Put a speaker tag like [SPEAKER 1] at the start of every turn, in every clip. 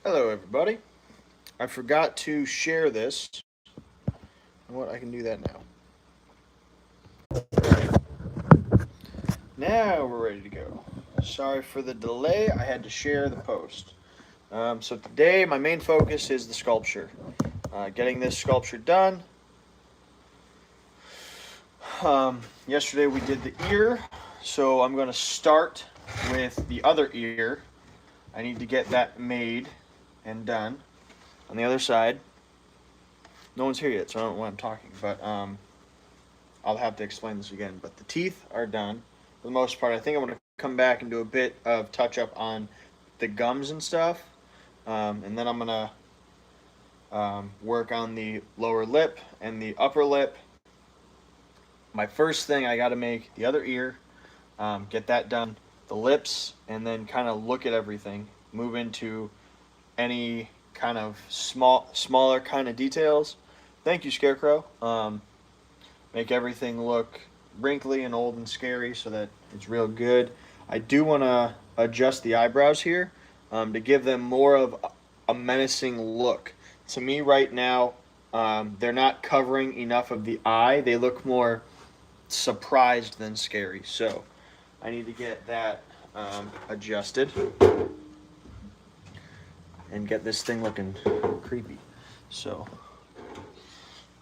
[SPEAKER 1] Hello, everybody. I forgot to share this. You know what? I can do that now. Now we're ready to go. Sorry for the delay. I had to share the post. So today, my main focus is the sculpture. Getting this sculpture done. Yesterday we did the ear, so I'm going to start with the other ear. I need to get that made and done. On the other side, no one's here yet, so I don't know why I'm talking, but I'll have to explain this again. But the teeth are done for the most part. I think I'm going to come back and do a bit of touch up on the gums and stuff. And then I'm going to work on the lower lip and the upper lip. My first thing, I got to make the other ear, get that done, the lips, and then kind of look at everything, move into any kind of smaller kind of details. Thank you, Scarecrow. Make everything look wrinkly and old and scary so that it's real good. I do want to adjust the eyebrows here to give them more of a menacing look. To me, right now, they're not covering enough of the eye. They look more surprised than scary. So I need to get that adjusted and get this thing looking creepy. So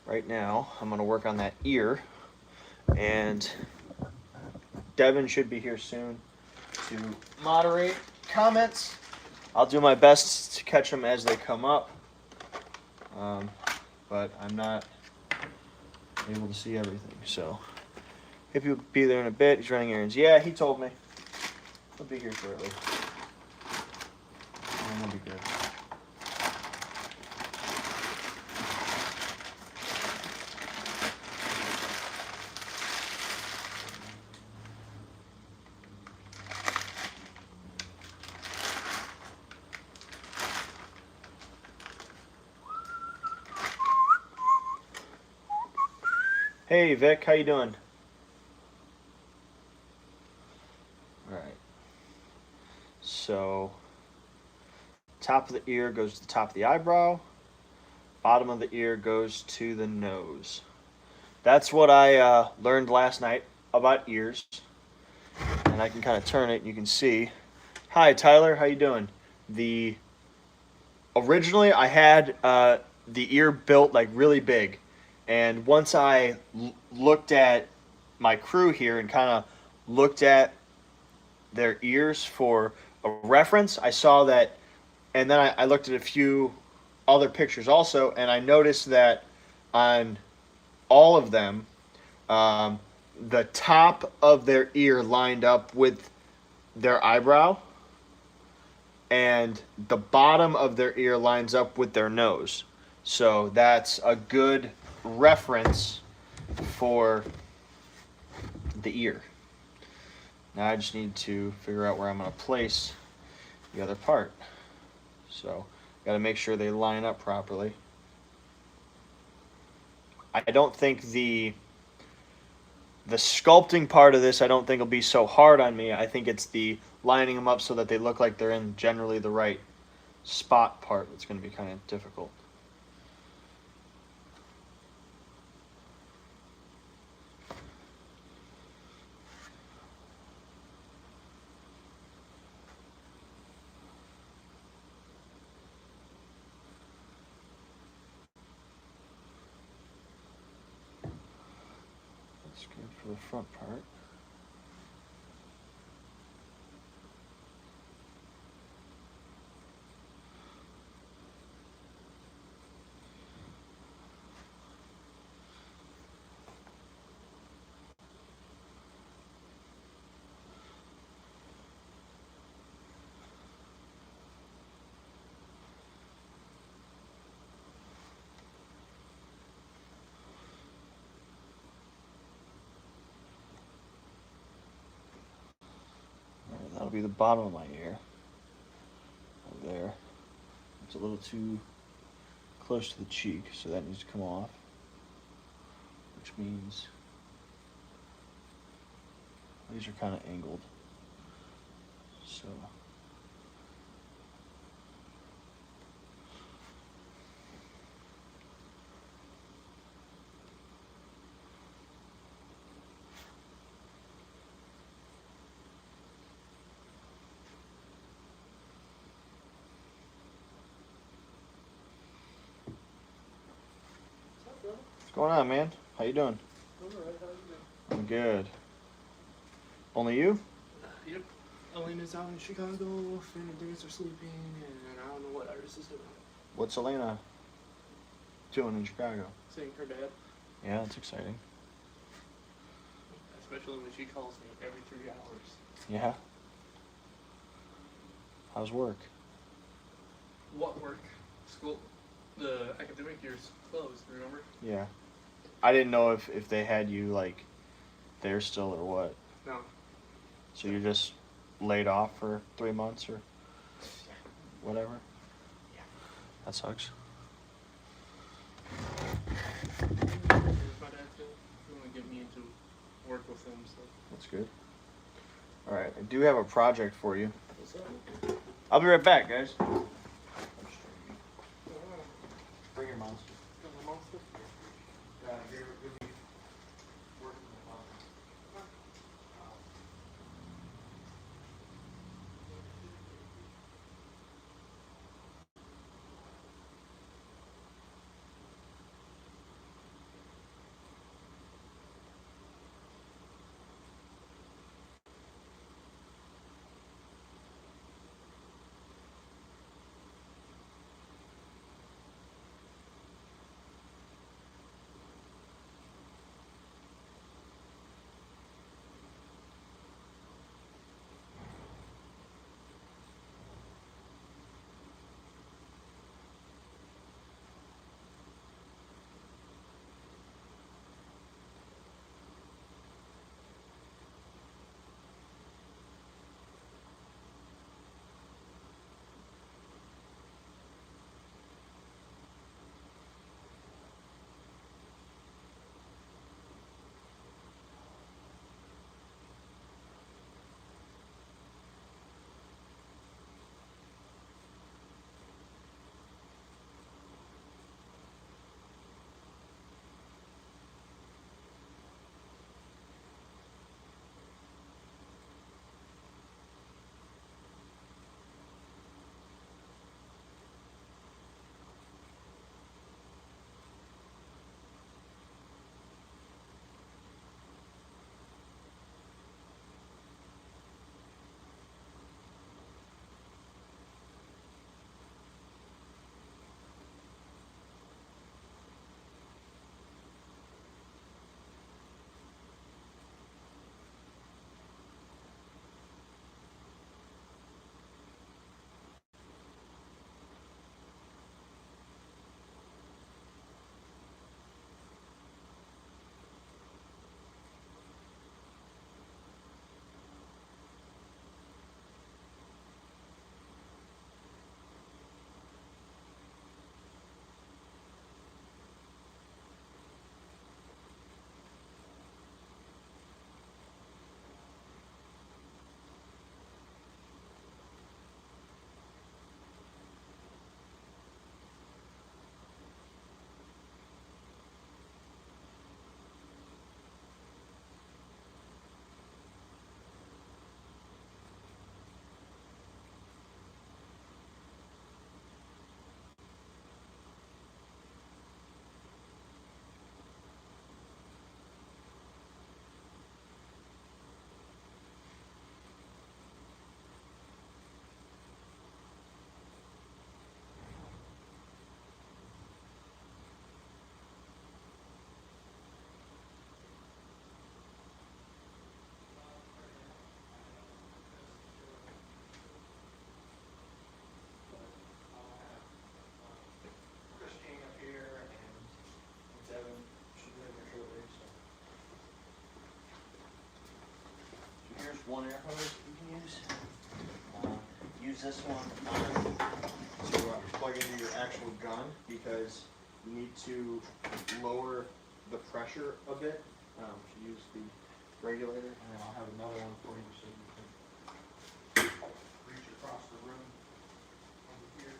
[SPEAKER 1] right now, I'm going to work on that ear. And Devin should be here soon to moderate comments. I'll do my best to catch them as they come up, but I'm not able to see everything. So if he'll be there in a bit, he's running errands. Yeah, he told me. He'll be here shortly. And that'll be good. Hey Vic, how you doing? All right. So top of the ear goes to the top of the eyebrow. Bottom of the ear goes to the nose. That's what I learned last night about ears. And I can kind of turn it and you can see. Hi Tyler, how you doing? The Originally I had the ear built like really big, and once I looked at my crew here and kind of looked at their ears for a reference, I saw that, and then I looked at a few other pictures also, and I noticed that on all of them, um, the top of their ear lined up with their eyebrow, and the bottom of their ear lines up with their nose. So that's a good reference for the ear. Now I just need to figure out where I'm going to place the other part. So got to make sure they line up properly. I don't think the sculpting part of this, I don't think will be so hard on me. I think it's the lining them up so that they look like they're in generally the right spot part that's going to be kind of difficult. That's good for the front part. That'll be the bottom of my ear. Over there. It's a little too close to the cheek, so that needs to come off. Which means these are kind of angled. So going on, man? How you doing?
[SPEAKER 2] Alright, how you doing?
[SPEAKER 1] I'm good. Only you?
[SPEAKER 2] Yep. Elena's out in Chicago, Finn and Dance are sleeping, and I don't know what Iris is doing.
[SPEAKER 1] What's Elena doing in Chicago?
[SPEAKER 2] Seeing her dad.
[SPEAKER 1] Yeah, that's exciting.
[SPEAKER 2] Especially when she calls me every 3 hours.
[SPEAKER 1] Yeah? How's work?
[SPEAKER 2] What work? School. The academic year's closed, remember?
[SPEAKER 1] Yeah. I didn't know if they had you, like, there still or what.
[SPEAKER 2] No.
[SPEAKER 1] So you're just laid off for 3 months or whatever?
[SPEAKER 2] Yeah.
[SPEAKER 1] That sucks.
[SPEAKER 2] My dad too. He wanted to get me into work with him, so.
[SPEAKER 1] That's good. Alright, I do have a project for you.
[SPEAKER 2] What's up?
[SPEAKER 1] I'll be right back, guys. Bring your monster. Here's one air hose you can use. Use this one to plug into your actual gun because you need to lower the pressure a bit. Use the regulator, and then I'll have another one for you so you can reach across the room over here.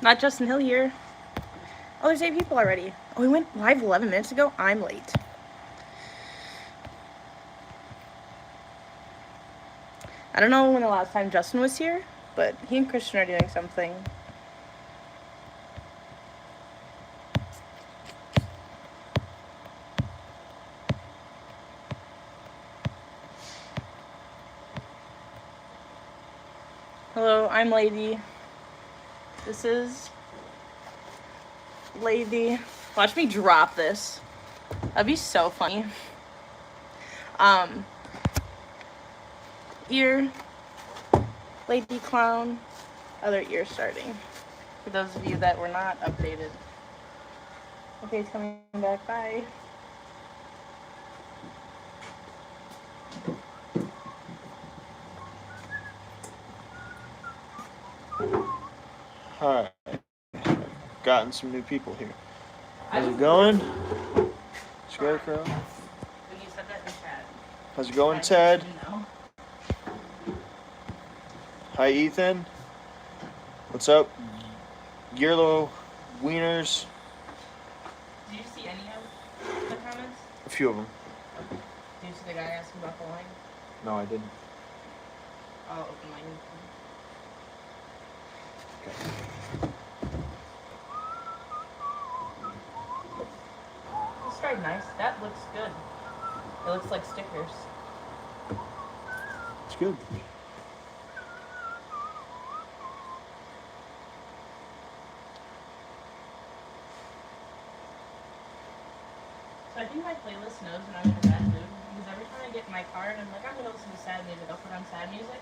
[SPEAKER 3] Not Justin Hill here. Oh, there's 8 people already. Oh, we went live 11 minutes ago? I'm late. I don't know when the last time Justin was here, but he and Christian are doing something. Hello, I'm Lady. This is Lady. Watch me drop this. That'd be so funny. Ear, Lady Clown, other ear starting. For those of you that were not updated. Okay, it's coming back. Bye.
[SPEAKER 1] Alright. Gotten some new people here. How's it going? Scarecrow?
[SPEAKER 3] When you said that in chat.
[SPEAKER 1] How's it going, Ted? Hi, Ethan. What's up? Gearlo Wieners.
[SPEAKER 3] Did you see any of the comments?
[SPEAKER 1] A few of them.
[SPEAKER 3] Did you see the guy asking about the line?
[SPEAKER 1] No, I didn't.
[SPEAKER 3] I'll open my new phone.
[SPEAKER 1] Okay.
[SPEAKER 3] This is very nice. That looks good. It looks like stickers.
[SPEAKER 1] It's good.
[SPEAKER 3] So I think my playlist knows when I'm in a bad mood because every time I get in my car and I'm like, I'm gonna listen to sad music, I'll put on sad music,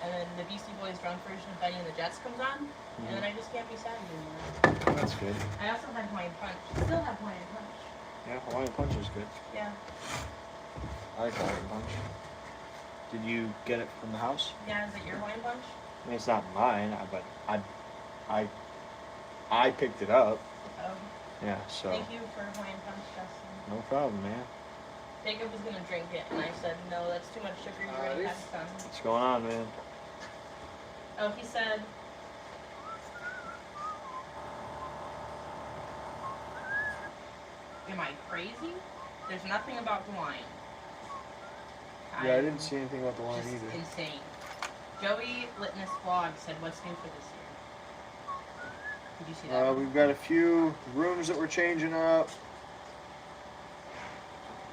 [SPEAKER 3] and then the Beastie Boys drunk version of Benny and the Jets comes on, and then I just can't be sad anymore.
[SPEAKER 1] That's good.
[SPEAKER 3] I also have Hawaiian Punch. Still have Hawaiian Punch.
[SPEAKER 1] Yeah, Hawaiian Punch is good.
[SPEAKER 3] Yeah.
[SPEAKER 1] I like Hawaiian Punch. Did you get it from the house?
[SPEAKER 3] Yeah, is it your Hawaiian Punch?
[SPEAKER 1] I mean, it's not mine, but I picked it up.
[SPEAKER 3] Oh.
[SPEAKER 1] Yeah, so.
[SPEAKER 3] Thank you for Hawaiian Punch, Justin.
[SPEAKER 1] No problem, man.
[SPEAKER 3] Jacob was gonna drink it, and I said, no, that's too much sugar, you already had some.
[SPEAKER 1] What's going on, man?
[SPEAKER 3] Oh, he said, am I crazy? There's nothing about Hawaiian.
[SPEAKER 1] Yeah, I didn't see anything about the line
[SPEAKER 3] Just
[SPEAKER 1] either.
[SPEAKER 3] insane. Joey Litness Vlog said, what's new for this year? Did you see that?
[SPEAKER 1] We've got a few rooms that we're changing up.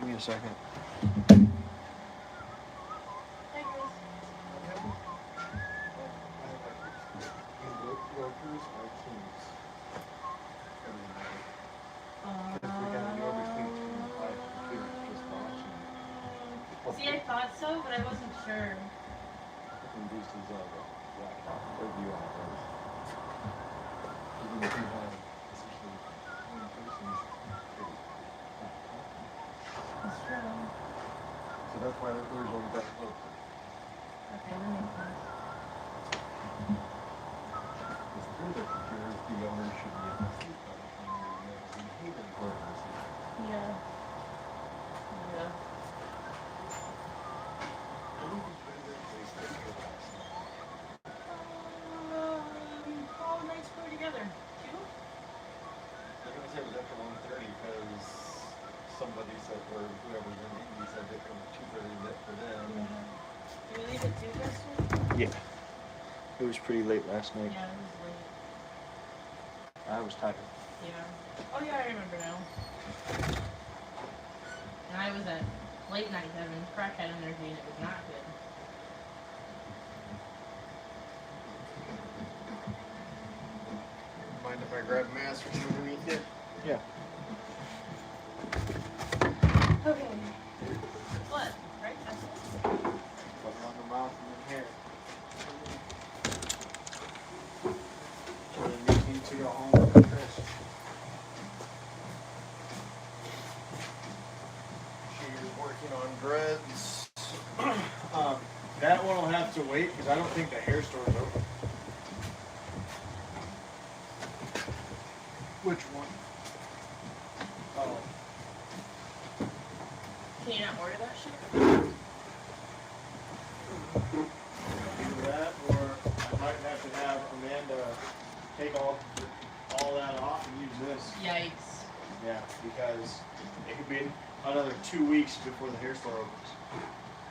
[SPEAKER 1] Give me a second.
[SPEAKER 3] Hey, Grace. See, I thought so, but I wasn't sure. That's true.
[SPEAKER 4] So that's why we're going back closer.
[SPEAKER 3] Okay, that makes sense.
[SPEAKER 4] It's true that the owner should be able to sleep on it when you hate it or
[SPEAKER 3] Yeah. Yeah. All nights put together. 2?
[SPEAKER 4] They're going to say it was after 1:30 because somebody said, or whoever was in the meeting said it was 2:30 lit for them.
[SPEAKER 3] Did we leave at 2, Justin?
[SPEAKER 1] Yeah. It was pretty late last night.
[SPEAKER 3] Yeah, it was late.
[SPEAKER 1] I was tired.
[SPEAKER 3] Yeah. Oh yeah, I remember now. And I was at late night having crackhead energy and it was not good.
[SPEAKER 4] Mind if I grab a mask from underneath you?
[SPEAKER 1] Yeah.
[SPEAKER 3] Okay. Blood, right? That's it.
[SPEAKER 4] Put it on the mouth and the hair. And you need to go home with Chris. She's working on dreads. That one will have to wait because I don't think the hair store is open. Which one? Oh.
[SPEAKER 3] Can you not order that shit?
[SPEAKER 4] Either that or I might have to have Amanda take all the
[SPEAKER 1] because
[SPEAKER 3] Yikes.
[SPEAKER 1] yeah, because it could be another 2 weeks before the hair store opens.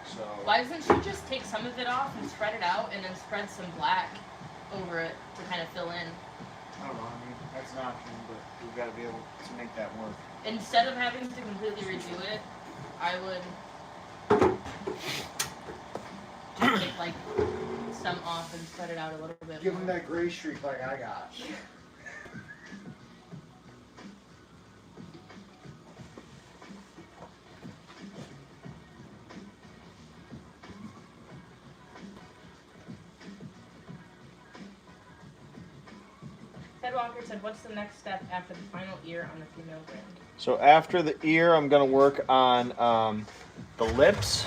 [SPEAKER 1] So
[SPEAKER 3] Why doesn't she just take some of it off and spread it out and then spread some black over it to kind of fill in?
[SPEAKER 1] I don't know. I mean, that's an option, but we've got to be able to make that work.
[SPEAKER 3] Instead of having to completely redo it, I would just take like some off and spread it out a little bit
[SPEAKER 4] Give
[SPEAKER 3] more.
[SPEAKER 4] him that gray streak like I got.
[SPEAKER 3] Ted Walker said, "What's the next step after the final ear on the female brand?"
[SPEAKER 1] So after the ear, I'm gonna work on the lips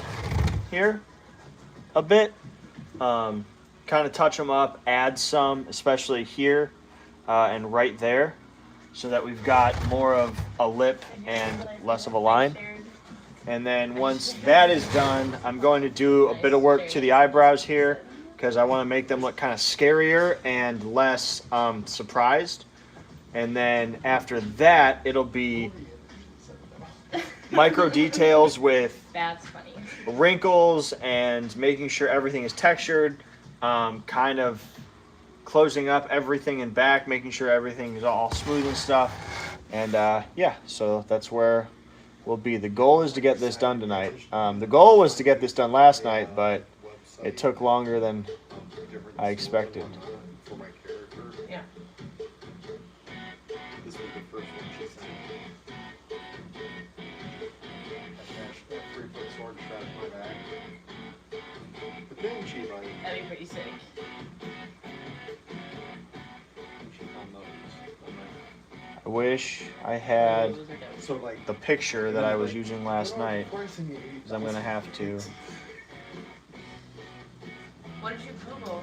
[SPEAKER 1] here a bit. Kind of touch them up, add some, especially here and right there, so that we've got more of a lip and less of a line. And then once that is done, I'm going to do a bit of work to the eyebrows here because I want to make them look kind of scarier and less surprised. And then after that, it'll be micro details with
[SPEAKER 3] That's funny.
[SPEAKER 1] wrinkles and making sure everything is textured, kind of closing up everything in back, making sure everything is all smooth and stuff. And yeah, so that's where we'll be. The goal is to get this done tonight. The goal was to get this done last night, but it took longer than I expected.
[SPEAKER 4] For my character.
[SPEAKER 3] Yeah.
[SPEAKER 4] This was the first one she sent me. That 3-foot sword shot in my back. But then she like,
[SPEAKER 3] That'd be pretty sick.
[SPEAKER 4] she found those. I'm like,
[SPEAKER 1] I wish I had
[SPEAKER 3] Those are dope.
[SPEAKER 4] so like
[SPEAKER 1] the picture that I was using last night, because
[SPEAKER 4] because
[SPEAKER 1] I'm gonna have to.
[SPEAKER 3] What did you Google?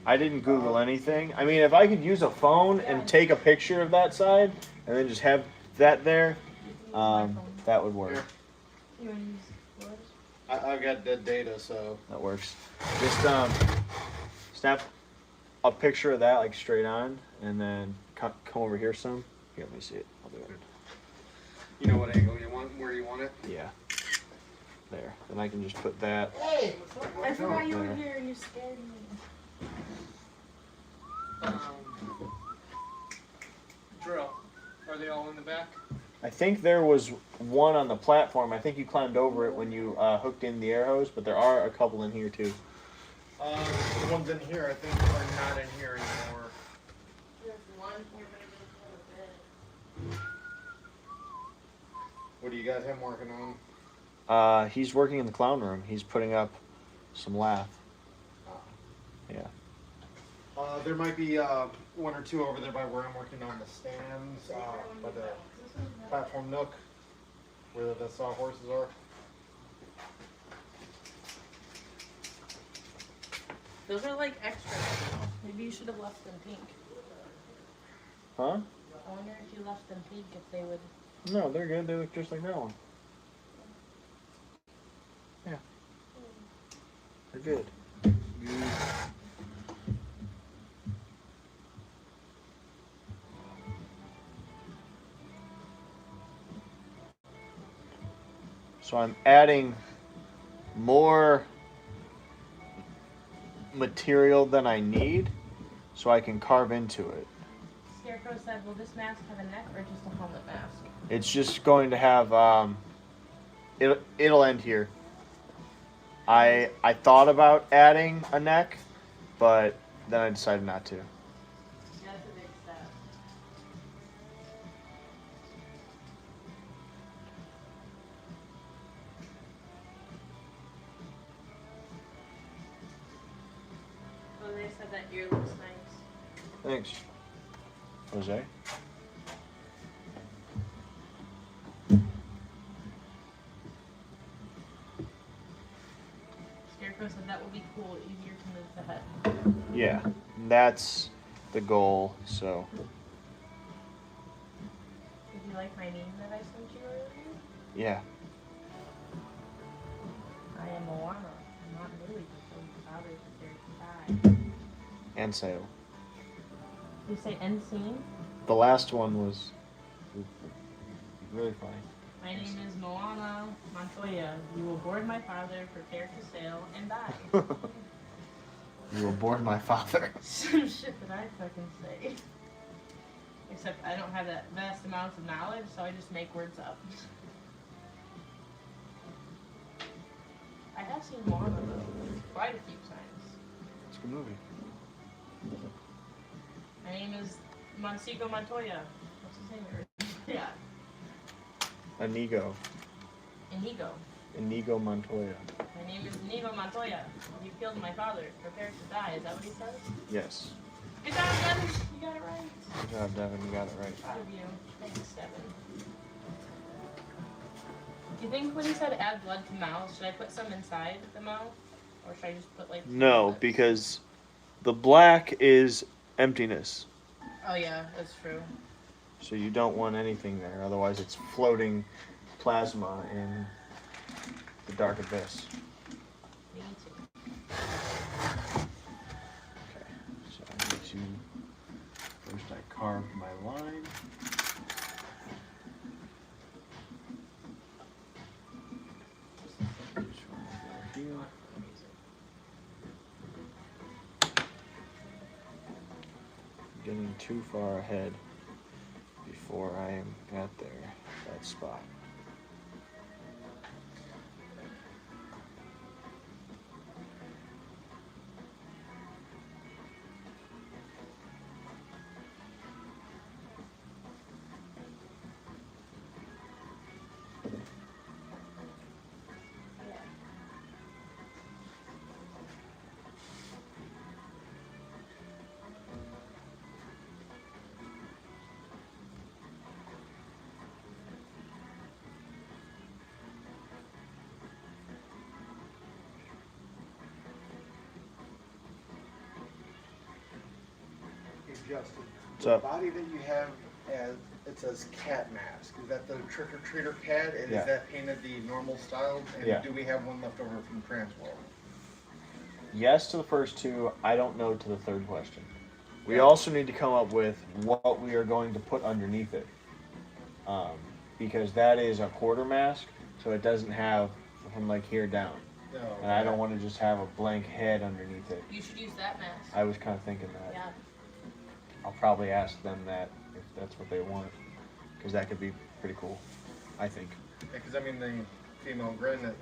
[SPEAKER 1] I didn't Google anything. I mean, if I could use a phone and take a picture of that side and then just have that there, that would work.
[SPEAKER 3] You want to use yours?
[SPEAKER 4] I've got dead data, so
[SPEAKER 1] That works. Just snap a picture of that like straight on, and then come over here some. Here, let me see it. I'll do it.
[SPEAKER 4] you know what angle you want, where you want it.
[SPEAKER 1] Yeah. There. Then I can just put that.
[SPEAKER 4] Hey,
[SPEAKER 3] I forgot you were
[SPEAKER 1] there.
[SPEAKER 3] here and you scared me.
[SPEAKER 2] Drill. Are they all in the back?
[SPEAKER 1] I think there was one on the platform. I think you climbed over it when you hooked in the air hose, but there are a couple in here too.
[SPEAKER 4] the ones in here I think are not in here anymore.
[SPEAKER 3] There's one here, but it doesn't have a bed.
[SPEAKER 4] What do you guys have working on?
[SPEAKER 1] He's working in the clown room. He's putting up some lath. Yeah.
[SPEAKER 4] There might be one or two over there by where I'm working on the stands, by the platform nook, where the sawhorses are.
[SPEAKER 3] Those are like extra. Maybe you should have left them pink.
[SPEAKER 1] Huh?
[SPEAKER 3] I wonder if you left them pink if they would.
[SPEAKER 1] No, they're good. They look just like that one. Yeah. They're good. So I'm adding more material than I need so I can carve into it.
[SPEAKER 3] Scarecrow said, "Will this mask have a neck or just a helmet mask?"
[SPEAKER 1] It's just going to have it'll end here. I thought about adding a neck, but then I decided not to.
[SPEAKER 3] Yeah, that's a big step. Oh, they said that ear looks nice.
[SPEAKER 1] Thanks, Jose.
[SPEAKER 3] Scarecrow said that will be cool, easier to move the head.
[SPEAKER 1] Yeah, that's the goal. So
[SPEAKER 3] Did you like my name that I sent you earlier?
[SPEAKER 1] yeah,
[SPEAKER 3] I am Moana. I'm not Lily, so father is there to die.
[SPEAKER 1] and sale.
[SPEAKER 3] You say end scene?
[SPEAKER 1] The last one was Really funny.
[SPEAKER 3] My name is Moana Montoya. You will board my father, prepare to sail, and die.
[SPEAKER 1] You were born my father.
[SPEAKER 3] Some shit that I fucking say. Except I don't have that vast amount of knowledge, so I just make words up. I have seen Moana though, quite a few times.
[SPEAKER 1] It's a good movie.
[SPEAKER 3] My name is Monsigo Montoya. What's his name? Yeah.
[SPEAKER 1] Inigo. Inigo Montoya.
[SPEAKER 3] My name is Inigo Montoya. You killed my father. Prepare to die. Is that what he says?
[SPEAKER 1] Yes.
[SPEAKER 3] Good job, Devin. You got it right.
[SPEAKER 1] Good job, Devin. You got it right.
[SPEAKER 3] Proud of you. Thanks, Devin. Do you think when he said add blood to mouths, should I put some inside the mouth? Or should I just put like...
[SPEAKER 1] No,
[SPEAKER 3] blood?
[SPEAKER 1] because the black is emptiness.
[SPEAKER 3] Oh yeah, that's true.
[SPEAKER 1] So you don't want anything there. Otherwise it's floating plasma in the dark abyss.
[SPEAKER 3] Me too.
[SPEAKER 1] Okay, so I need to... First I carved my line. This one over here. Getting too far ahead before I am at there, that spot.
[SPEAKER 4] Justin,
[SPEAKER 1] What's
[SPEAKER 4] the
[SPEAKER 1] up?
[SPEAKER 4] body that you have, as it says cat mask. Is that the trick or treater cat? And
[SPEAKER 1] Yeah.
[SPEAKER 4] is that painted the normal style? And
[SPEAKER 1] Yeah.
[SPEAKER 4] do we have one left over from Transworld?
[SPEAKER 1] Yes to the first two, I don't know to the third question. We
[SPEAKER 4] Yeah.
[SPEAKER 1] also need to come up with what we are going to put underneath it. Because that is a quarter mask, so it doesn't have from like here down.
[SPEAKER 4] No.
[SPEAKER 1] And I don't want to just have a blank head underneath it.
[SPEAKER 3] You should use that mask.
[SPEAKER 1] I was kind of thinking that.
[SPEAKER 3] Yeah.
[SPEAKER 1] I'll probably ask them that if that's what they want. Because that could be pretty cool, I think.
[SPEAKER 4] Because I mean, the female grin, it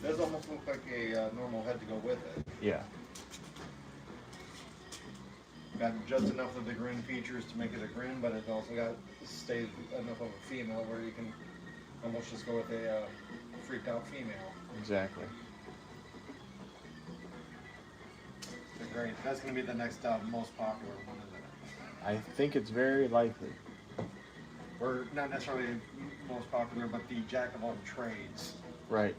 [SPEAKER 4] does almost look like a normal head to go with it.
[SPEAKER 1] Yeah.
[SPEAKER 4] Got just enough of the grin features to make it a grin, but it also got stayed enough of a female where you can almost just go with a freaked out female.
[SPEAKER 1] Exactly.
[SPEAKER 4] They're great. That's going to be the next most popular one, isn't it?
[SPEAKER 1] I think it's very likely.
[SPEAKER 4] Or not necessarily most popular, but the jack of all trades.
[SPEAKER 1] Right.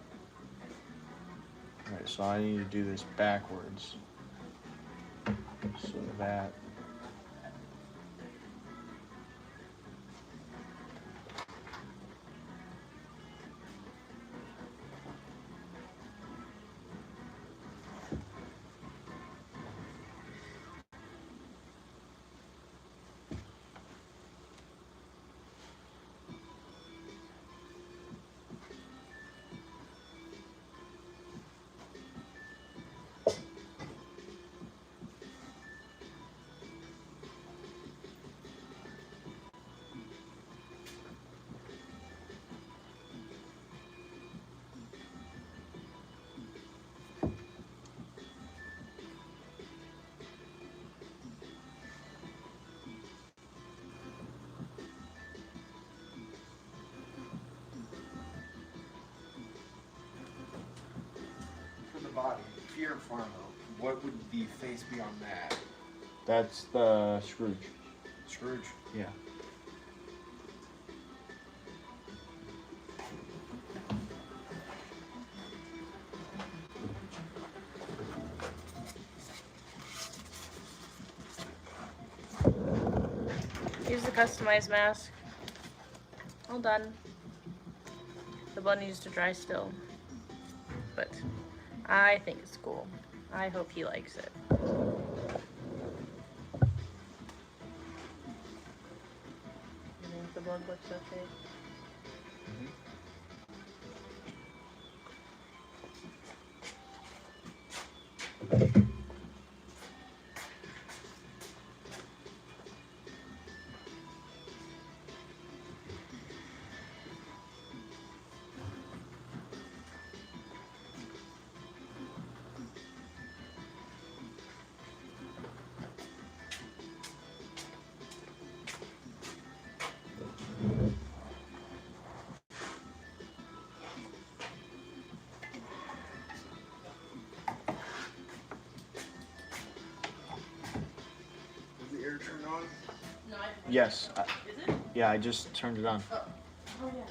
[SPEAKER 1] Right, so I need to do this backwards. So that...
[SPEAKER 4] Body, Fear Farmer. What would the face be on that?
[SPEAKER 1] That's the Scrooge.
[SPEAKER 4] Scrooge.
[SPEAKER 1] Yeah.
[SPEAKER 3] Here's the customized mask. All done. The blood needs to dry still. But I think it's cool. I hope he likes it. log looks okay.
[SPEAKER 4] Is the air turned on?
[SPEAKER 3] No, I.
[SPEAKER 1] Yes.
[SPEAKER 3] Is it?
[SPEAKER 1] Yeah, I just turned it on.
[SPEAKER 3] Oh. Oh yeah.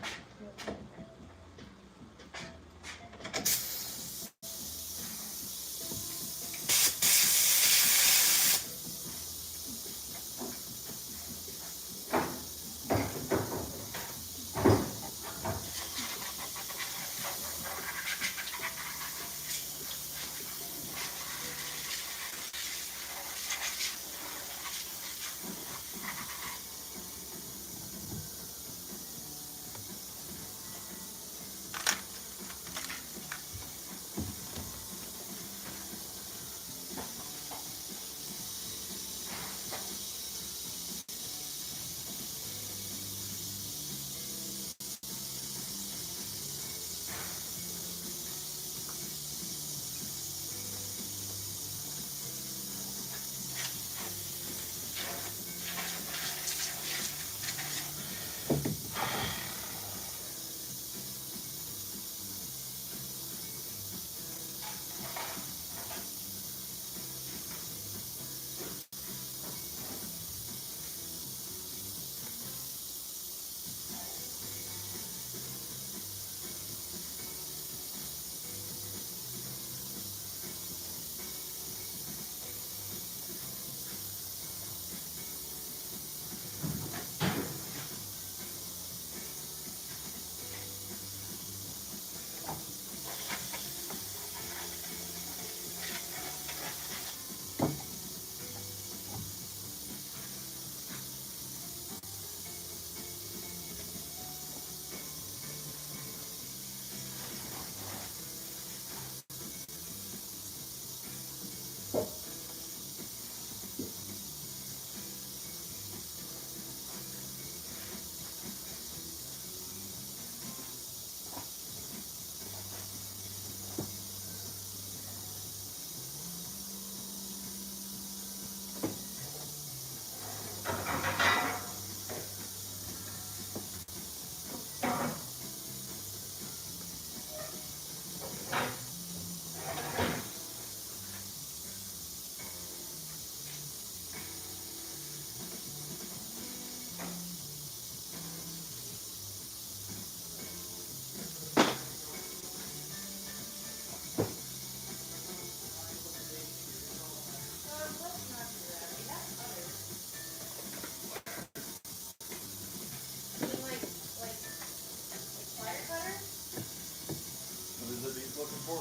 [SPEAKER 4] What is it he's looking for?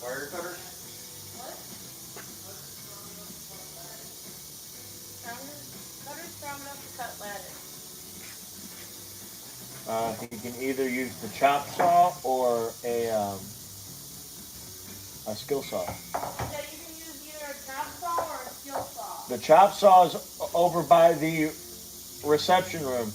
[SPEAKER 4] Wire cutters?
[SPEAKER 3] Cutter's strong enough to cut lattice.
[SPEAKER 1] You can either use the chop saw or a skill saw.
[SPEAKER 3] Yeah, you can use either a chop saw or a skill saw.
[SPEAKER 1] The chop saw is over by the reception room.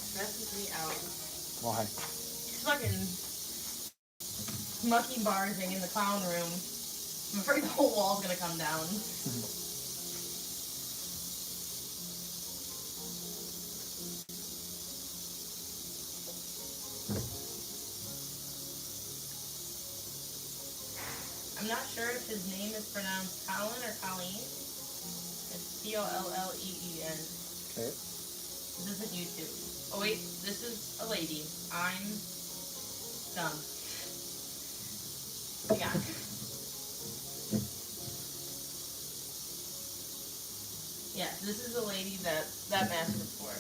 [SPEAKER 3] Stresses me out.
[SPEAKER 1] Why?
[SPEAKER 3] Fucking monkey barsing in the clown room. I'm afraid the whole wall's gonna come down. I'm not sure if his name is pronounced Colin or Colleen. It's Colleen.
[SPEAKER 1] Okay.
[SPEAKER 3] This isn't YouTube. Oh wait, this is a lady. I'm dumb. Yeah. Yeah, this is the lady that mask was for.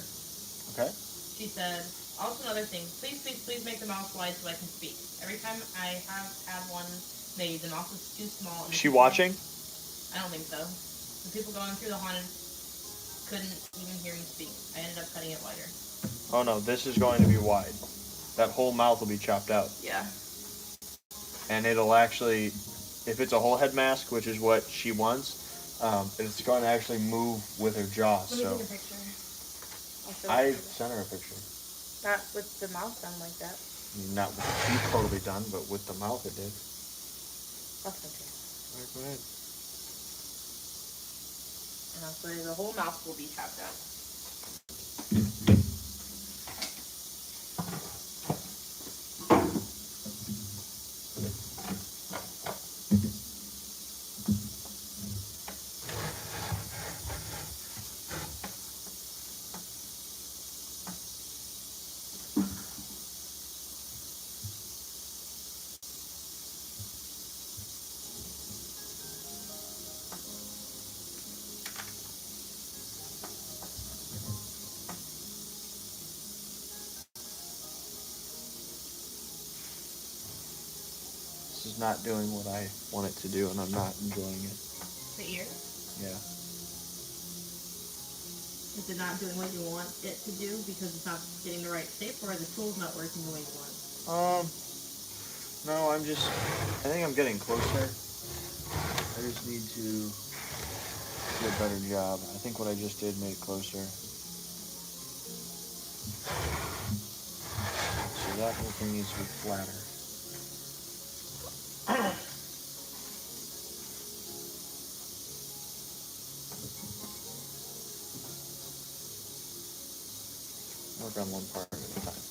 [SPEAKER 1] Okay.
[SPEAKER 3] She said, also another thing, please make the mouth wide so I can speak. Every time I have had one made, the mouth is too small. And
[SPEAKER 1] Is she watching?
[SPEAKER 3] I don't think so. The people going through the haunted couldn't even hear me speak. I ended up cutting it wider.
[SPEAKER 1] Oh no, this is going to be wide. That whole mouth will be chopped out.
[SPEAKER 3] Yeah.
[SPEAKER 1] And it'll actually, if it's a whole head mask, which is what she wants, it's going to actually move with her jaw.
[SPEAKER 3] Let me
[SPEAKER 1] So
[SPEAKER 3] take a picture. I'll show
[SPEAKER 1] I
[SPEAKER 3] you.
[SPEAKER 1] sent her a picture.
[SPEAKER 3] Not with the mouth done like that.
[SPEAKER 1] I mean, not with the teeth totally done, but with the mouth it did.
[SPEAKER 3] That's okay.
[SPEAKER 1] Alright, go ahead.
[SPEAKER 3] So the whole mouth will be chopped out.
[SPEAKER 1] This is not doing what I want it to do, and I'm not enjoying it.
[SPEAKER 3] The ear?
[SPEAKER 1] Yeah.
[SPEAKER 3] Is it not doing what you want it to do because it's not getting the right shape, or are the tools not working the way you want?
[SPEAKER 1] No, I think I'm getting closer. I just need to do a better job. I think what I just did made it closer. So that whole thing needs to be flatter. Work on one part at a time.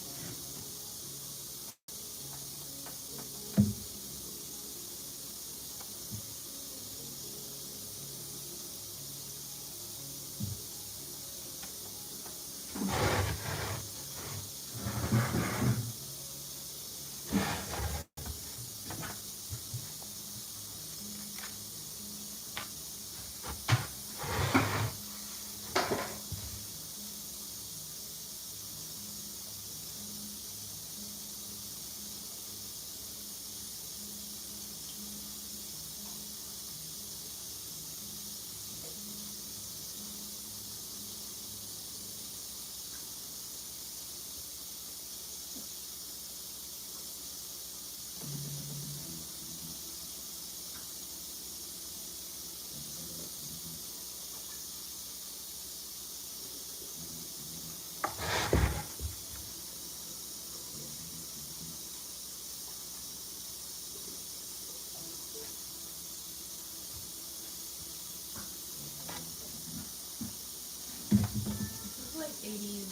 [SPEAKER 3] This is like 80s.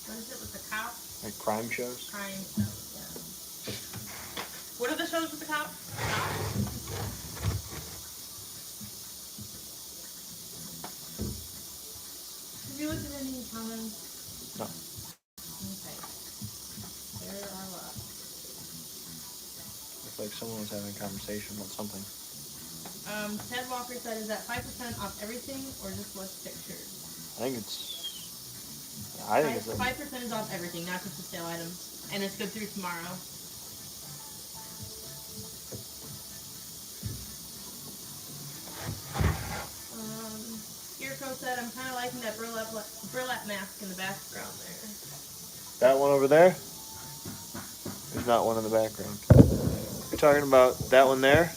[SPEAKER 3] What is it with the cops?
[SPEAKER 1] Like crime shows?
[SPEAKER 3] Crime shows, yeah. What are the shows with the cops? Have you looked at any comments?
[SPEAKER 1] No.
[SPEAKER 3] Okay. There are lots.
[SPEAKER 1] Looks like someone was having a conversation about something.
[SPEAKER 3] Ted Walker said, is that 5% off everything or just less pictures?
[SPEAKER 1] I think it's
[SPEAKER 3] 5% is off everything, not just the sale items. And it's good through tomorrow. Kirko said, I'm kind of liking that burlap mask in the background there.
[SPEAKER 1] that one over there. There's not one in the background. You're talking about that one there?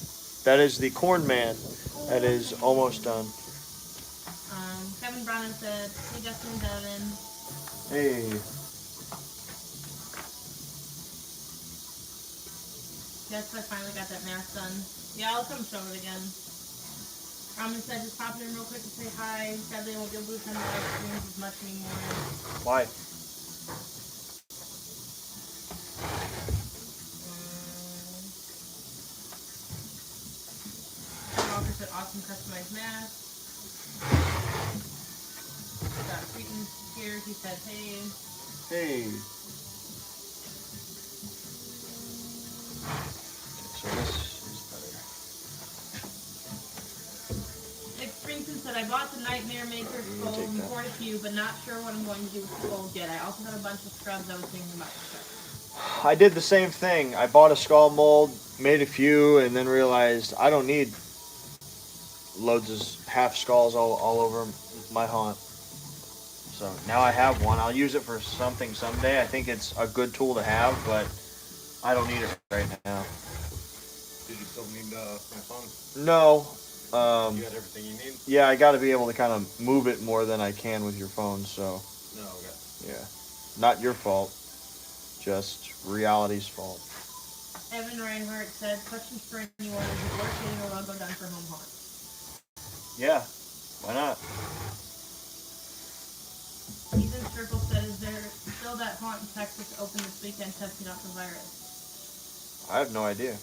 [SPEAKER 1] That is the Corn Man. That is almost done.
[SPEAKER 3] Kevin Brown said, hey Justin and Devin.
[SPEAKER 1] Hey.
[SPEAKER 3] Yes, I finally got that mask done. Yeah, I'll come show it again. Ramen said just pop in real quick to say hi. Sadly, I won't be able to attend the live streams as much anymore.
[SPEAKER 1] Why?
[SPEAKER 3] Walker said awesome customized mask. Got Cretan here. He said hey.
[SPEAKER 1] Hey. So this is better.
[SPEAKER 3] Nick Springton said I bought the Nightmare Maker
[SPEAKER 1] You
[SPEAKER 3] Skull
[SPEAKER 1] take
[SPEAKER 3] and
[SPEAKER 1] that.
[SPEAKER 3] poured a few, but not sure what I'm going to do with the gold yet. I also have a bunch of scrubs I was thinking about to start.
[SPEAKER 1] I did the same thing. I bought a skull mold, made a few, and then realized I don't need loads of half skulls all over my haunt. So now I have one. I'll use it for something someday. I think it's a good tool to have, but I don't need it right now.
[SPEAKER 4] Did you still need my phone?
[SPEAKER 1] No.
[SPEAKER 4] You got everything you need?
[SPEAKER 1] Yeah, I got to be able to kind of move it more than I can with your phone. So
[SPEAKER 4] No, okay.
[SPEAKER 1] yeah, not your fault, just reality's fault.
[SPEAKER 3] Evan Reinhardt said, questions for anyone, is it worth getting a logo done for Home Haunt?
[SPEAKER 1] Yeah, why not?
[SPEAKER 3] Ethan Circle said, is there still that haunt in Texas open this weekend testing out the virus?
[SPEAKER 1] I have no idea.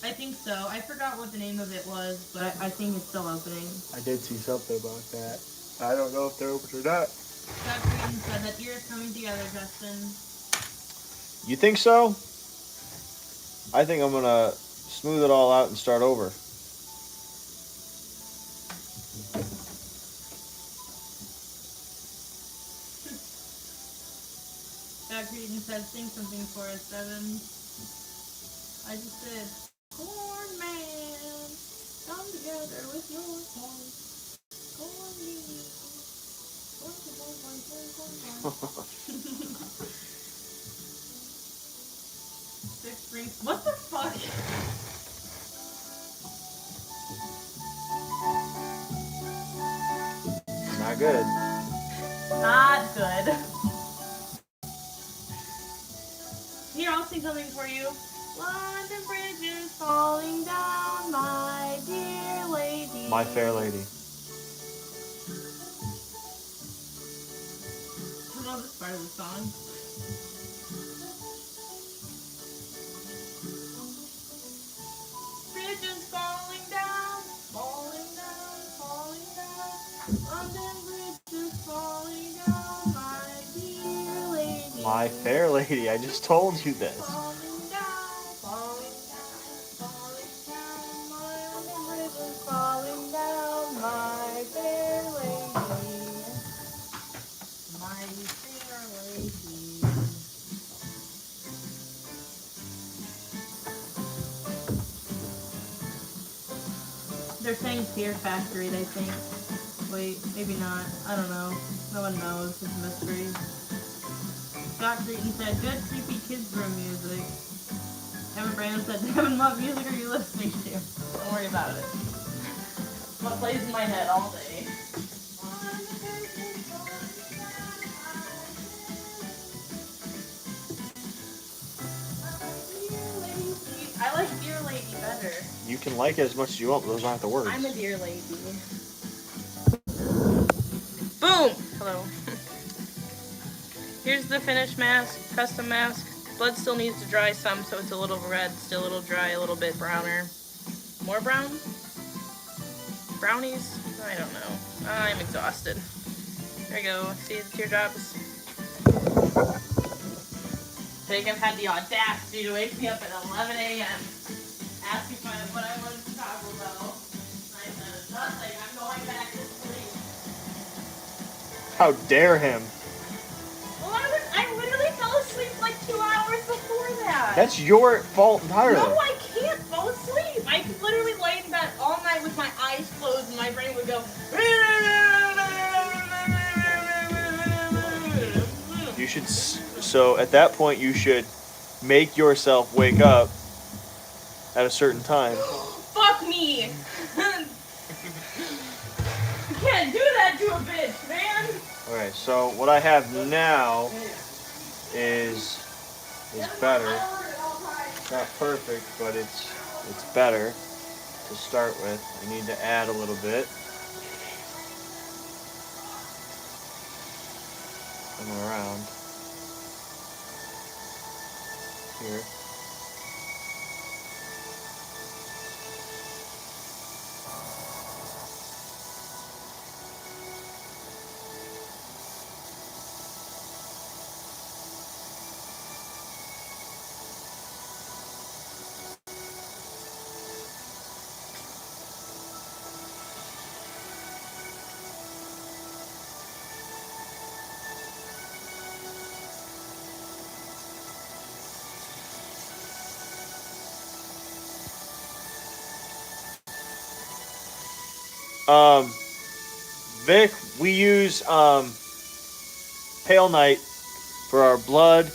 [SPEAKER 3] I think so. I forgot what the name of it was, but I think it's still opening.
[SPEAKER 1] I did see something about that. I don't know if they're open or not.
[SPEAKER 3] Scott Green said that year is coming together, Justin.
[SPEAKER 1] You think so? I think I'm gonna smooth it all out and start over.
[SPEAKER 3] Scott Green said, sing something for us, Evan. I just did. Corn man, come together with your corn. Corn me. Six Springs. What the fuck?
[SPEAKER 1] Not good.
[SPEAKER 3] Not good. Here, I'll sing something for you. London Bridge is falling down, my dear lady.
[SPEAKER 1] My Fair Lady.
[SPEAKER 3] I love this part of the song. Bridge is falling down, falling down, falling down. London Bridge is falling down, my dear lady.
[SPEAKER 1] My Fair Lady. I just told you this.
[SPEAKER 3] Falling down, falling down, falling down. My London Bridge is falling down, my fair lady. My fair lady. They're saying Fear Factory, they think. Wait, maybe not. I don't know. No one knows. It's a mystery. Scott Creighton said, good creepy kids room music. Evan Brandon said, Devin, what music are you listening to? Don't worry about it. What plays in my head all day. I like Dear Lady better.
[SPEAKER 1] You can like it as much as you want, but those aren't the words.
[SPEAKER 3] I'm a dear lady. Boom! Hello. Here's the finished mask, custom mask. Blood still needs to dry some, so it's a little red, still a little dry, a little bit browner. More brown? Brownies? I don't know. I'm exhausted. There we go. See the teardrops? Jacob had the audacity to wake me up at 11 a.m. asking what I wanted to Taco Bell. I said, nothing. I'm going back to sleep.
[SPEAKER 1] How dare him?
[SPEAKER 3] Well, I literally fell asleep like 2 hours before that.
[SPEAKER 1] That's your fault entirely.
[SPEAKER 3] No, I can't fall asleep. I could literally lay in bed all night with my eyes closed and my brain would go.
[SPEAKER 1] You should. So at that point, you should make yourself wake up at a certain time.
[SPEAKER 3] Fuck me. You can't do that to a bitch, man.
[SPEAKER 1] Okay, so what I have now is better. It's not perfect, but it's better to start with. I need to add a little bit. Coming around here. Vic, we use Pale Knight for our blood.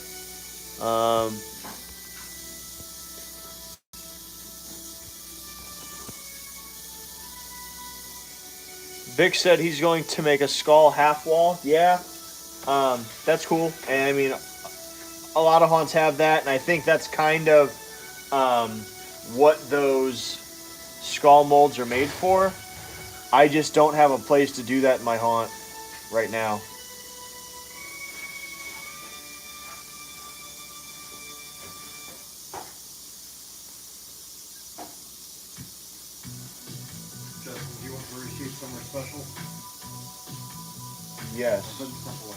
[SPEAKER 1] Vic said he's going to make a skull half wall. Yeah, that's cool. And I mean, a lot of haunts have that, and I think that's kind of what those skull molds are made for. I just don't have a place to do that in my haunt right now.
[SPEAKER 4] Justin, do you want to receive somewhere special?
[SPEAKER 1] Yes.
[SPEAKER 4] I'll put stuff away.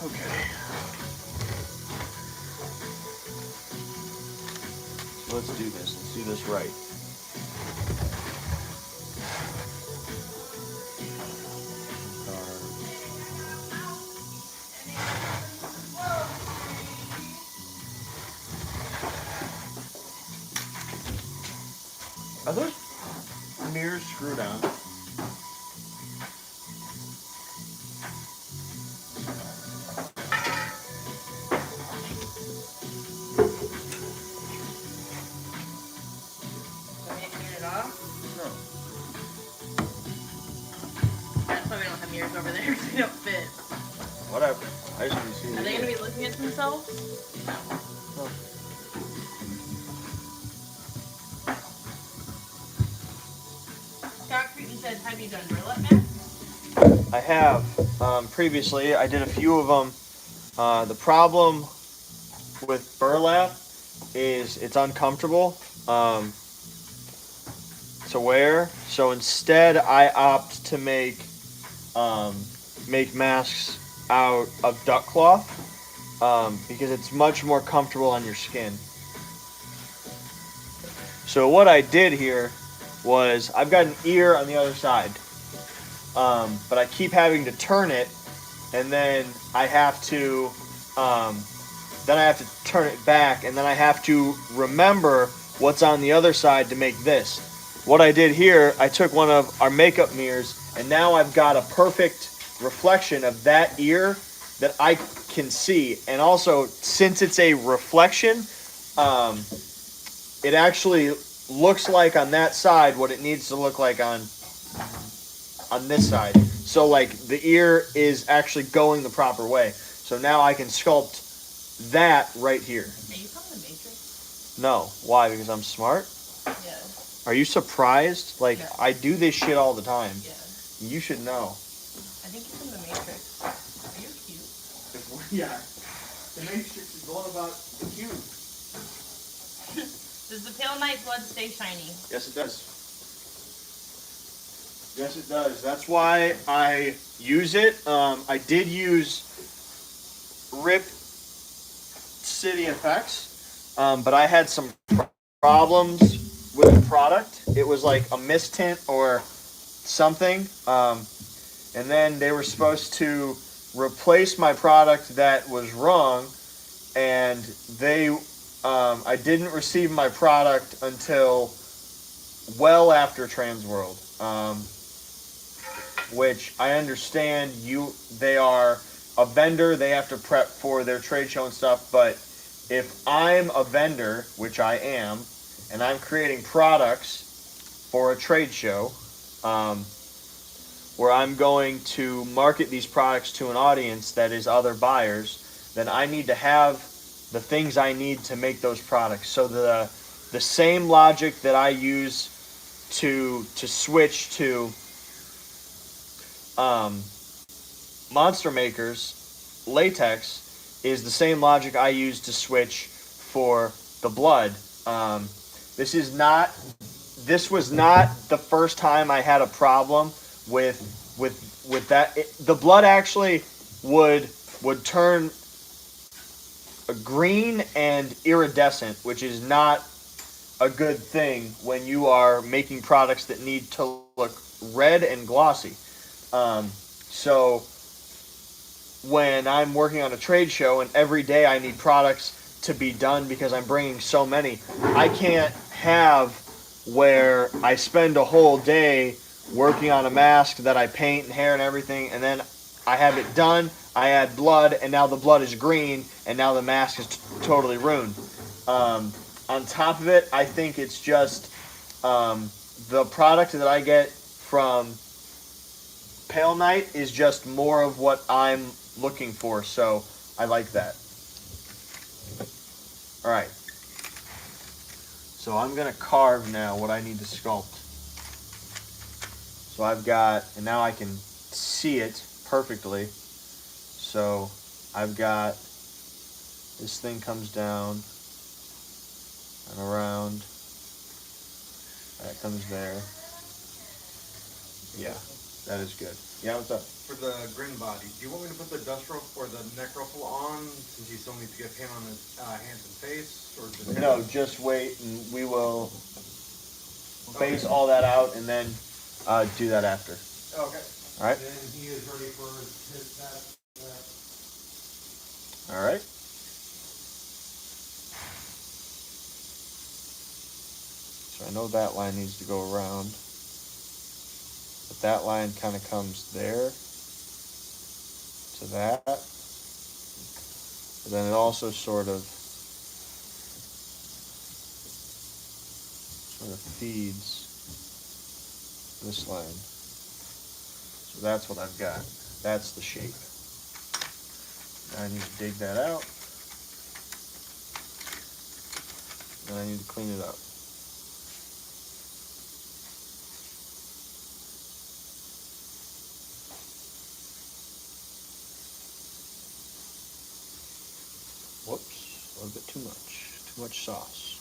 [SPEAKER 1] Okay. So let's do this. Let's do this right. Are those mirrors screwed on? No.
[SPEAKER 3] That's why we don't have mirrors over there, because they don't fit.
[SPEAKER 1] Whatever. I just want to see.
[SPEAKER 3] Are they going to be looking at themselves?
[SPEAKER 1] No.
[SPEAKER 3] Scott Creighton said, have you done burlap masks?
[SPEAKER 1] I have. Previously, I did a few of them. The problem with burlap is it's uncomfortable to wear. So instead, I opt to make masks out of duck cloth because it's much more comfortable on your skin. So what I did here was I've got an ear on the other side, but I keep having to turn it, and then I have to turn it back, and then I have to remember what's on the other side to make this. What I did here, I took one of our makeup mirrors, and now I've got a perfect reflection of that ear that I can see. And also, since it's a reflection, it actually looks like on that side what it needs to look like on this side. So like the ear is actually going the proper way. So now I can sculpt that right here.
[SPEAKER 3] Are you from the Matrix?
[SPEAKER 1] No. Why? Because I'm smart?
[SPEAKER 3] Yeah.
[SPEAKER 1] Are you surprised? Like,
[SPEAKER 3] Yeah.
[SPEAKER 1] I do this shit all the time.
[SPEAKER 3] Yeah.
[SPEAKER 1] You should know.
[SPEAKER 3] I think you're from the Matrix. Are you cute?
[SPEAKER 1] Yeah. The Matrix is all about the cube.
[SPEAKER 3] Does the Pale Knight blood stay shiny?
[SPEAKER 1] Yes, it does. Yes, it does. That's why I use it. I did use Rip City Effects, but I had some problems with the product. It was like a mistint or something, and then they were supposed to replace my product that was wrong, and I didn't receive my product until well after Transworld, which I understand they are a vendor, they have to prep for their trade show and stuff, but if I'm a vendor, which I am, and I'm creating products for a trade show, where I'm going to market these products to an audience that is other buyers, then I need to have the things I need to make those products. So the same logic that I use to switch to Monster Maker's latex is the same logic I use to switch for the blood. This was not the first time I had a problem with that. The blood actually would turn green and iridescent, which is not a good thing when you are making products that need to look red and glossy. So when I'm working on a trade show and every day I need products to be done because I'm bringing so many, I can't have where I spend a whole day working on a mask that I paint and hair and everything, and then I have it done, I add blood, and now the blood is green, and now the mask is totally ruined. On top of it, I think it's just the product that I get from Pale Knight is just more of what I'm looking for, so I like that. Alright. So I'm going to carve now what I need to sculpt. So I've got, and now I can see it perfectly. So I've got, this thing comes down and around. That comes there. Yeah, that is good. Yeah, what's up?
[SPEAKER 4] For the grin body, do you want me to put the dust ruffle or the neck ruffle on since you still need to get paint on his hands and face? Or just
[SPEAKER 1] No, just wait and we will phase all that out and then do that after.
[SPEAKER 4] Okay.
[SPEAKER 1] All right?
[SPEAKER 4] Then he is ready for that.
[SPEAKER 1] All right. So I know that line needs to go around. But that line kind of comes there to that. But then it also sort of feeds this line. So that's what I've got. That's the shape. Now I need to dig that out. And I need to clean it up. Whoops, a little bit too much sauce.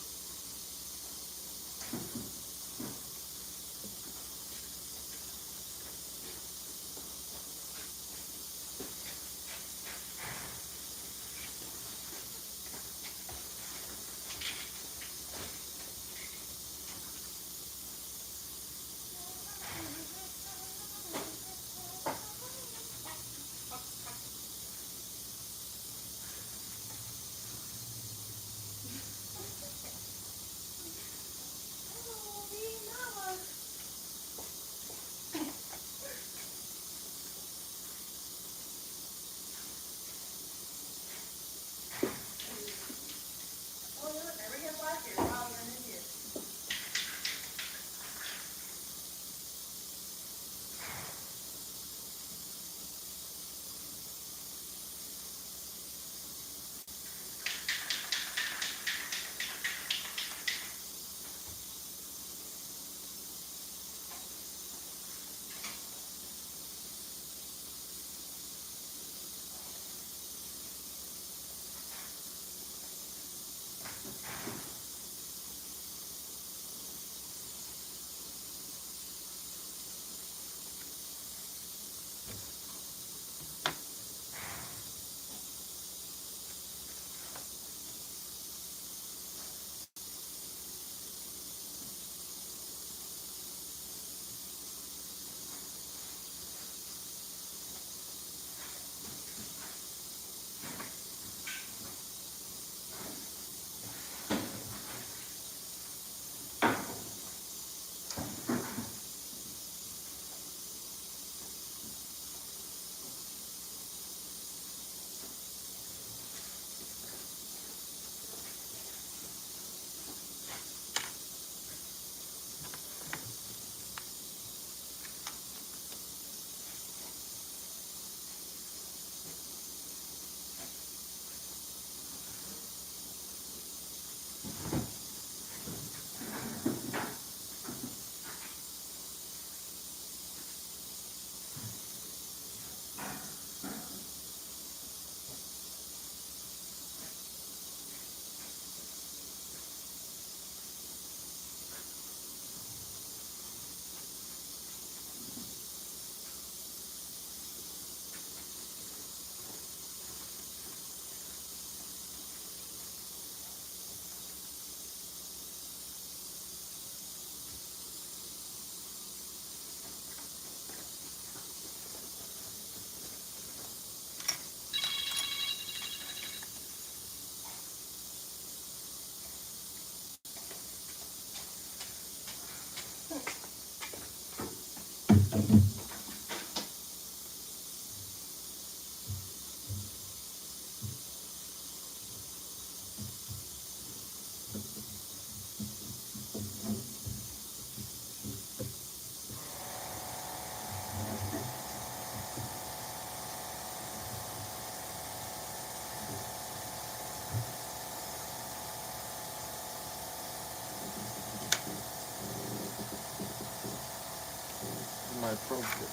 [SPEAKER 1] I probed it.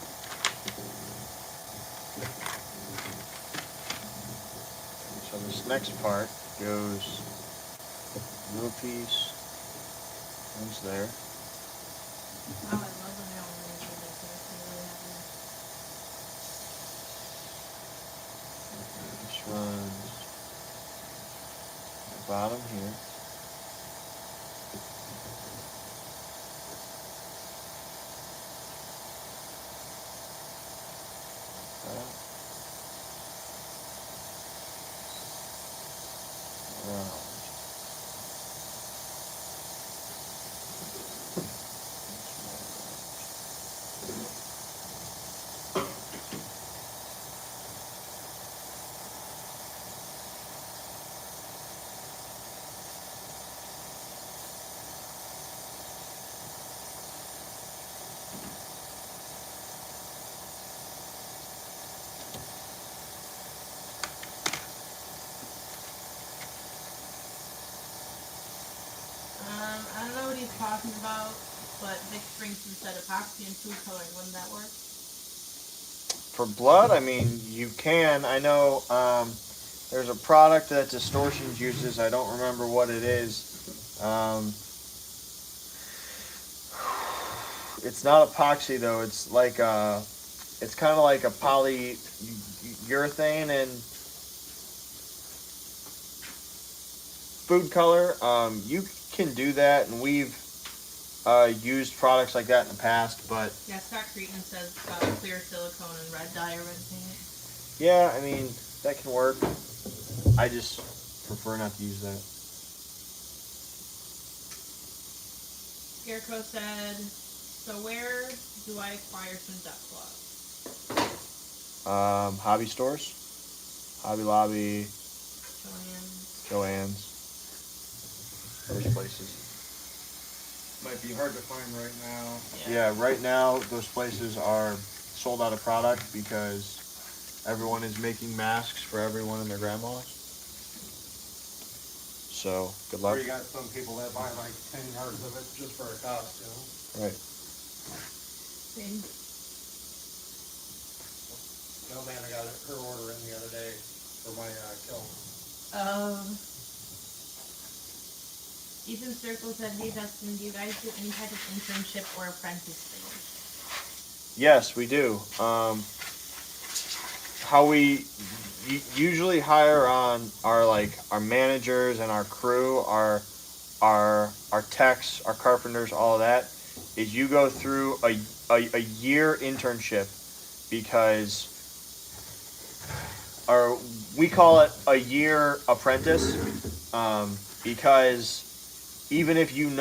[SPEAKER 1] So this next part goes little piece, one's there.
[SPEAKER 3] Oh, I love when they all really do this. It makes me really happy.
[SPEAKER 1] This runs the bottom here. Around.
[SPEAKER 3] I don't know what he's talking about, but Vic Springson said epoxy and food coloring. Wouldn't that work?
[SPEAKER 1] For blood, I mean, you can. I know there's a product that Distortions uses. I don't remember what it is. It's not epoxy though. It's like it's kind of like a polyurethane and food color. You can do that, and we've used products like that in the past, but
[SPEAKER 3] Yeah, Scott Cretan says clear silicone and red dye or red paint.
[SPEAKER 1] yeah, I mean, that can work. I just prefer not to use that.
[SPEAKER 3] Scarecrow said, so where do I acquire some duck claws?
[SPEAKER 1] Hobby stores, Hobby Lobby,
[SPEAKER 3] Joann's.
[SPEAKER 1] Joann's, those places.
[SPEAKER 4] Might be hard to find right now.
[SPEAKER 1] Yeah, right now those places are sold out of product because everyone is making masks for everyone and their grandmas. So, good luck.
[SPEAKER 4] Or you got some people that buy like 10 yards of it just for a costume.
[SPEAKER 1] Right.
[SPEAKER 3] Same.
[SPEAKER 4] No man, I got her order in the other day for my kiln.
[SPEAKER 3] Ethan Circle said, hey Dustin, do you guys do any type of internship or apprentice thing?
[SPEAKER 1] Yes, we do. How we usually hire on our managers and our crew, our techs, our carpenters, all of that, is you go through a year internship because we call it a year apprentice because even if you've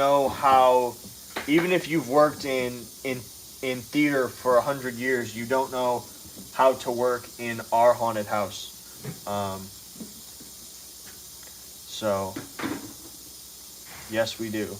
[SPEAKER 1] worked in theater for 100 years, you don't know how to work in our haunted house. So, yes, we do.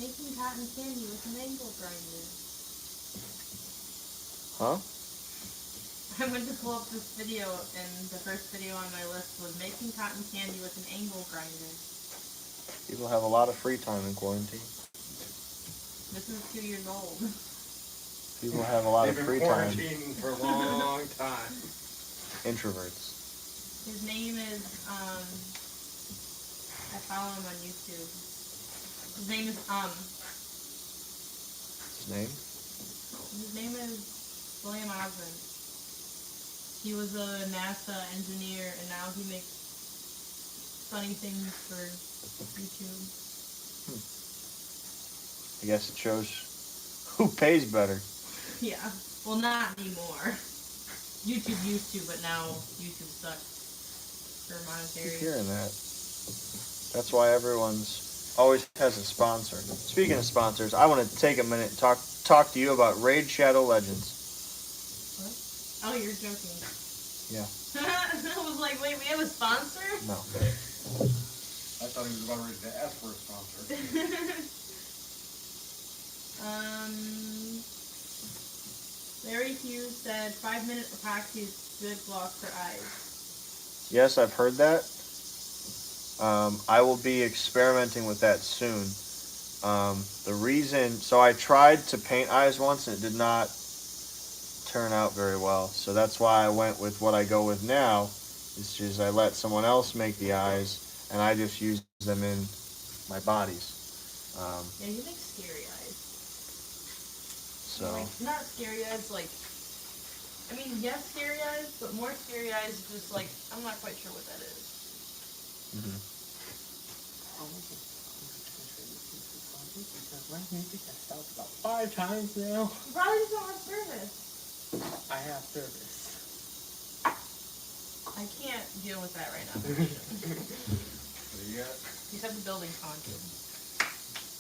[SPEAKER 3] Making cotton candy with an angle grinder.
[SPEAKER 1] Huh?
[SPEAKER 3] I went to pull up this video, and the first video on my list was making cotton candy with an angle grinder.
[SPEAKER 1] People have a lot of free time in quarantine.
[SPEAKER 3] This is 2 years old.
[SPEAKER 1] People have a lot
[SPEAKER 4] They've
[SPEAKER 1] of
[SPEAKER 4] been
[SPEAKER 1] free time.
[SPEAKER 4] quarantining for a long time.
[SPEAKER 1] Introverts.
[SPEAKER 3] His name is, I follow him on YouTube. His name is,
[SPEAKER 1] His name?
[SPEAKER 3] His name is William Osmond. He was a NASA engineer, and now he makes funny things for YouTube.
[SPEAKER 1] I guess it shows who pays better.
[SPEAKER 3] Yeah. Well, not anymore. YouTube used to, but now YouTube sucks for
[SPEAKER 1] Keep
[SPEAKER 3] monetary.
[SPEAKER 1] hearing that. That's why everyone's always has a sponsor. Speaking of sponsors, I want to take a minute and talk to you about Raid Shadow Legends.
[SPEAKER 3] What? Oh, you're joking.
[SPEAKER 1] Yeah.
[SPEAKER 3] I was like, wait, we have a sponsor?
[SPEAKER 1] No.
[SPEAKER 4] I thought he was about ready to ask for a sponsor.
[SPEAKER 3] Larry Hughes said 5-minute epoxy is good block for eyes.
[SPEAKER 1] Yes, I've heard that. I will be experimenting with that soon. The reason, so I tried to paint eyes once and it did not turn out very well. So that's why I went with what I go with now. Is just I let someone else make the eyes and I just use them in my bodies.
[SPEAKER 3] Yeah, you make scary eyes.
[SPEAKER 1] So
[SPEAKER 3] Like, not scary eyes, like, I mean, yes, scary eyes, but more scary eyes is just like, I'm not quite sure what that is.
[SPEAKER 2] Because my music has stopped about 5 times now.
[SPEAKER 3] You probably just don't have service.
[SPEAKER 2] I have service.
[SPEAKER 3] I can't deal with that right now.
[SPEAKER 4] What do you got?
[SPEAKER 3] You said the building's haunted.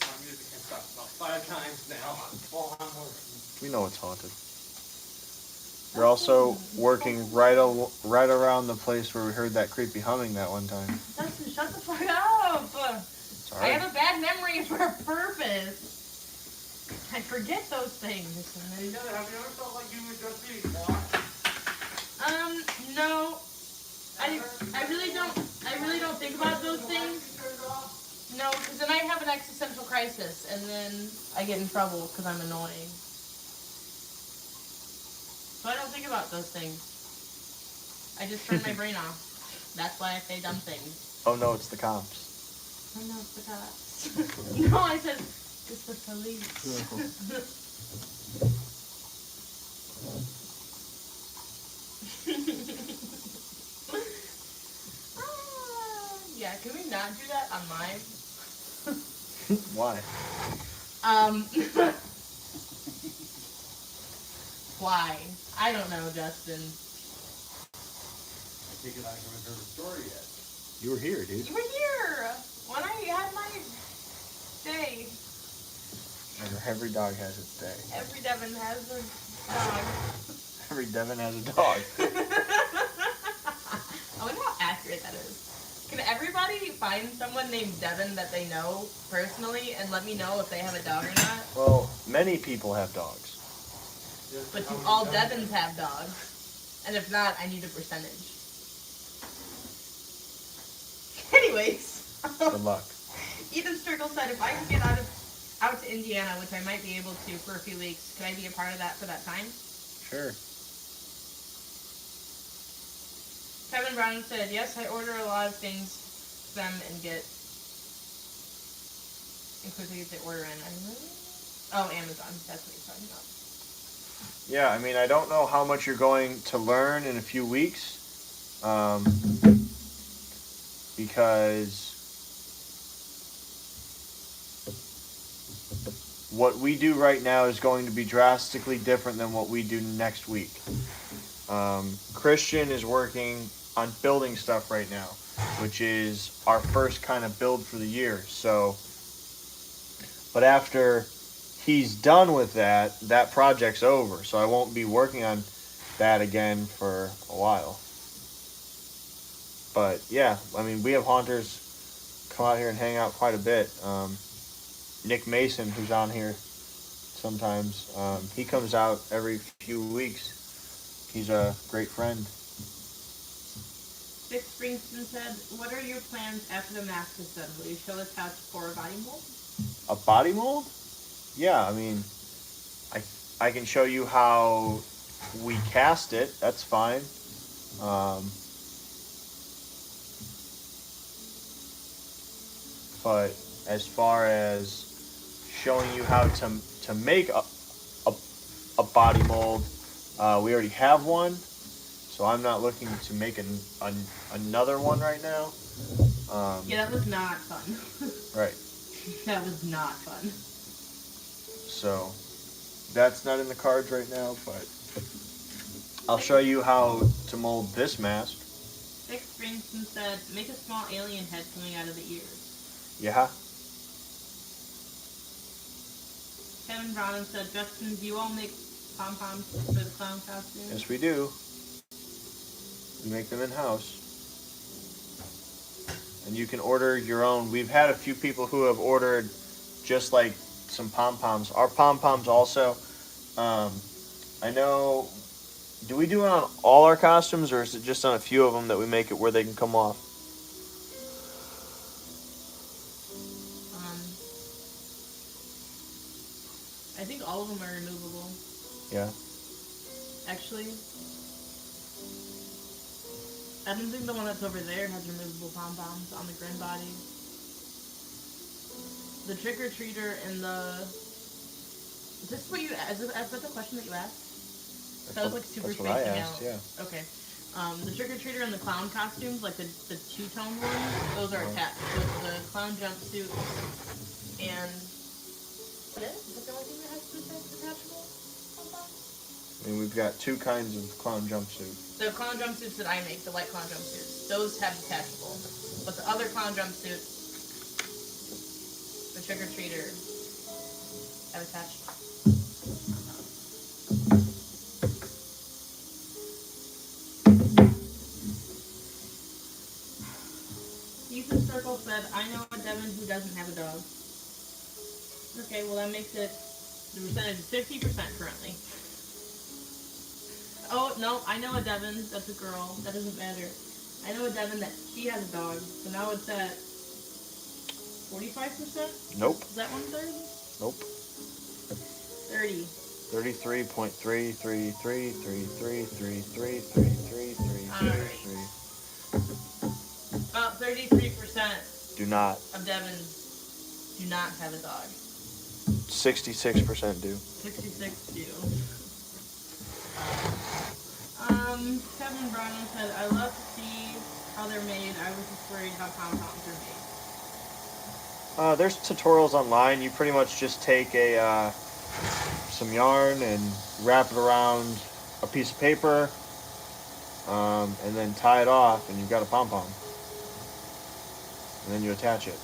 [SPEAKER 2] My music has stopped about 5 times now while I'm working.
[SPEAKER 1] we know it's haunted. You're also working right around the place where we heard that creepy humming that one time.
[SPEAKER 3] Dustin, shut the fuck up!
[SPEAKER 1] It's
[SPEAKER 3] I
[SPEAKER 1] alright.
[SPEAKER 3] have a bad memory for a purpose. I forget those things.
[SPEAKER 2] Have you ever felt like you were just being watched?
[SPEAKER 3] No. I really don't think about those things. No, because then I have an existential crisis, and then I get in trouble because I'm annoying. So I don't think about those things. I just turn my brain off. That's why I say dumb things.
[SPEAKER 1] Oh no, it's the cops.
[SPEAKER 3] I know it's the cops. No, I said it's the police. Yeah, can we not do that on live?
[SPEAKER 1] Why?
[SPEAKER 3] Why? I don't know, Justin.
[SPEAKER 4] I think I haven't heard a story yet.
[SPEAKER 1] You were here, dude.
[SPEAKER 3] You were here when I had my day.
[SPEAKER 1] Every dog has its day.
[SPEAKER 3] Every Devin has a dog.
[SPEAKER 1] Every Devin has a dog.
[SPEAKER 3] I wonder how accurate that is. Can everybody find someone named Devin that they know personally and let me know if they have a dog or not?
[SPEAKER 1] Well, many people have dogs.
[SPEAKER 3] But do all Devins have dogs? And if not, I need a percentage. Anyways.
[SPEAKER 1] Good luck.
[SPEAKER 3] Ethan Sturgill said if I can get out to Indiana, which I might be able to for a few weeks, could I be a part of that for that time?
[SPEAKER 1] Sure.
[SPEAKER 3] Kevin Brown said, yes, I order a lot of things from them and get, including if they order in. Oh, Amazon. That's what he's talking about.
[SPEAKER 1] Yeah, I mean, I don't know how much you're going to learn in a few weeks, because what we do right now is going to be drastically different than what we do next week. Christian is working on building stuff right now, which is our first kind of build for the year. So, but after he's done with that, that project's over. So I won't be working on that again for a while. But yeah, I mean, we have haunters come out here and hang out quite a bit. Nick Mason, who's on here sometimes, he comes out every few weeks. He's a great friend.
[SPEAKER 3] Vic Springston said, what are your plans after the mask is done? Will you show us how to pour a body mold?
[SPEAKER 1] A body mold? Yeah, I mean, I can show you how we cast it. That's fine. But as far as showing you how to make a body mold, we already have one, so I'm not looking to make another one right now.
[SPEAKER 3] Yeah, that was not fun.
[SPEAKER 1] Right.
[SPEAKER 3] That was not fun.
[SPEAKER 1] So that's not in the cards right now, but I'll show you how to mold this mask.
[SPEAKER 3] Vic Springston said, make a small alien head coming out of the ears.
[SPEAKER 1] Yeah.
[SPEAKER 3] Kevin Brown said, Justin, do you all make pom-poms for the clown costume?
[SPEAKER 1] Yes, we do. We make them in-house. And you can order your own. We've had a few people who have ordered just like some pom-poms. Our pom-poms also, I know, do we do it on all our costumes, or is it just on a few of them that we make it where they can come off?
[SPEAKER 3] I think all of them are removable.
[SPEAKER 1] Yeah.
[SPEAKER 3] Actually, I don't think the one that's over there has removable pom-poms on the grin body. The trick-or-treater and the... Is this what you... Is that the question that you asked? That was like super
[SPEAKER 1] That's what I
[SPEAKER 3] spacing
[SPEAKER 1] asked,
[SPEAKER 3] out.
[SPEAKER 1] yeah.
[SPEAKER 3] Okay. The trick-or-treater and the clown costumes, like the two-tone ones, those are attached. So the clown jumpsuit and... What is? Is that the only thing that has detachable pom-poms?
[SPEAKER 1] I mean, we've got two kinds of clown jumpsuit.
[SPEAKER 3] The clown jumpsuits that I make, the white clown jumpsuits, those have detachable. But the other clown jumpsuits, the trick-or-treater, have attached. Ethan Circle said, I know a Devin who doesn't have a dog. Okay, well that makes it, the percentage is 50% currently. Oh, no, I know a Devin, that's a girl, that doesn't matter. I know a Devin that she has a dog, so now it's at 45%?
[SPEAKER 1] Nope.
[SPEAKER 3] Is that 1/3?
[SPEAKER 1] Nope.
[SPEAKER 3] 30.
[SPEAKER 1] 33.33333333333.
[SPEAKER 3] About 33%
[SPEAKER 1] Do not.
[SPEAKER 3] of Devins do not have a dog.
[SPEAKER 1] 66% do.
[SPEAKER 3] 66 do. Kevin Brown said, I love to see how they're made. I was just worried how pom-poms are made.
[SPEAKER 1] There's tutorials online. You pretty much just take some yarn and wrap it around a piece of paper, and then tie it off, and you've got a pom-pom. And then you attach it.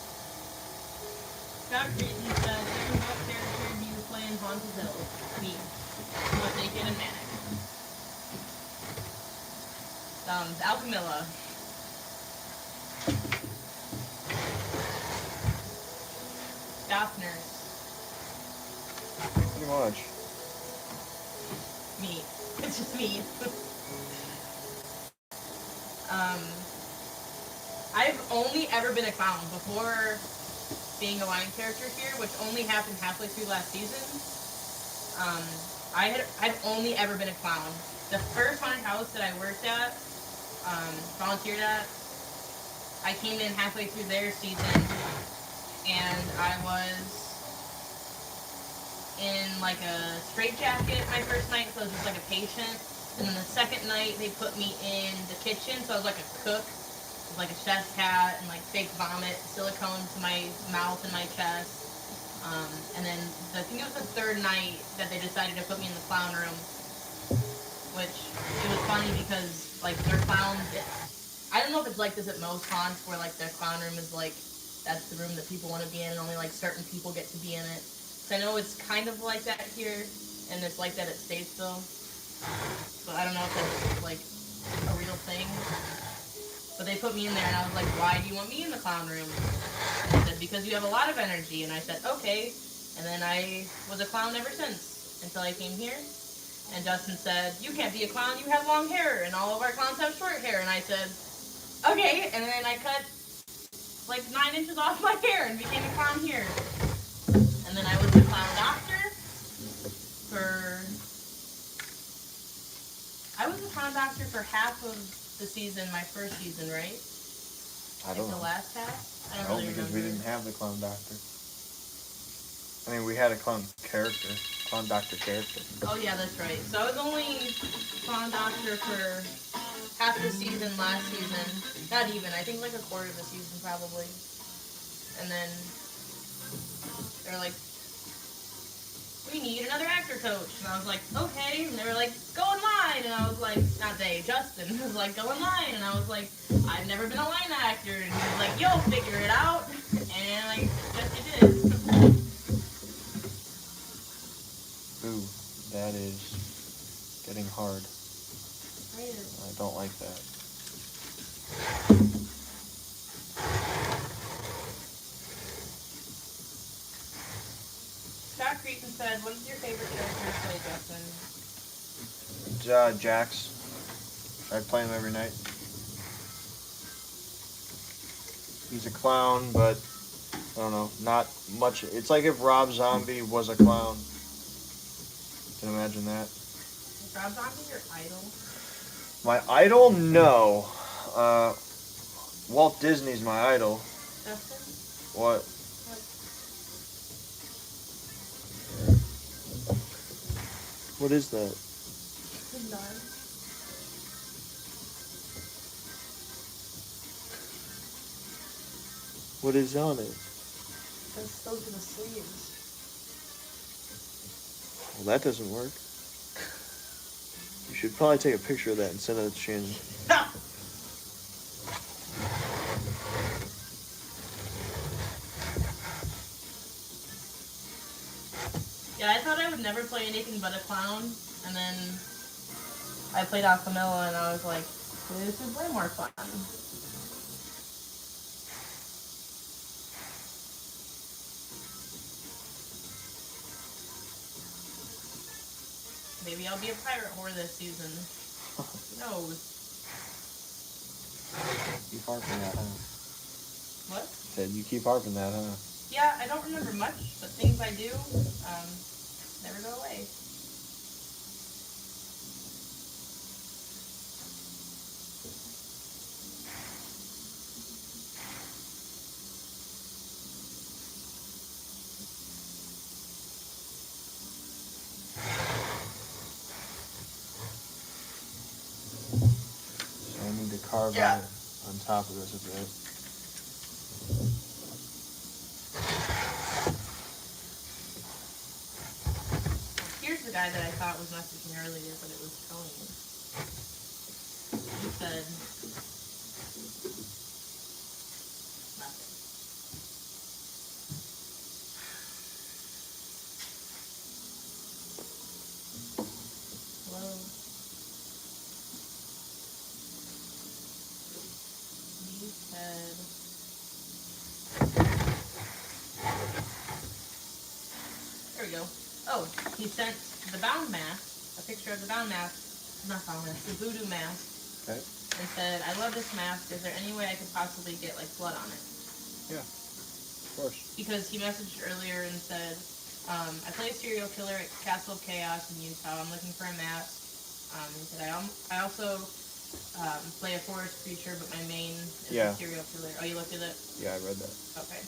[SPEAKER 3] Scott Creighton said, what character do you play in Haunted Hill? Me. What naked and manic. Alchemilla. Goth Nurse.
[SPEAKER 1] Pretty much.
[SPEAKER 3] Me. It's just me. I've only ever been a clown before being a line character here, which only happened halfway through last season. I've only ever been a clown. The first haunted house that I worked at, volunteered at, I came in halfway through their season, and I was in like a straitjacket my first night, so I was just like a patient. And then the second night, they put me in the kitchen, so I was like a cook, with like a chef's hat and like fake vomit, silicone to my mouth and my chest. And then I think it was the third night that they decided to put me in the clown room, which it was funny because like their clowns, I don't know if it's like this at most haunts where like their clown room is like, that's the room that people want to be in and only like certain people get to be in it. So I know it's kind of like that here, and it's like that at Statesville. But I don't know if that's like a real thing. But they put me in there and I was like, why do you want me in the clown room? And they said, because you have a lot of energy. And I said, okay. And then I was a clown ever since until I came here. And Justin said, you can't be a clown, you have long hair, and all of our clowns have short hair. And I said, okay. And then I cut like 9 inches off my hair and became a clown here. And then I was the clown doctor for... I was the clown doctor for half of the season, my first season, right?
[SPEAKER 1] I don't
[SPEAKER 3] The
[SPEAKER 1] know.
[SPEAKER 3] last half? I don't
[SPEAKER 1] No,
[SPEAKER 3] really
[SPEAKER 1] because
[SPEAKER 3] remember.
[SPEAKER 1] we didn't have the clown doctor. I mean, we had a clown character, clown doctor character.
[SPEAKER 3] Oh yeah, that's right. So I was only clown doctor for half the season last season. Not even, I think like a quarter of the season probably. And then they're like, we need another actor coach. And I was like, okay. And they were like, go in line. And I was like, not they, Justin was like, go in line. And I was like, I've never been a line actor. And he was like, you'll figure it out. And I guess you did.
[SPEAKER 1] Ooh, that is getting hard. I don't like that.
[SPEAKER 3] Scott Cretan said, "What is your favorite character to play, Justin?"
[SPEAKER 1] Jax. I play him every night. He's a clown, but I don't know, not much. It's like if Rob Zombie was a clown. Can you imagine that?
[SPEAKER 3] Is Rob Zombie your idol?
[SPEAKER 1] My idol? No. Walt Disney's my idol.
[SPEAKER 3] Justin?
[SPEAKER 1] What? What is that?
[SPEAKER 3] No.
[SPEAKER 1] What is on it?
[SPEAKER 3] Those are the sleeves.
[SPEAKER 1] Well, that doesn't work. You should probably take a picture of that and send it to Shannon.
[SPEAKER 3] Yeah, I thought I would never play anything but a clown, and then I played Aquamilla, and I was like, this is way more fun. Maybe I'll be a pirate whore this season. Who knows?
[SPEAKER 1] Keep harping that, huh?
[SPEAKER 3] What?
[SPEAKER 1] Said you keep harping that, huh?
[SPEAKER 3] Yeah, I don't remember much, but things I do never go away.
[SPEAKER 1] So I need to carve on top of this a bit.
[SPEAKER 3] Here's the guy that I thought was messaging earlier, but it was Tony. He said nothing. Hello. He said there we go. Oh, he sent the bound mask, a picture of the bound mask, not bound mask, the voodoo mask,
[SPEAKER 1] Okay.
[SPEAKER 3] and said, "I love this mask. Is there any way I could possibly get like blood on it?"
[SPEAKER 1] Of course.
[SPEAKER 3] Because he messaged earlier and said, "I play a serial killer at Castle of Chaos in Utah. I'm looking for a mask." He said, "I also play a forest creature, but my main is
[SPEAKER 1] Yeah.
[SPEAKER 3] a serial killer." Oh, you looked at it?
[SPEAKER 1] Yeah, I read that.
[SPEAKER 3] Okay.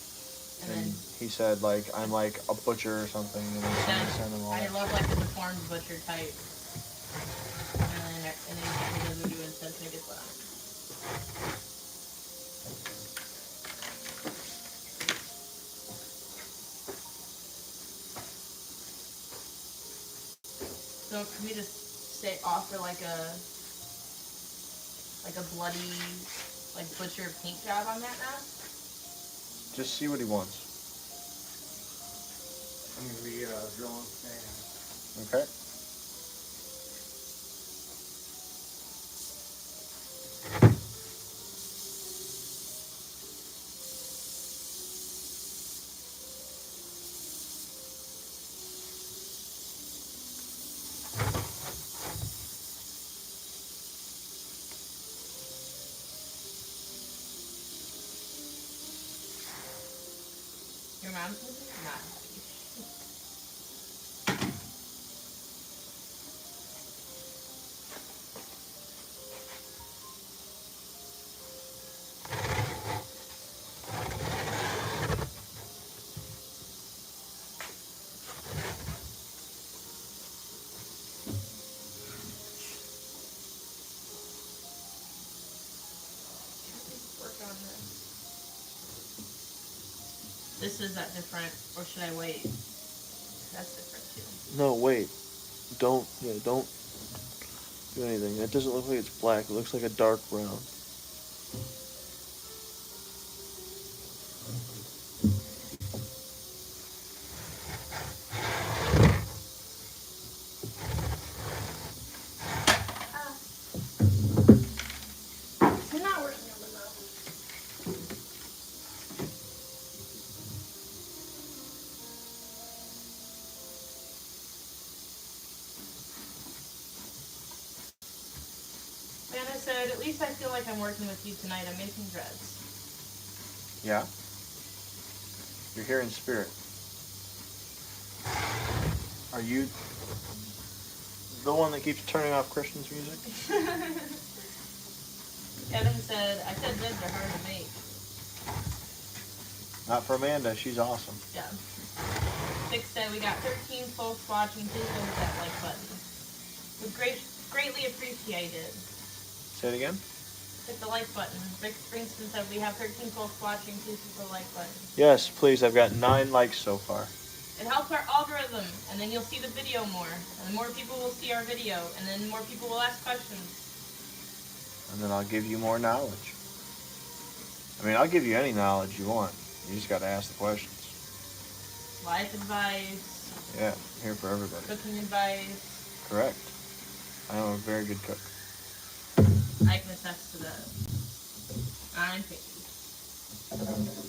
[SPEAKER 1] And
[SPEAKER 3] And then
[SPEAKER 1] he said, like, I'm like a butcher or something, and then
[SPEAKER 3] said,
[SPEAKER 1] send him all
[SPEAKER 3] "I
[SPEAKER 1] that.
[SPEAKER 3] love like the deformed butcher type." And then he sent me the voodoo and said, "Can I get blood on it?" So for me to say offer like a bloody like butcher paint job on that mask?
[SPEAKER 1] Just see what he wants.
[SPEAKER 4] I'm gonna be drilling sand.
[SPEAKER 1] Okay.
[SPEAKER 3] Your mom's movie? Not happy. Work on this. This is that different, or should I wait? That's different too.
[SPEAKER 1] No, wait. Don't do anything. It doesn't look like it's black. It looks like a dark brown.
[SPEAKER 3] You're not working. said, at least I feel like I'm working with you tonight. I'm making dreads.
[SPEAKER 1] Yeah. You're here in spirit. Are you the one that keeps turning off Christian's music?
[SPEAKER 3] Kevin said, I said dreads are hard to make.
[SPEAKER 1] Not for Amanda. She's awesome.
[SPEAKER 3] Yeah. Six said, we got 13 folks watching. Please go hit that like button. Would greatly appreciated.
[SPEAKER 1] Say it again.
[SPEAKER 3] Hit the like button. Rick Springsteen said, we have 13 folks watching. Please hit the like button.
[SPEAKER 1] Yes, please. I've got 9 likes so far.
[SPEAKER 3] It helps our algorithm, and then you'll see the video more. And more people will see our video, and then more people will ask questions.
[SPEAKER 1] And then I'll give you more knowledge. I mean, I'll give you any knowledge you want. You just got to ask the questions.
[SPEAKER 3] Life advice,
[SPEAKER 1] Yeah, I'm here for everybody.
[SPEAKER 3] cooking advice.
[SPEAKER 1] Correct. I am a very good cook.
[SPEAKER 3] I can attest to that. I'm picky.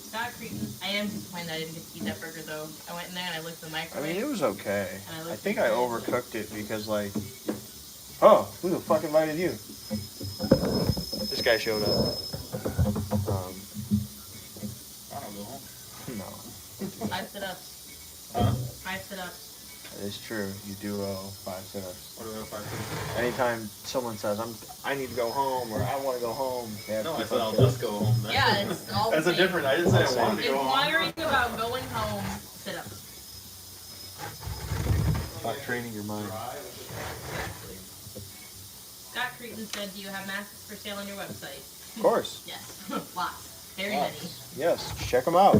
[SPEAKER 3] Scott Cretan. I am disappointed I didn't get to eat that burger though. I went in there and I looked at the
[SPEAKER 1] I
[SPEAKER 3] microwave.
[SPEAKER 1] mean, it was okay.
[SPEAKER 3] And I
[SPEAKER 1] I
[SPEAKER 3] looked
[SPEAKER 1] think
[SPEAKER 3] at
[SPEAKER 1] I
[SPEAKER 3] it.
[SPEAKER 1] overcooked it because, like, oh, who the fuck invited you? This guy showed up.
[SPEAKER 5] I don't go home.
[SPEAKER 1] No,
[SPEAKER 3] 5 sit-ups.
[SPEAKER 5] Huh?
[SPEAKER 3] 5 sit-ups.
[SPEAKER 1] it is true. You do owe 5 sit-ups.
[SPEAKER 5] What do I have 5 minutes?
[SPEAKER 1] Anytime someone says, I need to go home, or I want to go home, they have
[SPEAKER 5] No,
[SPEAKER 1] to
[SPEAKER 5] I said I'll
[SPEAKER 1] 5
[SPEAKER 5] just go home. That's
[SPEAKER 3] Yeah, it's all
[SPEAKER 5] That's
[SPEAKER 3] the
[SPEAKER 5] a
[SPEAKER 3] same.
[SPEAKER 5] different. I didn't say I wanted to
[SPEAKER 3] If
[SPEAKER 5] go home.
[SPEAKER 3] wondering about going home, sit-ups.
[SPEAKER 1] Stop training your mind.
[SPEAKER 3] Scott Cretan said, do you have masks for sale on your website?
[SPEAKER 1] Of course.
[SPEAKER 3] Yes. Lots. Very
[SPEAKER 1] Yes, check them out.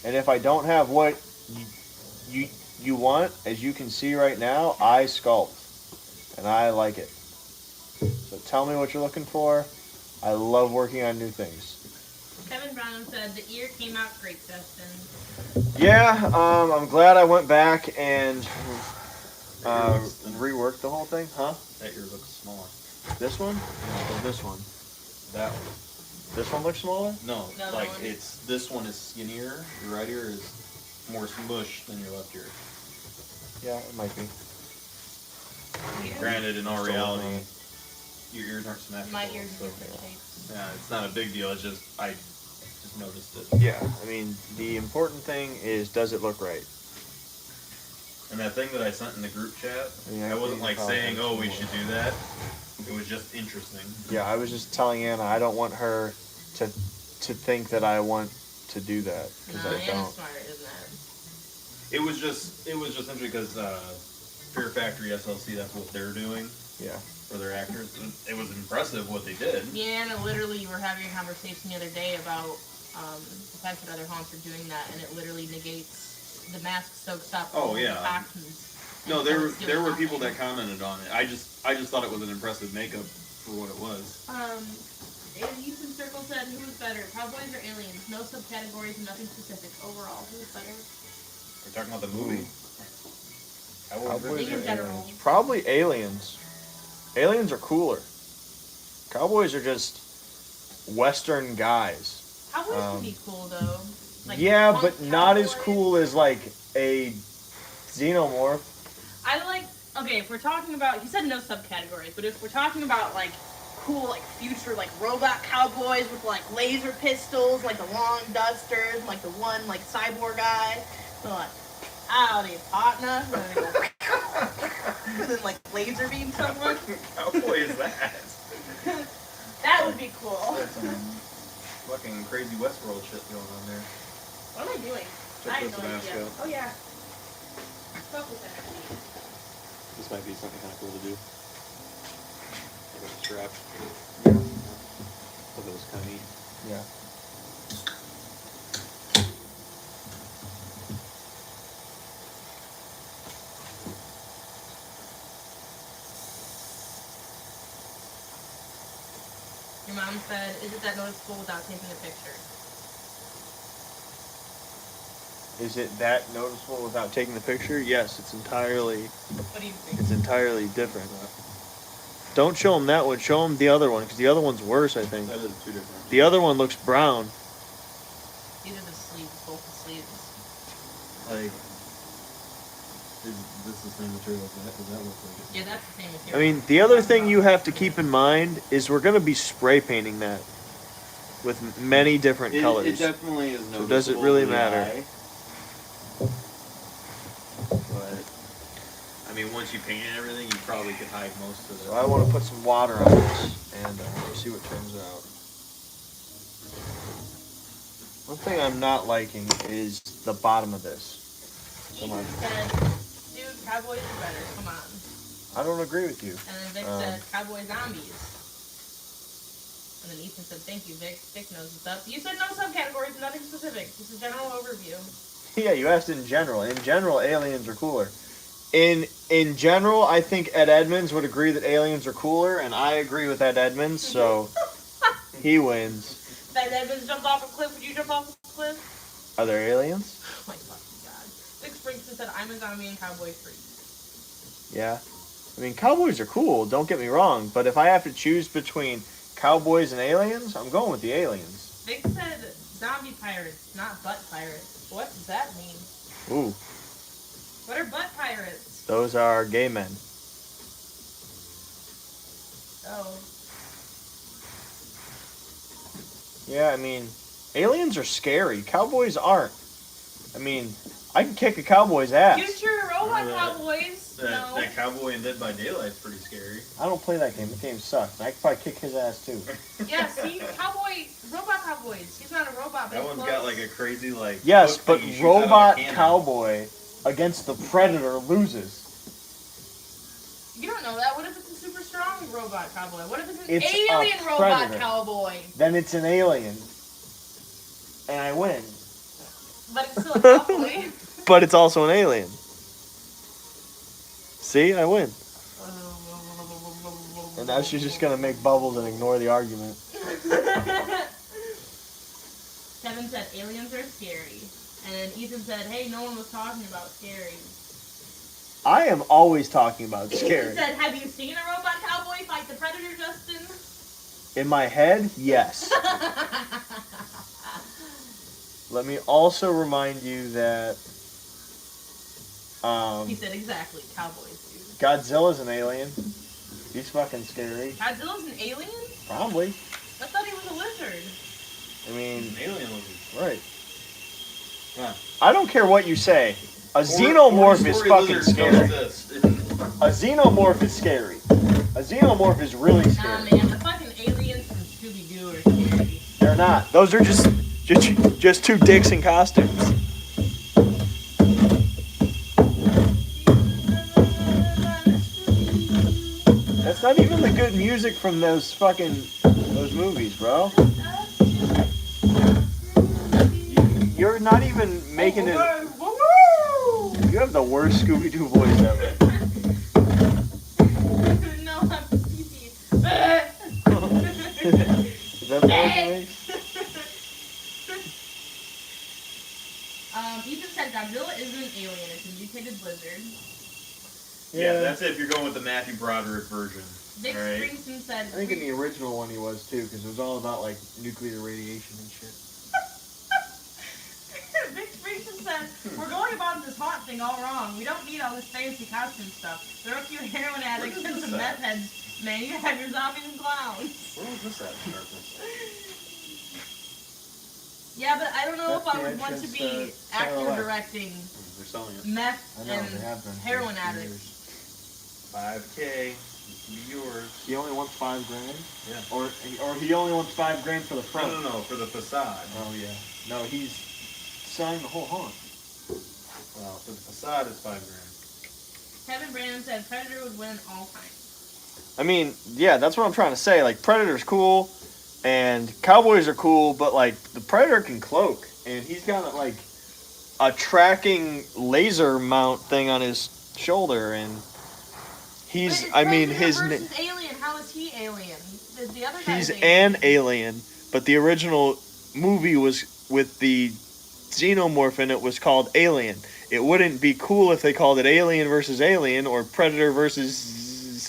[SPEAKER 1] And if I don't have what you want, as you can see right now, I sculpt, and I like it. So tell me what you're looking for. I love working on new things.
[SPEAKER 3] many. Kevin Brown said, the ear came out great, Justin.
[SPEAKER 1] Yeah, I'm glad I went back and reworked the whole thing. Huh?
[SPEAKER 5] That ear looks smaller.
[SPEAKER 1] This one? No, this one. That one. This one looks smaller?
[SPEAKER 5] No,
[SPEAKER 3] The other
[SPEAKER 5] like
[SPEAKER 3] one.
[SPEAKER 5] it's this one is skinnier. Your right ear is more smushed than your left ear.
[SPEAKER 1] Yeah, it might be.
[SPEAKER 5] Granted, in all
[SPEAKER 1] Still
[SPEAKER 5] reality,
[SPEAKER 1] don't know.
[SPEAKER 5] your ears aren't symmetrical.
[SPEAKER 3] My ears
[SPEAKER 5] so
[SPEAKER 3] are different shapes.
[SPEAKER 5] yeah, it's not a big deal. It's just I just noticed it.
[SPEAKER 1] Yeah, I mean, the important thing is, does it look right?
[SPEAKER 5] And that thing that I sent in the group chat,
[SPEAKER 1] Yeah,
[SPEAKER 5] I wasn't
[SPEAKER 1] you
[SPEAKER 5] like
[SPEAKER 1] probably
[SPEAKER 5] saying,
[SPEAKER 1] have
[SPEAKER 5] "Oh,
[SPEAKER 1] some
[SPEAKER 5] we
[SPEAKER 1] more.
[SPEAKER 5] should do that." It was just interesting.
[SPEAKER 1] Yeah, I was just telling Anna I don't want her to think that I want to do that, because
[SPEAKER 3] No,
[SPEAKER 1] I
[SPEAKER 3] Anna's
[SPEAKER 1] don't.
[SPEAKER 3] smarter than that.
[SPEAKER 5] It was just interesting because Fear Factory SLC, that's what they're doing
[SPEAKER 1] Yeah.
[SPEAKER 5] for their actors. It was impressive what they did.
[SPEAKER 3] Yeah, and literally you were having a conversation the other day about the fact that other haunts are doing that, and it literally negates the mask soaks up
[SPEAKER 5] Oh,
[SPEAKER 3] all the
[SPEAKER 5] yeah.
[SPEAKER 3] toxins.
[SPEAKER 5] No,
[SPEAKER 3] and
[SPEAKER 5] there
[SPEAKER 3] so
[SPEAKER 5] were
[SPEAKER 3] it's doing
[SPEAKER 5] there were people
[SPEAKER 3] nothing.
[SPEAKER 5] that commented on it. I just thought it was an impressive makeup for what it was.
[SPEAKER 3] Ethan Circle said, who was better, Cowboys or Aliens? No subcategories and nothing specific. Overall, who was better?
[SPEAKER 5] We're talking about the movie.
[SPEAKER 1] Cowboys
[SPEAKER 3] think in
[SPEAKER 1] or
[SPEAKER 3] general.
[SPEAKER 1] aliens? Probably aliens. Aliens are cooler. Cowboys are just Western guys.
[SPEAKER 3] Cowboys can be cool though. Like,
[SPEAKER 1] Yeah,
[SPEAKER 3] punk
[SPEAKER 1] but not as
[SPEAKER 3] cowboys.
[SPEAKER 1] cool as like a xenomorph.
[SPEAKER 3] I like. Okay, if we're talking about, he said no subcategories, but if we're talking about like cool, like future, like robot cowboys with like laser pistols, like the long dusters, and, like the one like cyborg guy, they're like, howdy partner, and then, they go, and then like laser beam someone.
[SPEAKER 5] How boy is that?
[SPEAKER 3] That would be cool.
[SPEAKER 5] That's some fucking crazy Westworld shit going on there.
[SPEAKER 3] What am I doing?
[SPEAKER 5] Check
[SPEAKER 3] I have
[SPEAKER 5] this
[SPEAKER 3] no
[SPEAKER 5] mask
[SPEAKER 3] idea.
[SPEAKER 5] out.
[SPEAKER 3] Oh yeah. Fuck with that.
[SPEAKER 5] This might be something kind of cool to do. Like a strap. Thought it was kind of neat.
[SPEAKER 1] Yeah.
[SPEAKER 3] Your mom said, is it that noticeable without taking a picture?
[SPEAKER 1] Is it that noticeable without taking the picture? Yes, it's entirely
[SPEAKER 3] What do you think?
[SPEAKER 1] different. Don't show him that one. Show him the other one, because the other one's worse, I think.
[SPEAKER 5] That is two different.
[SPEAKER 1] The other one looks brown.
[SPEAKER 3] These are the sleeves, both the sleeves.
[SPEAKER 1] Like,
[SPEAKER 5] Is this the same material as that? Does that look like it?
[SPEAKER 3] Yeah, that's the same
[SPEAKER 1] I
[SPEAKER 3] material.
[SPEAKER 1] mean, the other thing you have to keep in mind is we're going to be spray painting that with many different colors.
[SPEAKER 5] It definitely is noticeable.
[SPEAKER 1] So does it really
[SPEAKER 5] to the
[SPEAKER 1] matter?
[SPEAKER 5] eye. But I mean, once you painted everything, you probably could hide most of it.
[SPEAKER 1] So I want to put some water on this and see what turns out. One thing I'm not liking is the bottom of this. Come on.
[SPEAKER 3] Ethan said, dude, cowboys are better. Come on.
[SPEAKER 1] I don't agree with you.
[SPEAKER 3] And then Vic said, cowboy zombies. And then Ethan said, thank you, Vic. Vic knows what's up. You said no subcategories, nothing specific. Just a general overview.
[SPEAKER 1] Yeah, you asked in general. In general, aliens are cooler. In general, I think Ed Edmonds would agree that aliens are cooler, and I agree with Ed Edmonds, so he wins.
[SPEAKER 3] That Evans jumped off a cliff. Would you jump off a cliff?
[SPEAKER 1] Are there aliens?
[SPEAKER 3] Oh my fucking god. Vic Springston said, I'm a zombie and cowboy free.
[SPEAKER 1] Yeah. I mean, cowboys are cool, don't get me wrong, but if I have to choose between cowboys and aliens, I'm going with the aliens.
[SPEAKER 3] Vic said zombie pirates, not butt pirates. What does that mean?
[SPEAKER 1] Ooh,
[SPEAKER 3] What are butt pirates?
[SPEAKER 1] those are gay men.
[SPEAKER 3] Oh.
[SPEAKER 1] Yeah, I mean, aliens are scary. Cowboys aren't. I mean, I can kick a cowboy's ass.
[SPEAKER 3] Future robot
[SPEAKER 5] that-
[SPEAKER 3] cowboys? No.
[SPEAKER 5] That cowboy in Dead by Daylight's pretty scary.
[SPEAKER 1] I don't play that game. The game sucks. I could probably kick his ass too.
[SPEAKER 3] Yeah, see? Robot cowboys. He's not a robot, but
[SPEAKER 5] That
[SPEAKER 3] he's
[SPEAKER 5] one's
[SPEAKER 3] close.
[SPEAKER 5] got like a crazy like.
[SPEAKER 1] Yes,
[SPEAKER 5] hook
[SPEAKER 1] but
[SPEAKER 5] that you shoot out of a
[SPEAKER 1] robot
[SPEAKER 5] cannon.
[SPEAKER 1] cowboy against the predator loses.
[SPEAKER 3] You don't know that. What if it's a super strong robot cowboy? What if it's an
[SPEAKER 1] It's a
[SPEAKER 3] alien robot
[SPEAKER 1] predator.
[SPEAKER 3] cowboy?
[SPEAKER 1] Then it's an alien, and I win.
[SPEAKER 3] But it's still a cowboy.
[SPEAKER 1] But it's also an alien. See, I win. And now she's just gonna make bubbles and ignore the argument.
[SPEAKER 3] Kevin said aliens are scary. And then Ethan said, hey, no one was talking about scary.
[SPEAKER 1] I am always talking about
[SPEAKER 3] Ethan
[SPEAKER 1] scary.
[SPEAKER 3] said, have you seen a robot cowboy fight the predator, Justin?
[SPEAKER 1] In my head, yes. Let me also remind you that
[SPEAKER 3] He said exactly, cowboys, dude.
[SPEAKER 1] Godzilla's an alien. He's fucking scary.
[SPEAKER 3] Godzilla's an alien?
[SPEAKER 1] Probably.
[SPEAKER 3] I thought he was a lizard.
[SPEAKER 1] I mean,
[SPEAKER 5] An alien looking.
[SPEAKER 1] right.
[SPEAKER 5] Huh.
[SPEAKER 1] I don't care what you say. A xenomorph is fucking scary. A xenomorph is scary. A xenomorph is really
[SPEAKER 3] Nah,
[SPEAKER 1] scary.
[SPEAKER 3] man, the fucking aliens from Scooby-Doo are scary.
[SPEAKER 1] They're not. Those are just two dicks in costumes. That's not even the good music from those movies, bro. You're not even making it. You have the worst Scooby-Doo voice ever.
[SPEAKER 3] No, I'm sleepy.
[SPEAKER 1] Is that the voice you make?
[SPEAKER 3] Ethan said Godzilla isn't an alien, it's a mutated lizard.
[SPEAKER 5] Yeah, that's it. If you're going with the Matthew Broderick version.
[SPEAKER 3] Vic
[SPEAKER 5] Right.
[SPEAKER 3] Springston said,
[SPEAKER 1] I think in the original one he was too, because it was all about like nuclear radiation and shit.
[SPEAKER 3] Vic Springston said, we're going about this haunt thing all wrong. We don't need all this fancy costume stuff. There are a few heroin addicts
[SPEAKER 5] Where
[SPEAKER 3] and
[SPEAKER 5] is
[SPEAKER 3] some
[SPEAKER 5] this
[SPEAKER 3] meth
[SPEAKER 5] at?
[SPEAKER 3] heads. Man, you have your zombies and clowns.
[SPEAKER 5] Where was this at? in Darkness?
[SPEAKER 3] Yeah, but I don't know
[SPEAKER 1] That's
[SPEAKER 3] if I
[SPEAKER 1] the
[SPEAKER 3] would want to
[SPEAKER 1] entrance,
[SPEAKER 3] be
[SPEAKER 1] Sarah
[SPEAKER 3] actor
[SPEAKER 1] Left.
[SPEAKER 3] directing
[SPEAKER 5] They're selling it.
[SPEAKER 3] meth
[SPEAKER 1] I know, they have been
[SPEAKER 3] and
[SPEAKER 1] for
[SPEAKER 3] heroin
[SPEAKER 1] years.
[SPEAKER 3] addicts.
[SPEAKER 5] 5K. This can be yours.
[SPEAKER 1] He only wants $5 grand,
[SPEAKER 5] Yeah.
[SPEAKER 1] or he only wants $5 grand for the
[SPEAKER 5] No,
[SPEAKER 1] front.
[SPEAKER 5] no, for the facade.
[SPEAKER 1] Oh yeah. No, he's selling the whole haunt.
[SPEAKER 5] Well, for the facade, it's $5 grand.
[SPEAKER 3] Kevin Brandon said Predator would win all time.
[SPEAKER 1] I mean, yeah, that's what I'm trying to say. Like, Predator's cool, and Cowboys are cool, but like the Predator can cloak, and he's got like a tracking laser mount thing on his shoulder, and he's.
[SPEAKER 3] But it's
[SPEAKER 1] I mean,
[SPEAKER 3] Predator
[SPEAKER 1] his.
[SPEAKER 3] versus alien. How is he alien? The other guy's
[SPEAKER 1] He's
[SPEAKER 3] alien.
[SPEAKER 1] an alien, but the original movie was with the xenomorph and it was called Alien. It wouldn't be cool if they called it Alien versus Alien or Predator versus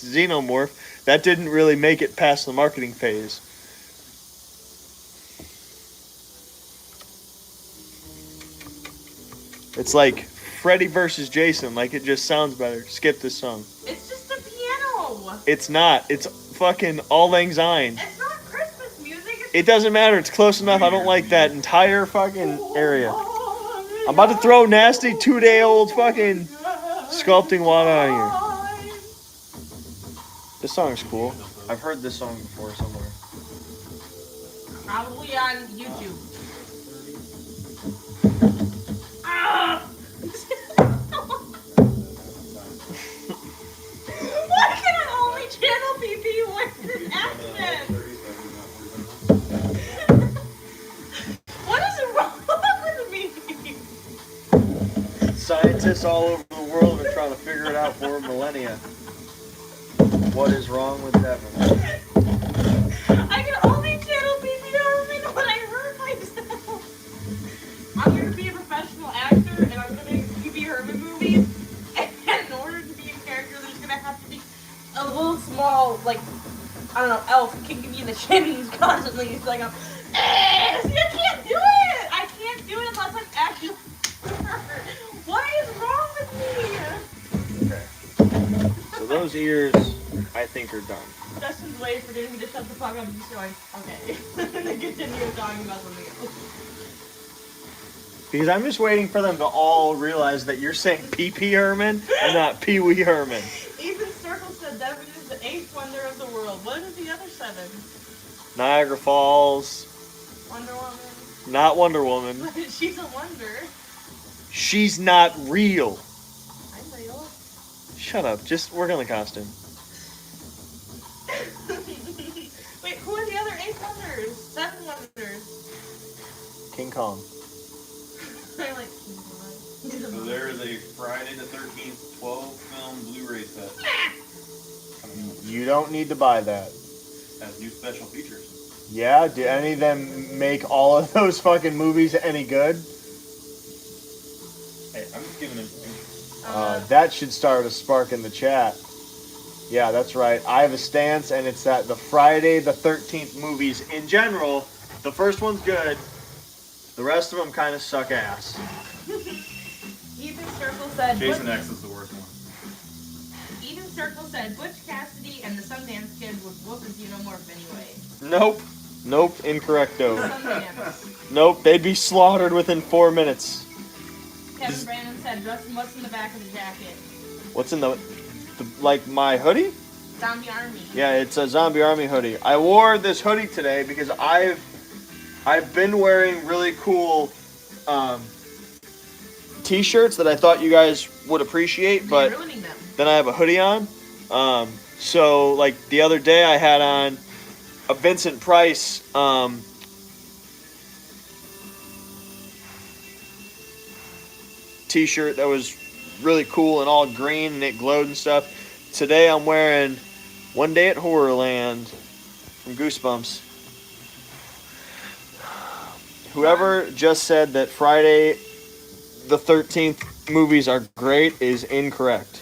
[SPEAKER 1] Xenomorph. That didn't really make it past the marketing phase. It's like Freddy versus Jason. Like, it just sounds better. Skip this song.
[SPEAKER 3] It's just a piano.
[SPEAKER 1] It's not. It's fucking All Lang Syne.
[SPEAKER 3] It's not Christmas music. It's
[SPEAKER 1] It doesn't matter. It's close enough. I don't like that entire fucking area. I'm about to throw nasty 2-day-old fucking sculpting water on you. This song's cool. I've heard this song before somewhere.
[SPEAKER 3] Probably on YouTube. Ah! Why can I only channel PP with an accent? What is wrong with me?
[SPEAKER 1] Scientists all over the world have been trying to figure it out for millennia. What is wrong with Devin?
[SPEAKER 3] I can only channel PP Herman when I hurt myself. I'm here to be a professional actor, and I'm gonna make PP Herman movies. And in order to be a character, there's gonna have to be a little small, like, I don't know, elf kicking me in the shins constantly. He's like, see, I can't do it. I can't do it unless I'm actually hurt. What is wrong with me?
[SPEAKER 1] Okay. So those ears, I think, are done.
[SPEAKER 3] Justin's waiting for me to shut the fuck up and just going, okay. And then continue talking about something else.
[SPEAKER 1] Because I'm just waiting for them to all realize that you're saying P.P. Herman and not Pee Wee Herman.
[SPEAKER 3] Ethan Circle said Devin is the 8th wonder of the world. What are the other 7?
[SPEAKER 1] Niagara Falls,
[SPEAKER 3] Wonder Woman.
[SPEAKER 1] not Wonder Woman.
[SPEAKER 3] She's a wonder.
[SPEAKER 1] She's not real.
[SPEAKER 3] I'm real.
[SPEAKER 1] Shut up. Just work on the costume.
[SPEAKER 3] Wait, who are the other 8 wonders? 7 wonders.
[SPEAKER 1] King Kong.
[SPEAKER 3] I like
[SPEAKER 5] So there is a Friday the 13th 12-film Blu-ray set.
[SPEAKER 1] You don't need to buy that.
[SPEAKER 5] Has new special features.
[SPEAKER 1] Yeah? Do any of them make all of those fucking movies any good?
[SPEAKER 5] Hey, I'm just giving them.
[SPEAKER 1] That should start a spark in the chat. Yeah, that's right. I have a stance, and it's that the Friday the 13th movies in general, the first one's good. The rest of them kind of suck ass.
[SPEAKER 3] Ethan Circle said.
[SPEAKER 5] Jason X is the worst one.
[SPEAKER 3] Ethan Circle said Butch Cassidy and the Sundance Kid would whoop a xenomorph anyway.
[SPEAKER 1] Nope. Nope. Incorrecto.
[SPEAKER 3] Sundance.
[SPEAKER 1] Nope. They'd be slaughtered within 4 minutes.
[SPEAKER 3] Kevin Brandon said, Justin, what's in the back of the jacket?
[SPEAKER 1] What's in the like my hoodie?
[SPEAKER 3] Zombie Army.
[SPEAKER 1] Yeah, it's a Zombie Army hoodie. I wore this hoodie today because I've been wearing really cool t-shirts that I thought you guys would appreciate, but
[SPEAKER 3] You're ruining them.
[SPEAKER 1] then I have a hoodie on. So like the other day I had on a Vincent Price t-shirt that was really cool and all green and it glowed and stuff. Today I'm wearing One Day at Horrorland from Goosebumps. Whoever just said that Friday the 13th movies are great is incorrect.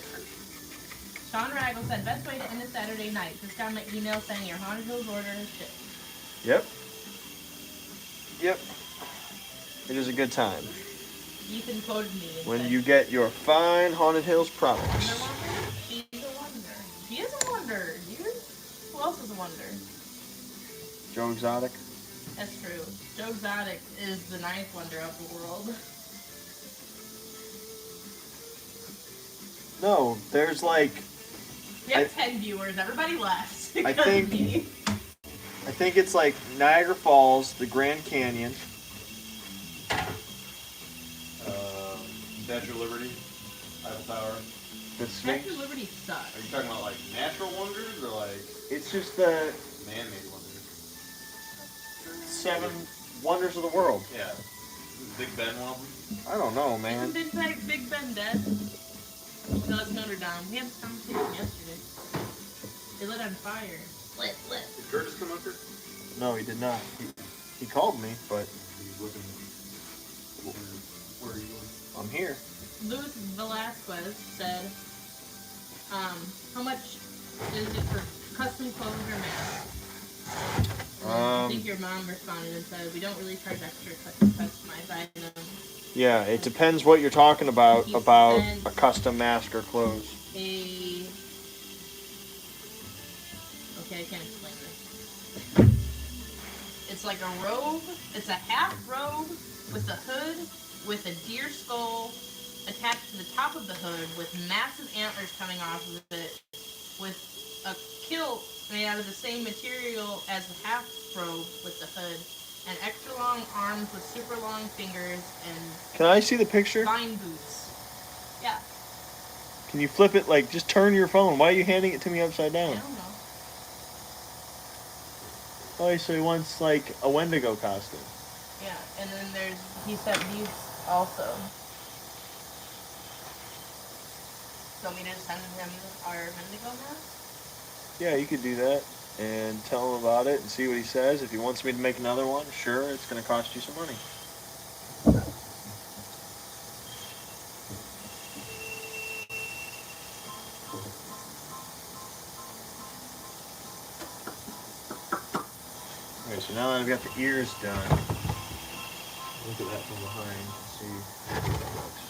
[SPEAKER 3] Sean Raggle said, best way to end a Saturday night. Just got my email saying your Haunted Hills order is shipped.
[SPEAKER 1] Yep. Yep. It is a good time
[SPEAKER 3] Ethan quoted me and
[SPEAKER 1] when
[SPEAKER 3] said,
[SPEAKER 1] you get your fine Haunted Hills
[SPEAKER 3] Wonder
[SPEAKER 1] products.
[SPEAKER 3] Woman? She's a wonder. She is a wonder, dude. Who else is a wonder?
[SPEAKER 1] Joe Exotic.
[SPEAKER 3] That's true. Joe Exotic is the 9th wonder of the world.
[SPEAKER 1] No, there's like
[SPEAKER 3] We have 10 viewers. Everybody left.
[SPEAKER 1] I
[SPEAKER 3] because
[SPEAKER 1] think-
[SPEAKER 3] of me.
[SPEAKER 1] I think it's like Niagara Falls, the Grand Canyon.
[SPEAKER 5] Statue of Liberty, Eiffel Tower.
[SPEAKER 1] The Sphinx.
[SPEAKER 3] Statue of Liberty sucks.
[SPEAKER 5] Are you talking about like natural wonders or like
[SPEAKER 1] It's just the
[SPEAKER 5] man-made wonders?
[SPEAKER 1] 7 wonders of the world.
[SPEAKER 5] Yeah. Is Big Ben one of them?
[SPEAKER 1] I don't know, man.
[SPEAKER 3] Isn't Big Ben dead? No, it's Notre Dame. We had this conversation yesterday. They lit on fire. Lit.
[SPEAKER 5] Did Curtis come up here?
[SPEAKER 1] No, he did not. He called me, but
[SPEAKER 5] He's looking. Where are you going?
[SPEAKER 1] I'm here.
[SPEAKER 3] Luis Velasquez said, how much is it for custom clothes or masks? think your mom responded and said, we don't really charge extra to customize items.
[SPEAKER 1] Yeah, it depends what you're talking about
[SPEAKER 3] He
[SPEAKER 1] a
[SPEAKER 3] sent
[SPEAKER 1] custom mask or clothes.
[SPEAKER 3] Okay, I can't explain this. It's like a robe. It's a half robe with a hood with a deer skull attached to the top of the hood with massive antlers coming off of it with a kilt made out of the same material as the half robe with the hood and extra long arms with super long fingers and
[SPEAKER 1] Can I see the picture?
[SPEAKER 3] vine boots. Yeah.
[SPEAKER 1] Can you flip it? Like, just turn your phone. Why are you handing it to me upside
[SPEAKER 3] I
[SPEAKER 1] down?
[SPEAKER 3] don't know.
[SPEAKER 1] Oh, so he wants like a Wendigo costume.
[SPEAKER 3] Yeah, and then he sent these also. So want me to send him our Wendigo mask?
[SPEAKER 1] Yeah, you could do that and tell him about it and see what he says. If he wants me to make another one, sure, it's going to cost you some money. Okay, so now that I've got the ears done, look at that from behind and see how it looks.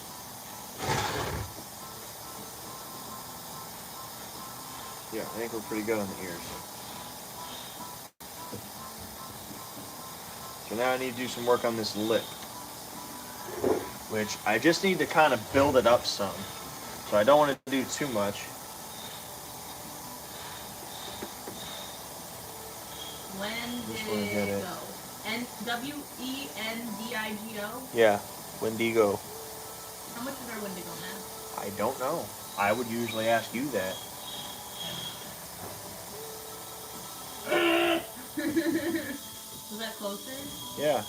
[SPEAKER 1] Yeah, I think we're pretty good on the ears. So now I need to do some work on this lip, which I just need to kind of build it up some. So I don't want to do too much.
[SPEAKER 3] When
[SPEAKER 1] Just
[SPEAKER 3] did
[SPEAKER 1] wanna get
[SPEAKER 3] it
[SPEAKER 1] it.
[SPEAKER 3] go? Wendigo?
[SPEAKER 1] Yeah, Wendigo.
[SPEAKER 3] How much is our Wendigo mask?
[SPEAKER 1] I don't know. I would usually ask you that.
[SPEAKER 3] Was that closer?
[SPEAKER 1] Yeah.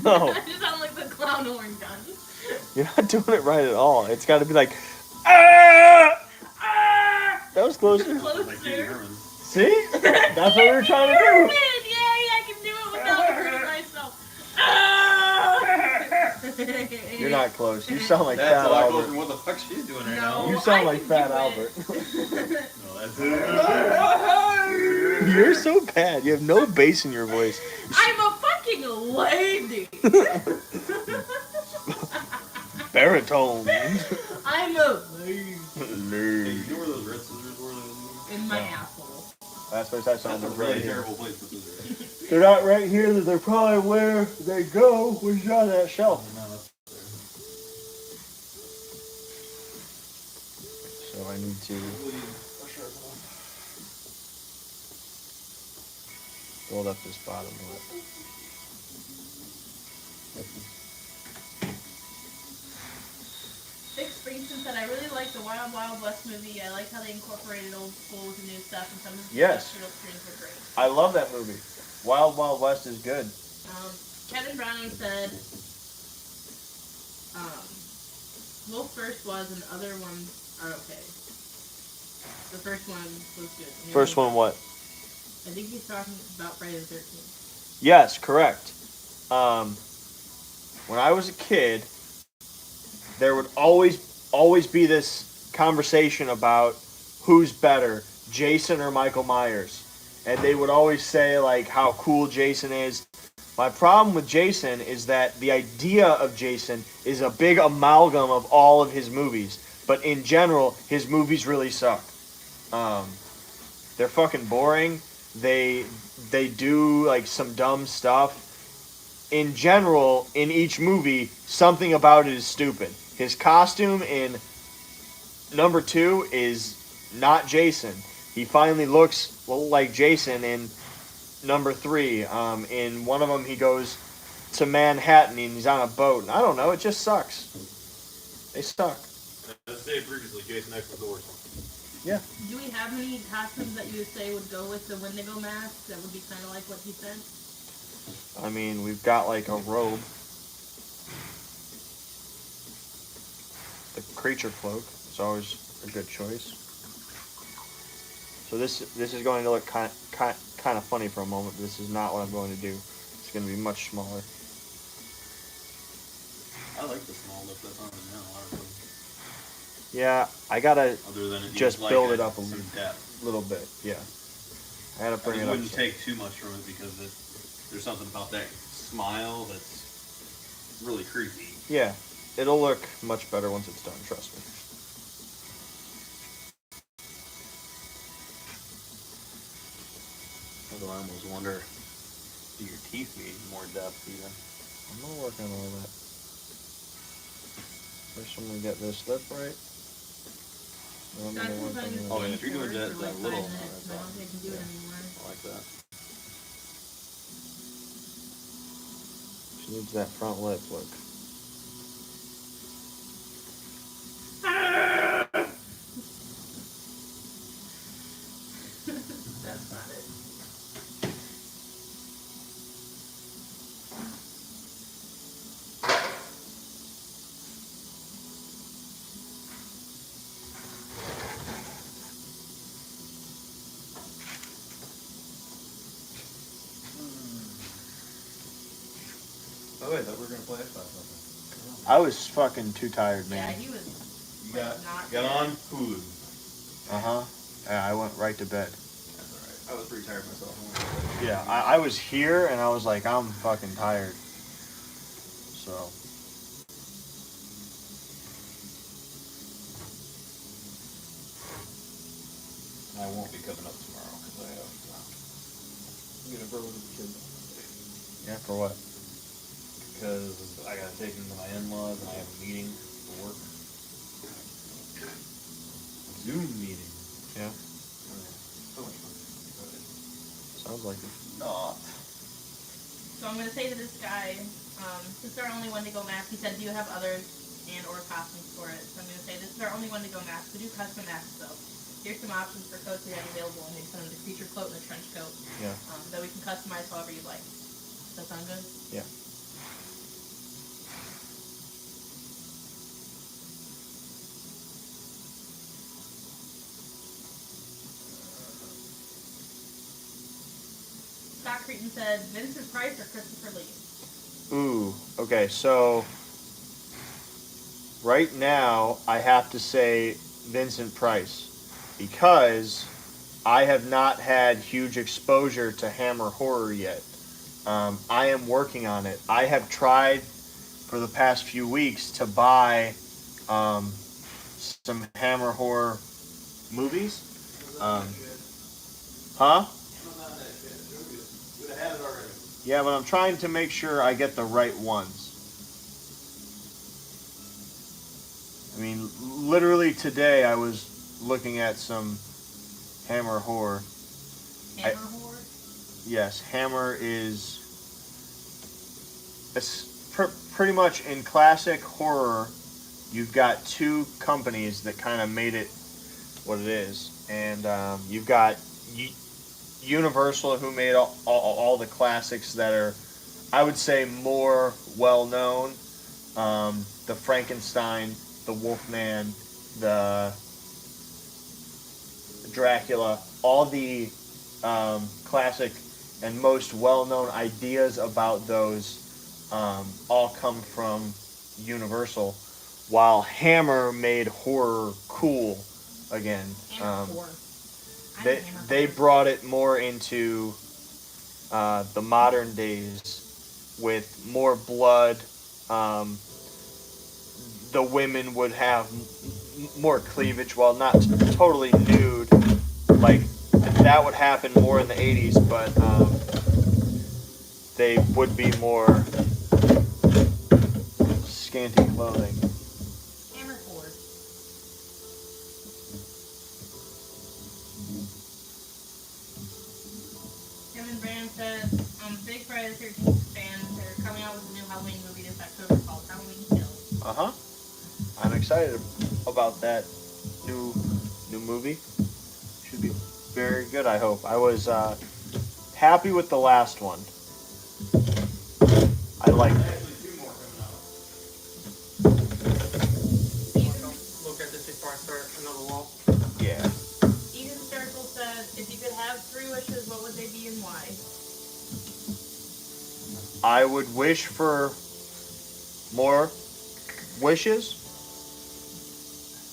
[SPEAKER 1] No,
[SPEAKER 3] I just sound like the clown horn gun.
[SPEAKER 1] you're not doing it right at all. It's got to be like, ah! That was closer.
[SPEAKER 5] Like Katie
[SPEAKER 3] Closer.
[SPEAKER 5] Herman.
[SPEAKER 1] See? That's what we were trying to do.
[SPEAKER 3] Yay, I can do it without hurting myself.
[SPEAKER 1] You're not close. You sound like
[SPEAKER 5] That's
[SPEAKER 1] Fat
[SPEAKER 5] a lot closer
[SPEAKER 1] Albert.
[SPEAKER 5] than what the fuck she's doing right
[SPEAKER 3] No.
[SPEAKER 5] now.
[SPEAKER 1] You sound
[SPEAKER 3] I
[SPEAKER 1] like
[SPEAKER 3] can
[SPEAKER 1] Fat
[SPEAKER 3] do
[SPEAKER 1] Albert.
[SPEAKER 3] it.
[SPEAKER 5] No, that's
[SPEAKER 1] You're so bad. You have no bass in your voice.
[SPEAKER 3] I'm a fucking lady.
[SPEAKER 1] Baritone.
[SPEAKER 3] I'm a lady.
[SPEAKER 5] Hey, you know where those red scissors were?
[SPEAKER 3] In my
[SPEAKER 1] No.
[SPEAKER 3] asshole.
[SPEAKER 1] That's what that sounds
[SPEAKER 5] That's a
[SPEAKER 1] like
[SPEAKER 5] really
[SPEAKER 1] right here.
[SPEAKER 5] terrible place for scissors.
[SPEAKER 1] They're not right here. They're probably where they go, which is on that shelf.
[SPEAKER 5] No, that's there.
[SPEAKER 1] So I need to build up this bottom lip.
[SPEAKER 3] Vic Springsteen said, I really like the Wild Wild West movie. I like how they incorporated old school with the new stuff, and some of the
[SPEAKER 1] Yes.
[SPEAKER 3] industrial scenes were great.
[SPEAKER 1] I love that movie. Wild Wild West is good.
[SPEAKER 3] Kevin Browning said, Wolf first was and the other ones are okay. The first one was good. And the
[SPEAKER 1] First
[SPEAKER 3] other
[SPEAKER 1] one, what?
[SPEAKER 3] I think he's talking about Friday the 13th.
[SPEAKER 1] Yes, correct. When I was a kid, there would always be this conversation about who's better, Jason or Michael Myers. And they would always say like how cool Jason is. My problem with Jason is that the idea of Jason is a big amalgam of all of his movies. But in general, his movies really suck. They're fucking boring. They do like some dumb stuff. In general, in each movie, something about it is stupid. His costume in number 2 is not Jason. He finally looks like Jason in number 3. In one of them, he goes to Manhattan and he's on a boat. And I don't know, it just sucks. They suck.
[SPEAKER 5] As stated previously, Jason X was the worst one.
[SPEAKER 1] Yeah.
[SPEAKER 3] Do we have any costumes that you would say would go with the Wendigo mask that would be kind of like what he said?
[SPEAKER 1] I mean, we've got like a robe. The creature cloak is always a good choice. So this is going to look kind of funny for a moment, but this is not what I'm going to do. It's going to be much smaller.
[SPEAKER 5] I like the small lip that's on it now. Honestly.
[SPEAKER 1] Yeah, I gotta
[SPEAKER 5] Other than it
[SPEAKER 1] just
[SPEAKER 5] needs, like,
[SPEAKER 1] build it up a
[SPEAKER 5] some depth.
[SPEAKER 1] little bit. Yeah. I had to
[SPEAKER 5] I
[SPEAKER 1] bring
[SPEAKER 5] just
[SPEAKER 1] it up.
[SPEAKER 5] wouldn't take too much from it because there's something about that smile that's really creepy.
[SPEAKER 1] Yeah, it'll look much better once it's done. Trust me.
[SPEAKER 5] Although I almost wonder, do your teeth need more depth even?
[SPEAKER 1] I'm gonna work on all that. First, I'm gonna get this lip right. Then I'm gonna work on the
[SPEAKER 5] Oh,
[SPEAKER 1] other.
[SPEAKER 5] yeah, if you're doing that little,
[SPEAKER 3] I
[SPEAKER 5] that's
[SPEAKER 3] don't think I can do it anymore.
[SPEAKER 5] I like that.
[SPEAKER 1] She needs that front lip look.
[SPEAKER 3] That's not it.
[SPEAKER 5] Oh wait, I thought we were gonna play Xbox something.
[SPEAKER 1] I was fucking too tired,
[SPEAKER 3] Yeah,
[SPEAKER 1] man.
[SPEAKER 3] he was.
[SPEAKER 5] You got
[SPEAKER 3] Not
[SPEAKER 5] got
[SPEAKER 3] good.
[SPEAKER 5] on food.
[SPEAKER 1] Yeah, I went right to bed.
[SPEAKER 5] That's alright. I was pretty tired myself.
[SPEAKER 1] Yeah, I was here and I was like, I'm fucking tired. So.
[SPEAKER 5] I won't be coming up tomorrow because I have. I'm gonna go with the kids on Monday.
[SPEAKER 1] Yeah, for what?
[SPEAKER 5] Because I gotta take them to my in-laws and I have a meeting for work. Zoom meeting.
[SPEAKER 1] Yeah,
[SPEAKER 5] So much fun.
[SPEAKER 1] sounds like it.
[SPEAKER 5] Not.
[SPEAKER 3] So I'm gonna say to this guy, since they're only one to go mask, he said, do you have others and or costumes for it? So I'm gonna say this is our only one to go mask. We do custom masks though. Here's some options for coats we have available, and they send them the creature coat and the trench coat
[SPEAKER 1] Yeah.
[SPEAKER 3] that we can customize however you'd like. Does that sound good?
[SPEAKER 1] Yeah.
[SPEAKER 3] Scott Creighton said Vincent Price or Christopher Lee.
[SPEAKER 1] Ooh, okay, so right now I have to say Vincent Price because I have not had huge exposure to Hammer horror yet. I am working on it. I have tried for the past few weeks to buy some Hammer horror movies. Huh?
[SPEAKER 5] Would have had it already.
[SPEAKER 1] Yeah, but I'm trying to make sure I get the right ones. I mean, literally today I was looking at some Hammer horror.
[SPEAKER 3] Hammer horror.
[SPEAKER 1] Yes, Hammer is pretty much in classic horror. You've got two companies that kind of made it what it is, and you've got Universal, who made all the classics that are, I would say, more well known. The Frankenstein, the Wolfman, the Dracula, all the classic and most well-known ideas about those all come from Universal, while Hammer made horror cool again.
[SPEAKER 3] Hammer horror.
[SPEAKER 1] They brought it more into the modern days with more blood. The women would have more cleavage, while not totally nude. Like that would happen more in the 80s, but they would be more scanty clothing.
[SPEAKER 3] Hammer horror. Kevin Brand said, big Friday the 13th fan. They're coming out with a new Halloween movie this October called Halloween Kills.
[SPEAKER 1] I'm excited about that new movie. Should be very good, I hope. I was happy with the last one. I liked it.
[SPEAKER 5] Actually, two more coming out.
[SPEAKER 2] Look at this before I start another wall.
[SPEAKER 1] Yeah.
[SPEAKER 3] Eden Circle said, if you could have 3 wishes, what would they be and why?
[SPEAKER 1] I would wish for more wishes.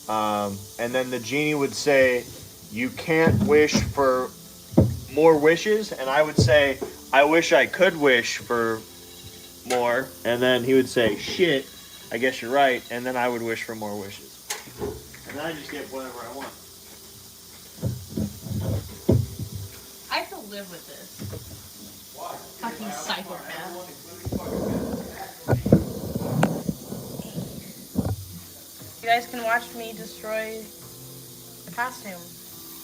[SPEAKER 1] And then the genie would say, you can't wish for more wishes, and I would say, I wish I could wish for more, and then he would say, shit, I guess you're right, and then I would wish for more wishes. And then I just get whatever I want.
[SPEAKER 3] I could live with this. Fucking psychopath. You guys can watch me destroy the costume.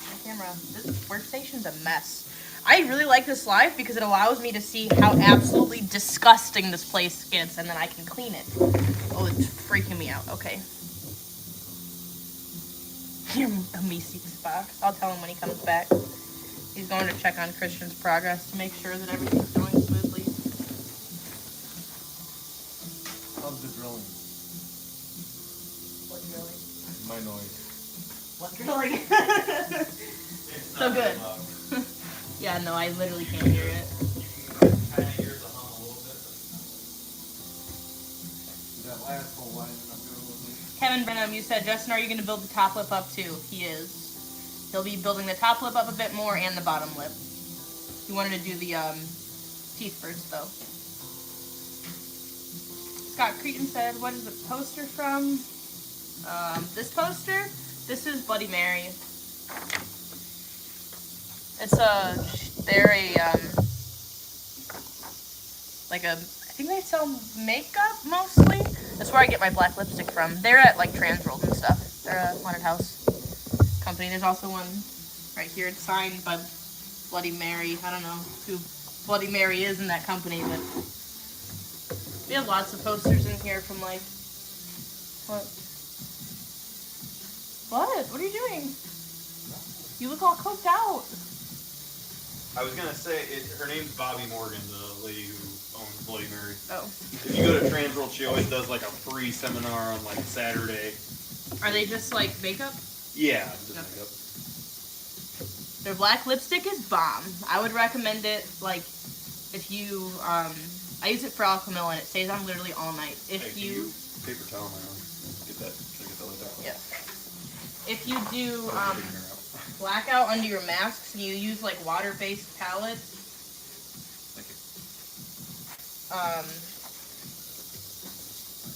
[SPEAKER 3] My camera. This workstation's a mess. I really like this live because it allows me to see how absolutely disgusting this place gets, and then I can clean it. Oh, it's freaking me out. Okay. Your Amicis box. I'll tell him when he comes back. He's going to check on Christian's progress to make sure that everything's going smoothly.
[SPEAKER 5] How's the drilling?
[SPEAKER 3] What drilling?
[SPEAKER 5] My noise.
[SPEAKER 3] What drilling? So good. Yeah, no, I literally can't hear it.
[SPEAKER 5] Kind of hears the hum a little bit. That last whole line I'm doing with me.
[SPEAKER 3] Kevin Brenham, you said, Justin, are you going to build the top lip up too? He is. He'll be building the top lip up a bit more and the bottom lip. He wanted to do the teeth first, though. Scott Cretan said, what is the poster from? This poster? This is Bloody Mary. It's they're I think they sell makeup mostly. That's where I get my black lipstick from. They're at like Transworld and stuff. They're a haunted house company. There's also one right here. It's signed by Bloody Mary. I don't know who Bloody Mary is in that company, but we have lots of posters in here from like what? What? What are you doing? You look all cooked out.
[SPEAKER 5] I was gonna say, her name's Bobby Morgan, the lady who owns Bloody Mary.
[SPEAKER 3] Oh.
[SPEAKER 5] If you go to Transworld, she always does like a free seminar on like Saturday.
[SPEAKER 3] Are they just like makeup?
[SPEAKER 5] Yeah, just
[SPEAKER 3] Yep.
[SPEAKER 5] makeup.
[SPEAKER 3] Their black lipstick is bomb. I would recommend it, like, if you, I use it for Alchemil and it stays on literally all night. If
[SPEAKER 5] Hey, can
[SPEAKER 3] you,
[SPEAKER 5] paper towel my own. Get that. Should I get that later?
[SPEAKER 3] yeah. If you do,
[SPEAKER 5] Oh, taking her out.
[SPEAKER 3] blackout under your masks and you use, like, water-based palettes,
[SPEAKER 5] Thank you.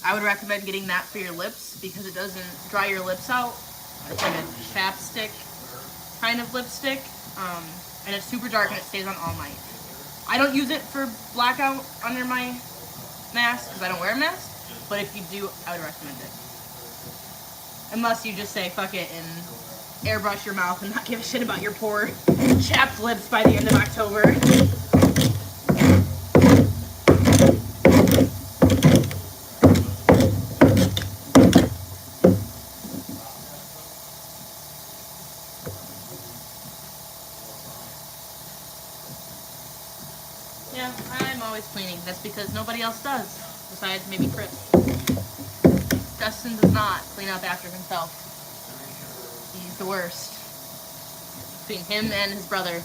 [SPEAKER 3] I would recommend getting that for your lips because it doesn't dry your lips out. It's like a chapstick kind of lipstick, and it's super dark and it stays on all night. I don't use it for blackout under my mask because I don't wear a mask, but if you do, I would recommend it. Unless you just say fuck it and airbrush your mouth and not give a shit about your poor chapped lips by the end of October. Yeah, I'm always cleaning. That's because nobody else does, besides maybe Chris. Justin does not clean up after himself. He's the worst. Between him and his brother.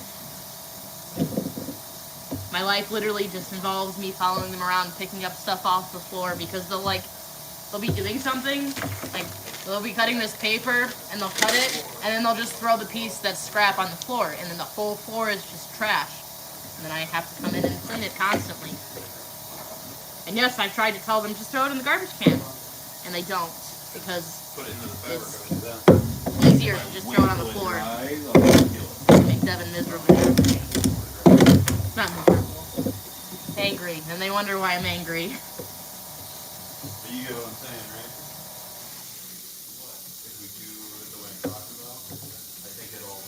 [SPEAKER 3] My life literally just involves me following them around, picking up stuff off the floor because they'll be doing something, like they'll be cutting this paper and they'll cut it and then they'll just throw the piece that's scrap on the floor and then the whole floor is just trash. And then I have to come in and clean it constantly. And yes, I've tried to tell them just throw it in the garbage can. And they don't, because
[SPEAKER 5] Put it into the fabric.
[SPEAKER 3] It's-
[SPEAKER 5] I do that.
[SPEAKER 3] it's easier to just throw it on the floor. Make Devin miserable. Not miserable. Angry. And they wonder why I'm angry.
[SPEAKER 5] But you get what I'm saying, right? If we do it the way I'm talking about, I think it'll.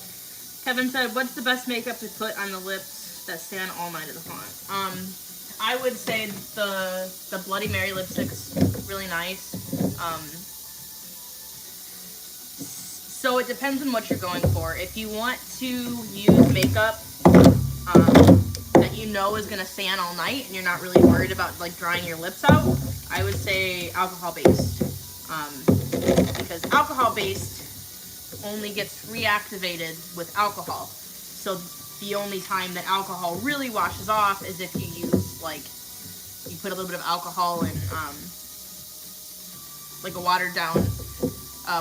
[SPEAKER 3] Kevin said, what's the best makeup to put on the lips that stay on all night at the haunt? I would say the Bloody Mary lipstick's really nice. So it depends on what you're going for. If you want to use makeup that you know is gonna stay on all night and you're not really worried about like drying your lips out, I would say alcohol based. Because alcohol based only gets reactivated with alcohol. So the only time that alcohol really washes off is if you use, like, you put a little bit of alcohol in, like a watered down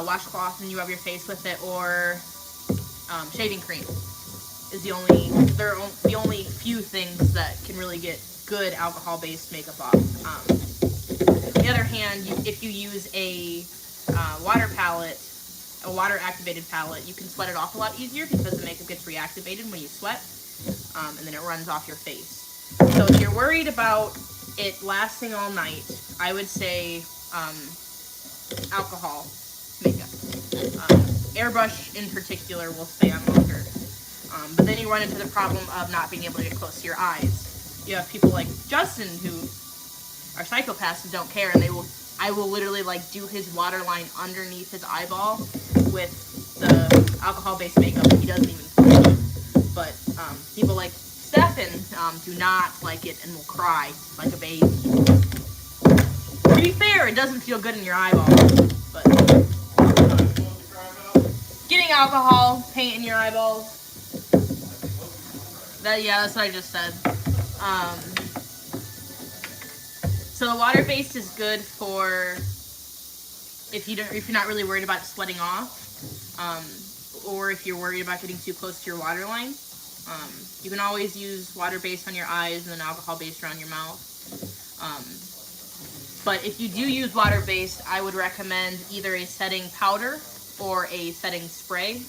[SPEAKER 3] washcloth and you rub your face with it, or shaving cream. is the only few things that can really get good alcohol-based makeup off. On the other hand, if you use a water palette, a water-activated palette, you can sweat it off a lot easier because the makeup gets reactivated when you sweat, and then it runs off your face. So if you're worried about it lasting all night, I would say alcohol makeup. Airbrush in particular will stay on longer. But then you run into the problem of not being able to get close to your eyes. You have people like Justin who are psychopaths and don't care, and I will literally like do his waterline underneath his eyeball with the alcohol-based makeup. He doesn't even feel it. But people like Stefan do not like it and will cry like a baby. To be fair, it doesn't feel good in your eyeball, but getting alcohol paint in your eyeballs. That's what I just said. So the water-based is good for if you're not really worried about sweating off, or if you're worried about getting too close to your waterline. You can always use water-based on your eyes and then alcohol-based around your mouth. But if you do use water-based, I would recommend either a setting powder or a setting spray.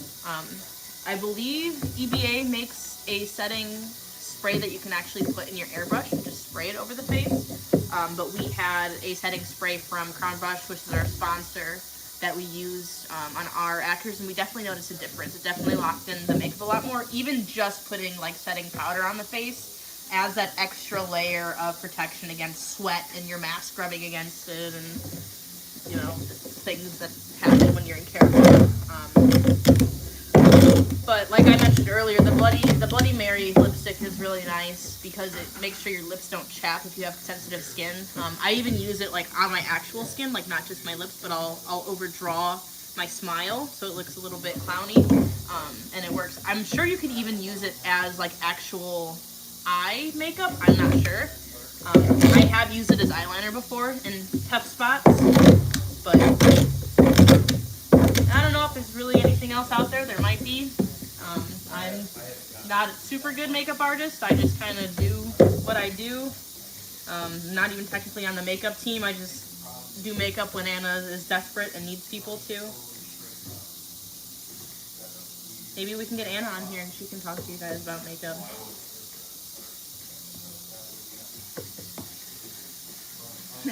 [SPEAKER 3] I believe EBA makes a setting spray that you can actually put in your airbrush and just spray it over the face. But we had a setting spray from Crown Brush, which is our sponsor, that we used on our actors, and we definitely noticed a difference. It definitely locked in the makeup a lot more. Even just putting like setting powder on the face adds that extra layer of protection against sweat and your mask rubbing against it, and you know, things that happen when you're in character. But like I mentioned earlier, the Bloody Mary lipstick is really nice because it makes sure your lips don't chap if you have sensitive skin. I even use it like on my actual skin, like not just my lips, but I'll overdraw my smile so it looks a little bit clowny, and it works. I'm sure you could even use it as like actual eye makeup. I'm not sure. I have used it as eyeliner before in tough spots, but I don't know if there's really anything else out there. There might be. I'm not a super good makeup artist. I just kind of do what I do. Not even technically on the makeup team. I just do makeup when Anna is desperate and needs people to. Maybe we can get Anna on here and she can talk to you guys about makeup.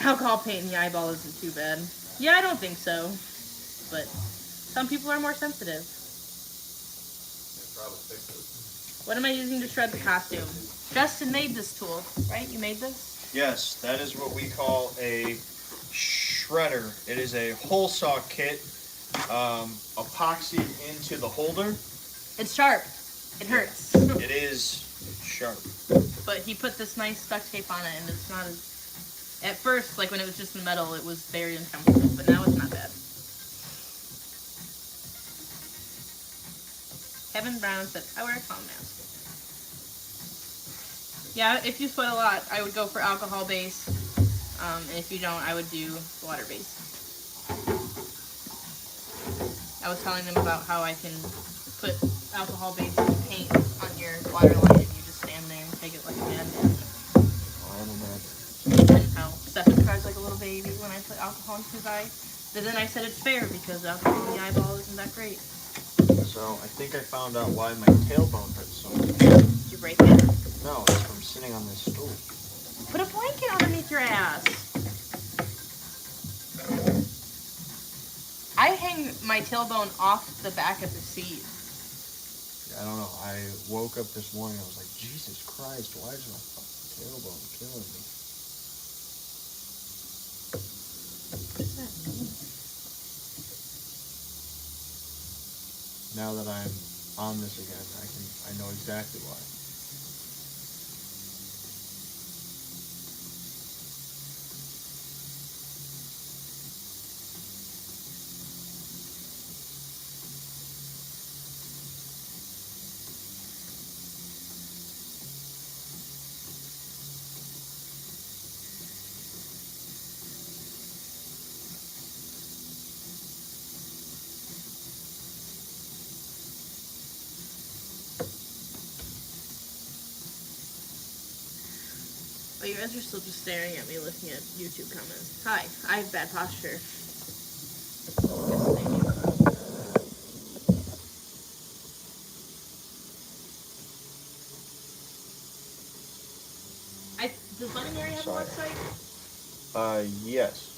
[SPEAKER 3] Alcohol paint in the eyeball isn't too bad. Yeah, I don't think so. But some people are more sensitive. What am I using to shred the costume? Justin made this tool, right? You made this?
[SPEAKER 1] Yes, that is what we call a shredder. It is a hole saw kit, epoxied into the holder.
[SPEAKER 3] It's sharp. It hurts.
[SPEAKER 1] It is sharp.
[SPEAKER 3] But he put this nice duct tape on it, and it's not as... At first, like when it was just in metal, it was very uncomfortable, but now it's not bad. Kevin Brown said, I wear a clown mask. Yeah, if you sweat a lot, I would go for alcohol-based. And if you don't, I would do water-based. I was telling them about how I can put alcohol-based paint on your waterline and you just stand there and take it like a madman.
[SPEAKER 1] I don't know.
[SPEAKER 3] And how Stefan cries like a little baby when I put alcohol in his eye. But then I said it's fair because alcohol in the eyeball isn't that great.
[SPEAKER 1] So I think I found out why my tailbone hurts so much.
[SPEAKER 3] Did you break it?
[SPEAKER 1] No, it's from sitting on this stool.
[SPEAKER 3] Put a blanket underneath your ass. I hang my tailbone off the back of the seat.
[SPEAKER 1] I don't know. I woke up this morning. I was like, Jesus Christ, why is my fucking tailbone killing me?
[SPEAKER 3] What does that mean?
[SPEAKER 1] Now that I'm on this again, I know exactly why.
[SPEAKER 3] But you guys are still just staring at me looking at YouTube comments. Hi, I have bad posture. Yes, thank you. Does Bloody Mary have a
[SPEAKER 1] Sorry.
[SPEAKER 3] website?
[SPEAKER 1] Yes.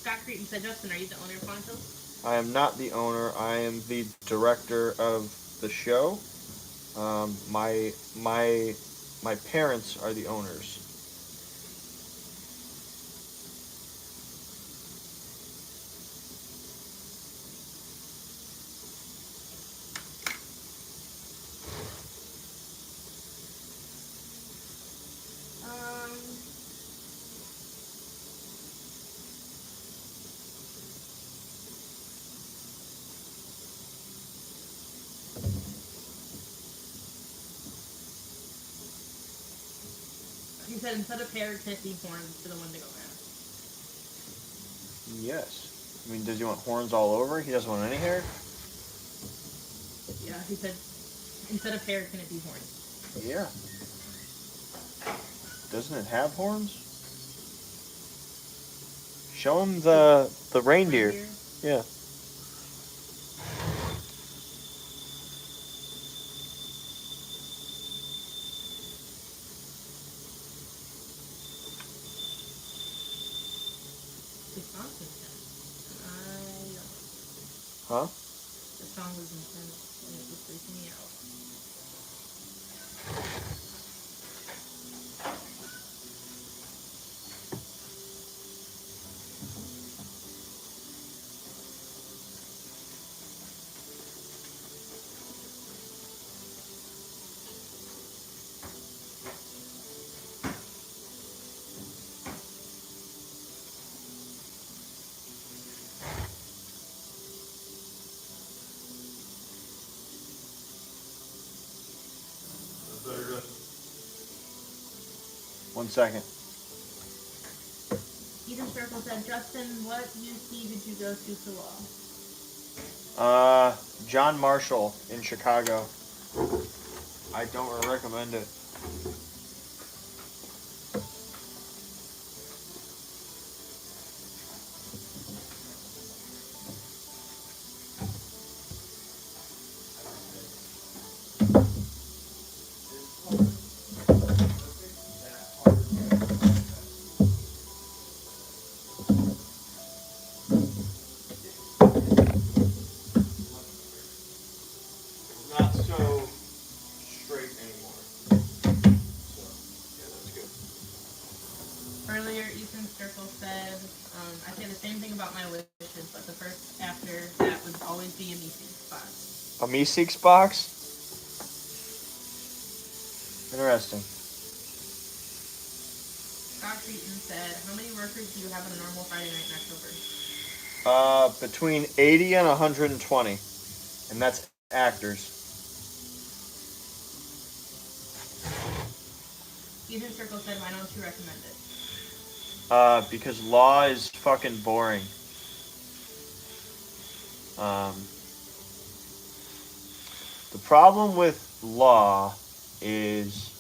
[SPEAKER 3] Scott Cretan said, Justin, are you the owner of Ponchos?
[SPEAKER 1] I am not the owner. I am the director of the show. My parents are the owners.
[SPEAKER 3] He said instead of hair, can it be horns for the Wendigo mask?
[SPEAKER 1] Yes. I mean, does he want horns all over? He doesn't want any hair?
[SPEAKER 3] Yeah, he said instead of hair, can it be horns?
[SPEAKER 1] Yeah. Doesn't it have horns? Show him the reindeer. Yeah. Huh?
[SPEAKER 3] The song was intense and it was freaking me out.
[SPEAKER 1] One second.
[SPEAKER 3] Eden Circle said, Justin, what UC did you go to for law?
[SPEAKER 1] John Marshall in Chicago. I don't recommend it. Not so straight anymore. So, yeah, that's good.
[SPEAKER 3] Earlier, Ethan Circle said, I say the same thing about my wishes, but the first after that would always be a Meeseeks box.
[SPEAKER 1] A Meeseeks box? Interesting.
[SPEAKER 3] Scott Cretan said, how many workers do you have on a normal Friday night in October?
[SPEAKER 1] Between 80 and 120. And that's actors.
[SPEAKER 3] Ethan Circle said, why don't you recommend it?
[SPEAKER 1] Because Law is fucking boring. The problem with Law is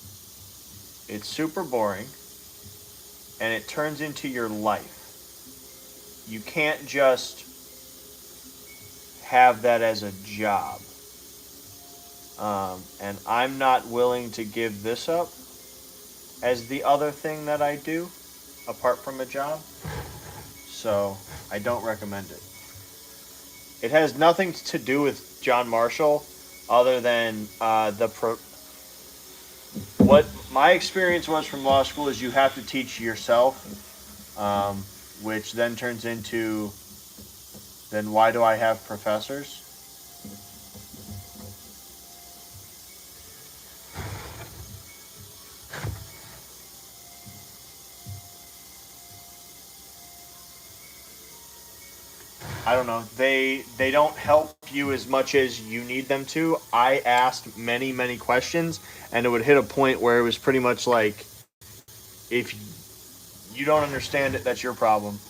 [SPEAKER 1] it's super boring and it turns into your life. You can't just have that as a job. And I'm not willing to give this up as the other thing that I do apart from a job. So I don't recommend it. It has nothing to do with John Marshall other than what my experience was from law school is you have to teach yourself, which then turns into, then why do I have professors? I don't know. They don't help you as much as you need them to. I asked many, many questions, and it would hit a point where it was pretty much like, if you don't understand it, that's your problem.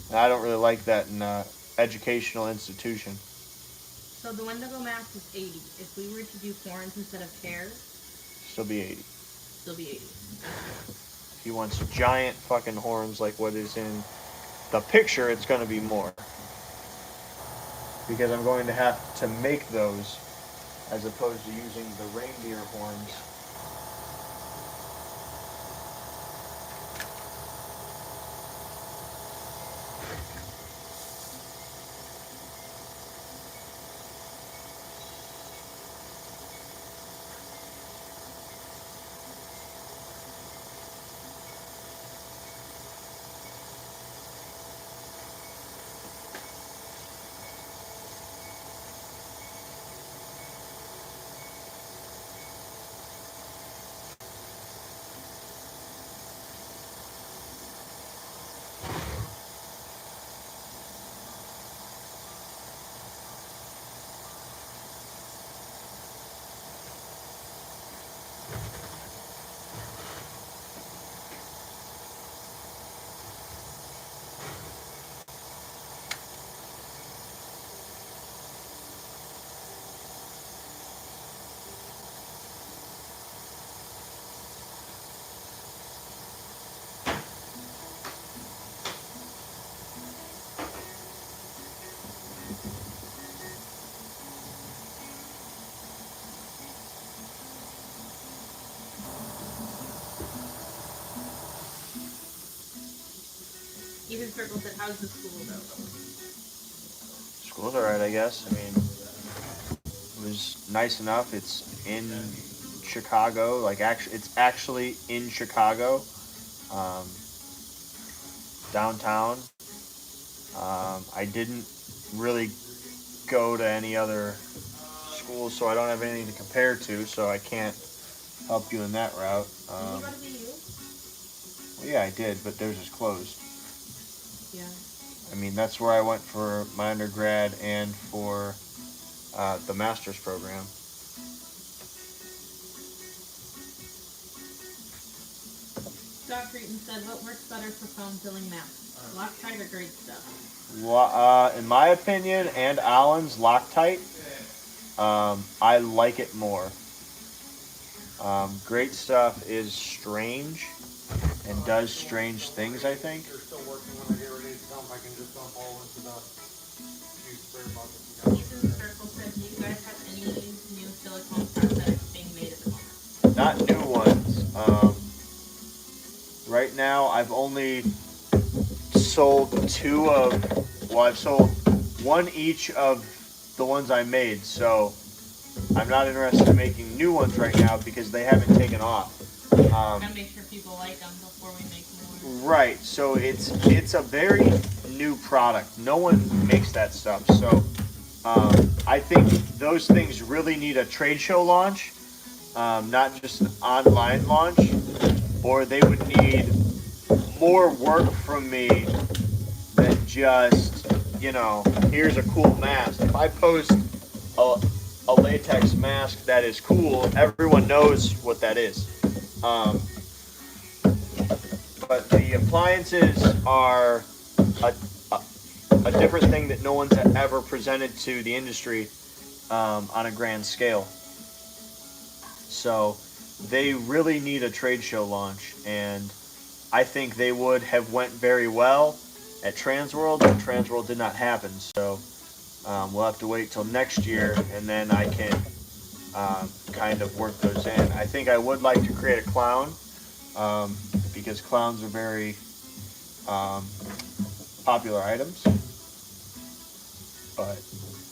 [SPEAKER 1] And I don't really like that in an educational institution.
[SPEAKER 3] So the Wendigo mask is 80. If we were to do horns instead of hair,
[SPEAKER 1] Still be 80.
[SPEAKER 3] Still be 80.
[SPEAKER 1] If he wants giant fucking horns like what is in the picture, it's going to be more. Because I'm going to have to make those as opposed to using the reindeer horns.
[SPEAKER 3] Ethan Circle said, how's the school though?
[SPEAKER 1] School's alright, I guess. I mean, it was nice enough. It's in Chicago. Like, actually, it's actually in Chicago, downtown. I didn't really go to any other schools, so I don't have anything to compare to, so I can't help you in that route.
[SPEAKER 3] Did you go to BU?
[SPEAKER 1] Well, yeah, I did, but theirs is closed.
[SPEAKER 3] Yeah.
[SPEAKER 1] I mean, that's where I went for my undergrad and for the master's program.
[SPEAKER 3] Scott Creighton said, what works better for phone filling masks? Loctite or grade stuff?
[SPEAKER 1] In my opinion, and Alan's, Loctite. I like it more. Great Stuff is strange and does strange things, I think.
[SPEAKER 4] You're still working when I get ready to dump, I can just dump all into the used spare bucket.
[SPEAKER 3] Ethan Circle said, do you guys have any new silicone prosthetics being made at the moment?
[SPEAKER 1] Not new ones. Right now, I've only sold I've sold one each of the ones I made, so I'm not interested in making new ones right now because they haven't taken off.
[SPEAKER 3] Gotta make sure people like them before we make more.
[SPEAKER 1] Right, so it's a very new product. No one makes that stuff, so I think those things really need a trade show launch, not just an online launch, or they would need more work from me than just, here's a cool mask. If I post a latex mask that is cool, everyone knows what that is. But the appliances are a different thing that no one's ever presented to the industry on a grand scale. So they really need a trade show launch, and I think they would have went very well at Transworld, but Transworld did not happen. So we'll have to wait till next year, and then I can kind of work those in. I think I would like to create a clown, because clowns are very popular items, but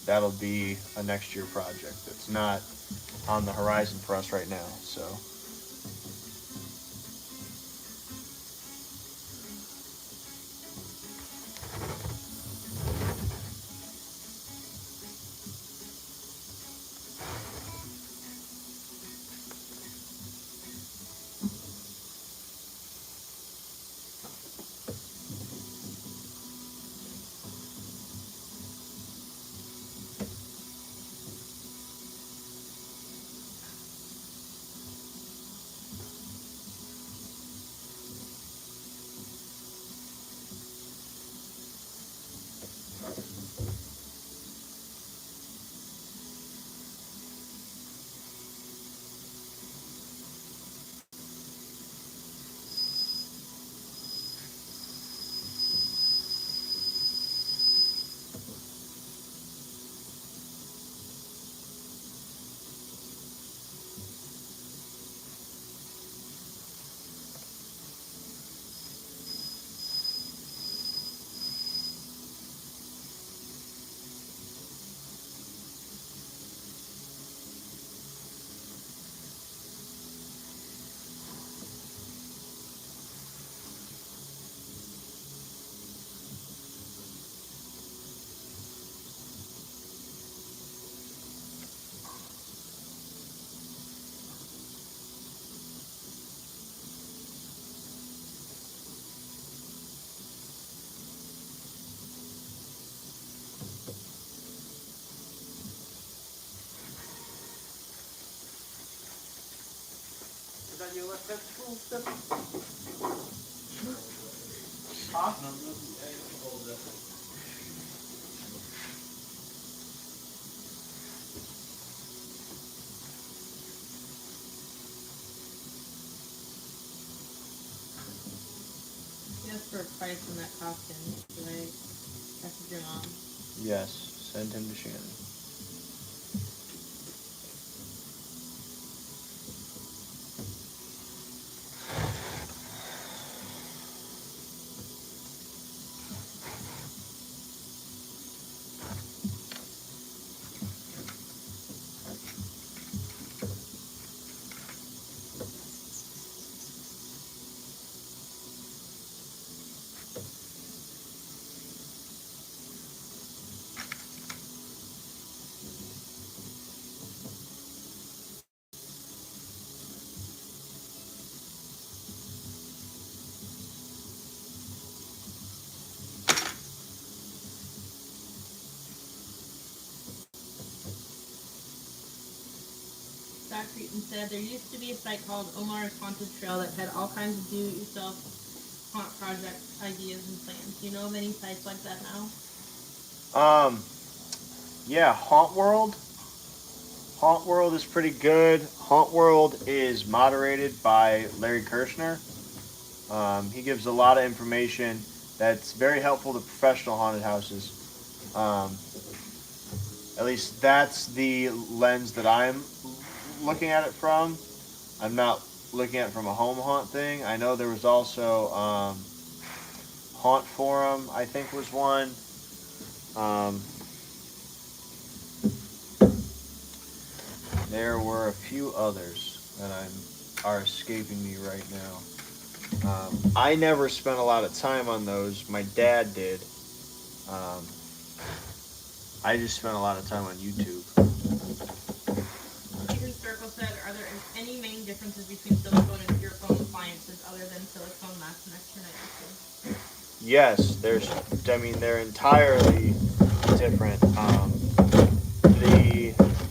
[SPEAKER 1] that'll be a next year project. It's not on the horizon for us right now, so.
[SPEAKER 2] your left testicle, Stephanie?
[SPEAKER 3] Yes, for a price on that costume. Should I message your mom?
[SPEAKER 1] Yes, send him to Shannon.
[SPEAKER 3] Zach Creighton said there used to be a site called Omar's Haunted Trail that had all kinds of do-it-yourself haunt project ideas and plans. Do you know of any sites like that now?
[SPEAKER 1] Yeah, Haunt World. Haunt World is pretty good. Haunt World is moderated by Larry Kirshner. He gives a lot of information that's very helpful to professional haunted houses. At least that's the lens that I'm looking at it from. I'm not looking at it from a home haunt thing. I know there was also Haunt Forum, I think was one. There were a few others that are escaping me right now. I never spent a lot of time on those. My dad did. I just spent a lot of time on YouTube.
[SPEAKER 3] Ethan Circle said, are there any main differences between silicone and pure foam appliances other than silicone lasts an extra night or two?
[SPEAKER 1] Yes, they're entirely different.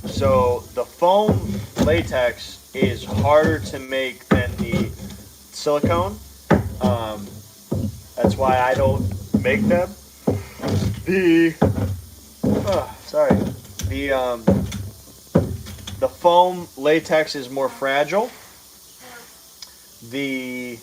[SPEAKER 1] So the foam latex is harder to make than the silicone. That's why I don't make them. The foam latex is more fragile. The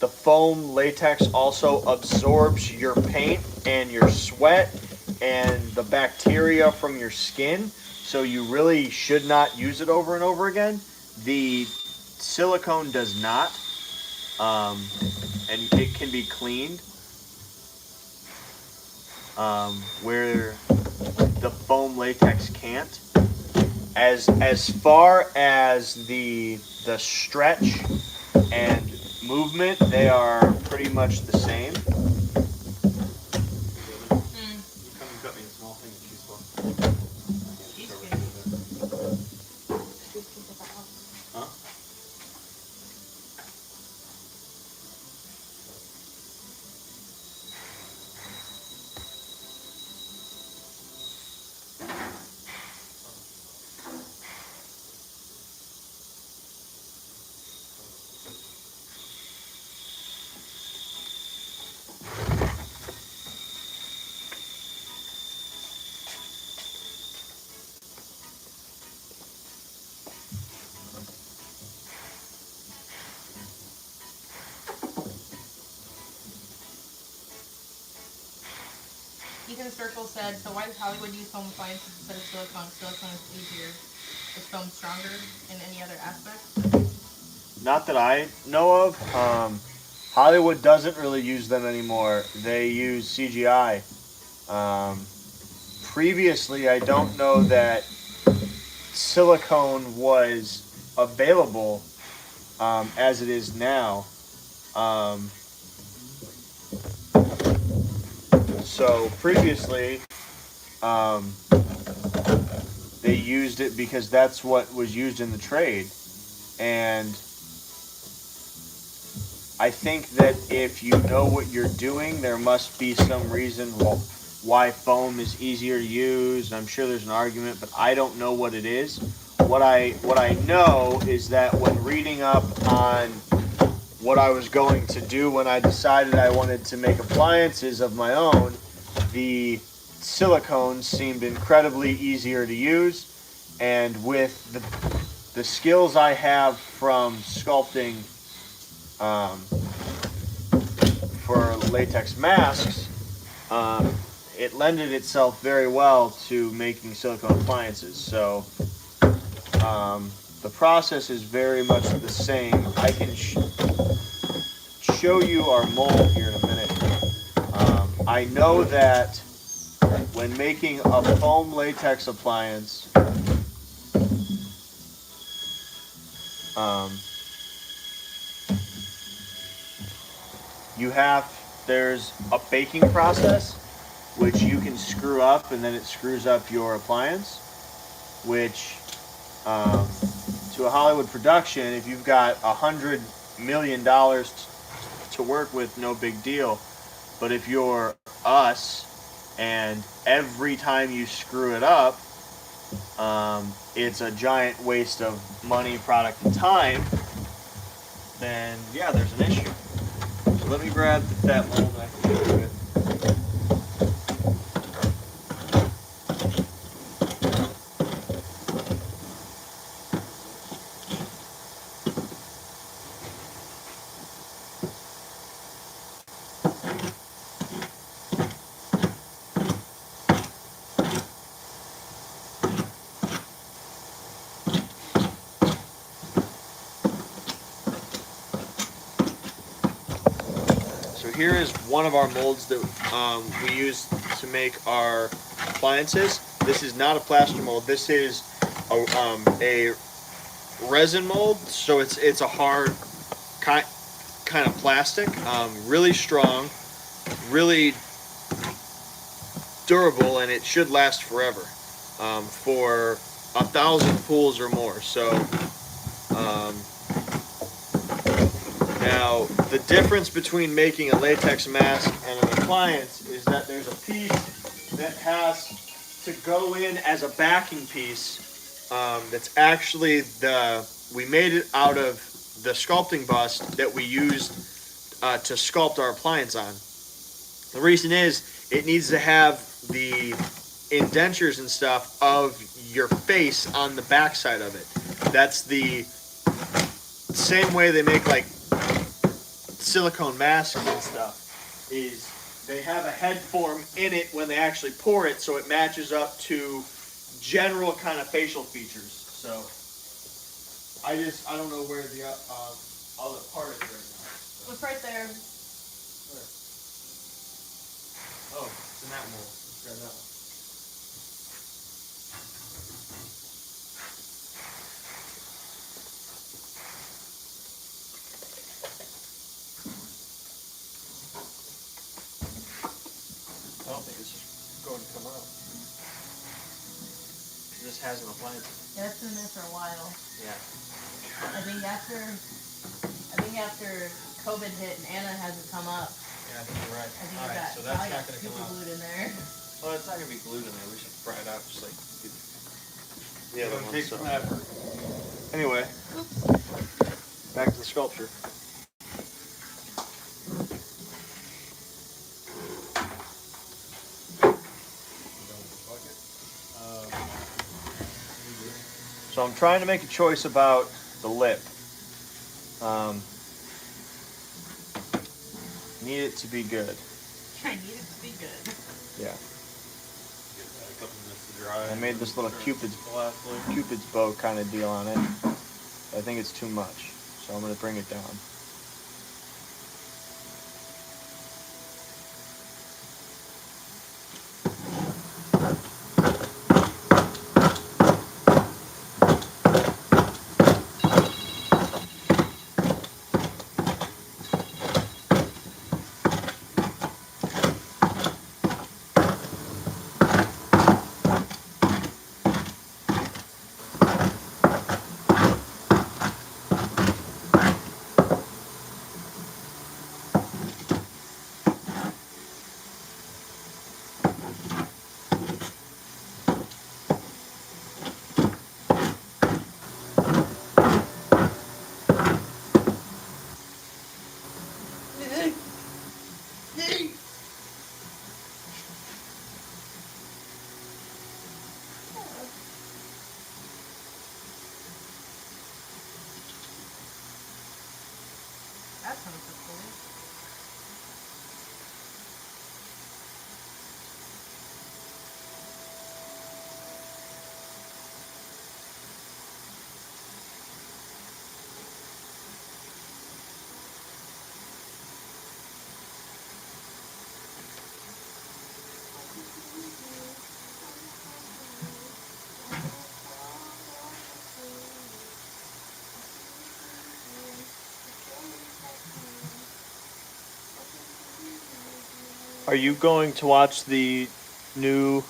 [SPEAKER 1] foam latex also absorbs your paint and your sweat and the bacteria from your skin, so you really should not use it over and over again. The silicone does not, and it can be cleaned, where the foam latex can't. As far as the stretch and movement, they are pretty much the same.
[SPEAKER 4] You come and cut me a small thing of cheese sauce. Huh?
[SPEAKER 3] Ethan Circle said, so why does Hollywood use foam appliances instead of silicone? Silicone is easier. Is foam stronger in any other aspect?
[SPEAKER 1] Not that I know of. Hollywood doesn't really use them anymore. They use CGI. Previously, I don't know that silicone was available as it is now. So previously, they used it because that's what was used in the trade. And I think that if you know what you're doing, there must be some reason why foam is easier to use. I'm sure there's an argument, but I don't know what it is. what I know is that when reading up on what I was going to do when I decided I wanted to make appliances of my own, the silicone seemed incredibly easier to use, and with the skills I have from sculpting for latex masks, it lended itself very well to making silicone appliances. So the process is very much the same. I can show you our mold here in a minute. I know that when making a foam latex appliance, there's a baking process which you can screw up, and then it screws up your appliance, which to a Hollywood production, if you've got $100 million to work with, no big deal. But if you're us and every time you screw it up, it's a giant waste of money, product, and time, then yeah, there's an issue. So let me grab that mold and I can show you it. Here is one of our molds that we use to make our appliances. This is not a plaster mold. This is a resin mold, so it's a hard kind of plastic, really strong, really durable, and it should last forever, for 1,000 pools or more. So now, the difference between making a latex mask and an appliance is that there's a piece that has to go in as a backing piece. That's actually we made it out of the sculpting bust that we used to sculpt our appliance on. The reason is it needs to have the indentures and stuff of your face on the back side of it. That's the same way they make like silicone masks and stuff, is they have a head form in it when they actually pour it, so it matches up to general kind of facial features. So I don't know where the other part is right now.
[SPEAKER 3] It's right there.
[SPEAKER 1] Where? Oh, it's in that mold. Let's grab that one. I don't think this is going to come out. This has an appliance.
[SPEAKER 3] Yeah, it's been there for a while.
[SPEAKER 1] Yeah.
[SPEAKER 3] I think after COVID hit and Anna hasn't come up,
[SPEAKER 1] Yeah, I think you're right.
[SPEAKER 3] I think
[SPEAKER 1] All
[SPEAKER 3] it
[SPEAKER 1] right,
[SPEAKER 3] got
[SPEAKER 1] so that's
[SPEAKER 3] probably
[SPEAKER 1] not
[SPEAKER 3] got
[SPEAKER 1] going to
[SPEAKER 3] super
[SPEAKER 1] come out.
[SPEAKER 3] glued in there.
[SPEAKER 1] Well, it's not going to be glued in there. We should fry it out just like the other one.
[SPEAKER 5] Take
[SPEAKER 1] So.
[SPEAKER 5] some effort.
[SPEAKER 1] Anyway, back to the sculpture. So I'm trying to make a choice about the lip. Need it to be good.
[SPEAKER 3] I need it to be good.
[SPEAKER 1] Yeah.
[SPEAKER 5] Give that a couple minutes to dry.
[SPEAKER 1] I made this little Cupid's bow kind of deal on it. I think it's too much, so I'm going to bring it down.
[SPEAKER 3] That sounds so cool.
[SPEAKER 1] Are you going to watch the new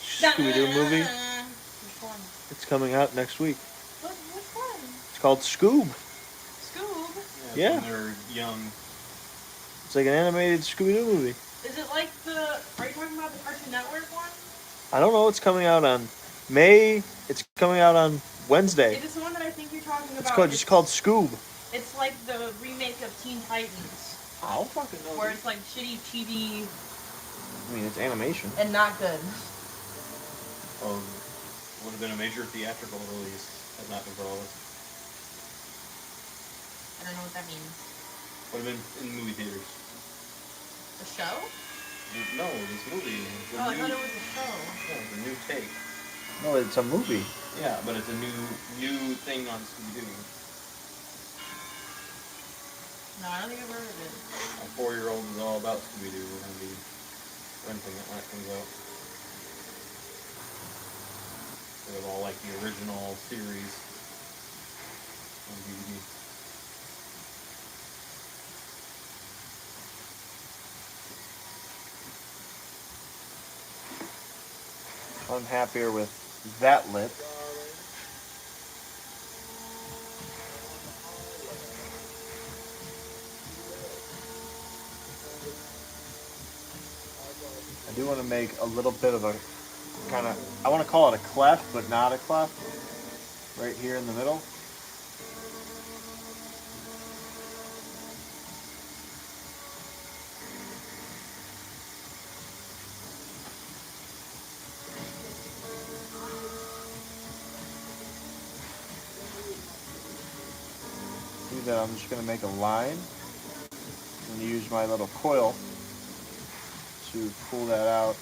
[SPEAKER 1] Scooby-Doo movie?
[SPEAKER 3] Which one?
[SPEAKER 1] It's coming out next week.
[SPEAKER 3] Which one?
[SPEAKER 1] It's called Scoob.
[SPEAKER 3] Scoob?
[SPEAKER 1] Yeah.
[SPEAKER 5] When they're young.
[SPEAKER 1] It's like an animated Scooby-Doo movie.
[SPEAKER 3] Is it like the? Are you talking about the Cartoon Network one?
[SPEAKER 1] I don't know. It's coming out on May. It's coming out on Wednesday.
[SPEAKER 3] If it's the one that I think you're talking about,
[SPEAKER 1] It's called Scoob.
[SPEAKER 3] It's like the remake of Teen Titans,
[SPEAKER 1] I don't fucking know.
[SPEAKER 3] where it's like shitty, cheesy,
[SPEAKER 1] I mean, it's animation.
[SPEAKER 3] and not good.
[SPEAKER 5] Would have been a major theatrical release had not been for all this.
[SPEAKER 3] I don't know what that means.
[SPEAKER 5] Would have been in movie theaters.
[SPEAKER 3] The show?
[SPEAKER 5] No, this movie. It's a
[SPEAKER 3] Oh, I
[SPEAKER 5] new,
[SPEAKER 3] thought it was a show.
[SPEAKER 5] no, it's a new take.
[SPEAKER 1] No, it's a movie.
[SPEAKER 5] Yeah, but it's a new thing on Scooby-Doo.
[SPEAKER 3] No, I don't think I've heard of it.
[SPEAKER 5] My 4-year-old is all about Scooby-Doo. We're going to be renting it when it comes out. It was all like the original series on DVD.
[SPEAKER 1] I'm happier with that lip. I do want to make a little bit of a kind of, I want to call it a cleft, but not a cleft. Right here in the middle. See that I'm just going to make a line and use my little coil to pull that out,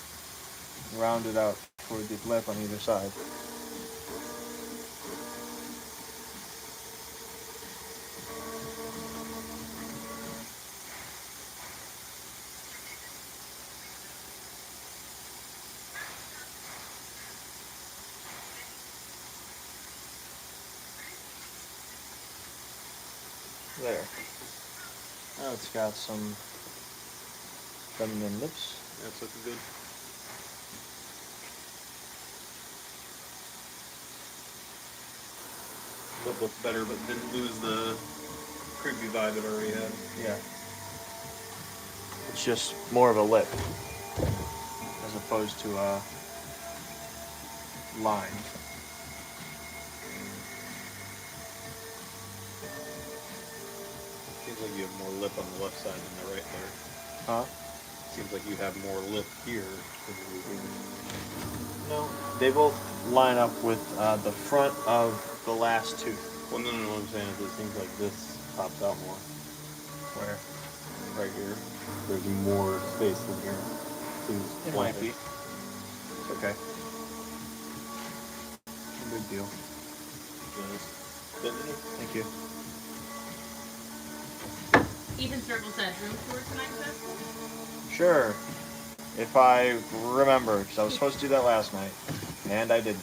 [SPEAKER 1] round it out toward the lip on either side. There. Now it's got some feminine lips.
[SPEAKER 5] That's looking good. Lip looks better, but didn't lose the creepy vibe it already had.
[SPEAKER 1] Yeah. It's just more of a lip as opposed to a line.
[SPEAKER 5] Seems like you have more lip on the left side than the right there.
[SPEAKER 1] Huh?
[SPEAKER 5] Seems like you have more lip here than you do here.
[SPEAKER 1] No. They both line up with the front of the last tooth.
[SPEAKER 5] Well, no, what I'm saying is it seems like this pops out more.
[SPEAKER 1] Where?
[SPEAKER 5] Right here. There's more space than here. Seems
[SPEAKER 1] It might
[SPEAKER 5] flatter.
[SPEAKER 1] be. It's okay. No big deal. Thank you.
[SPEAKER 3] Ethan Circle said room tour tonight, Seth?
[SPEAKER 1] Sure. If I remember, because I was supposed to do that last night, and I didn't.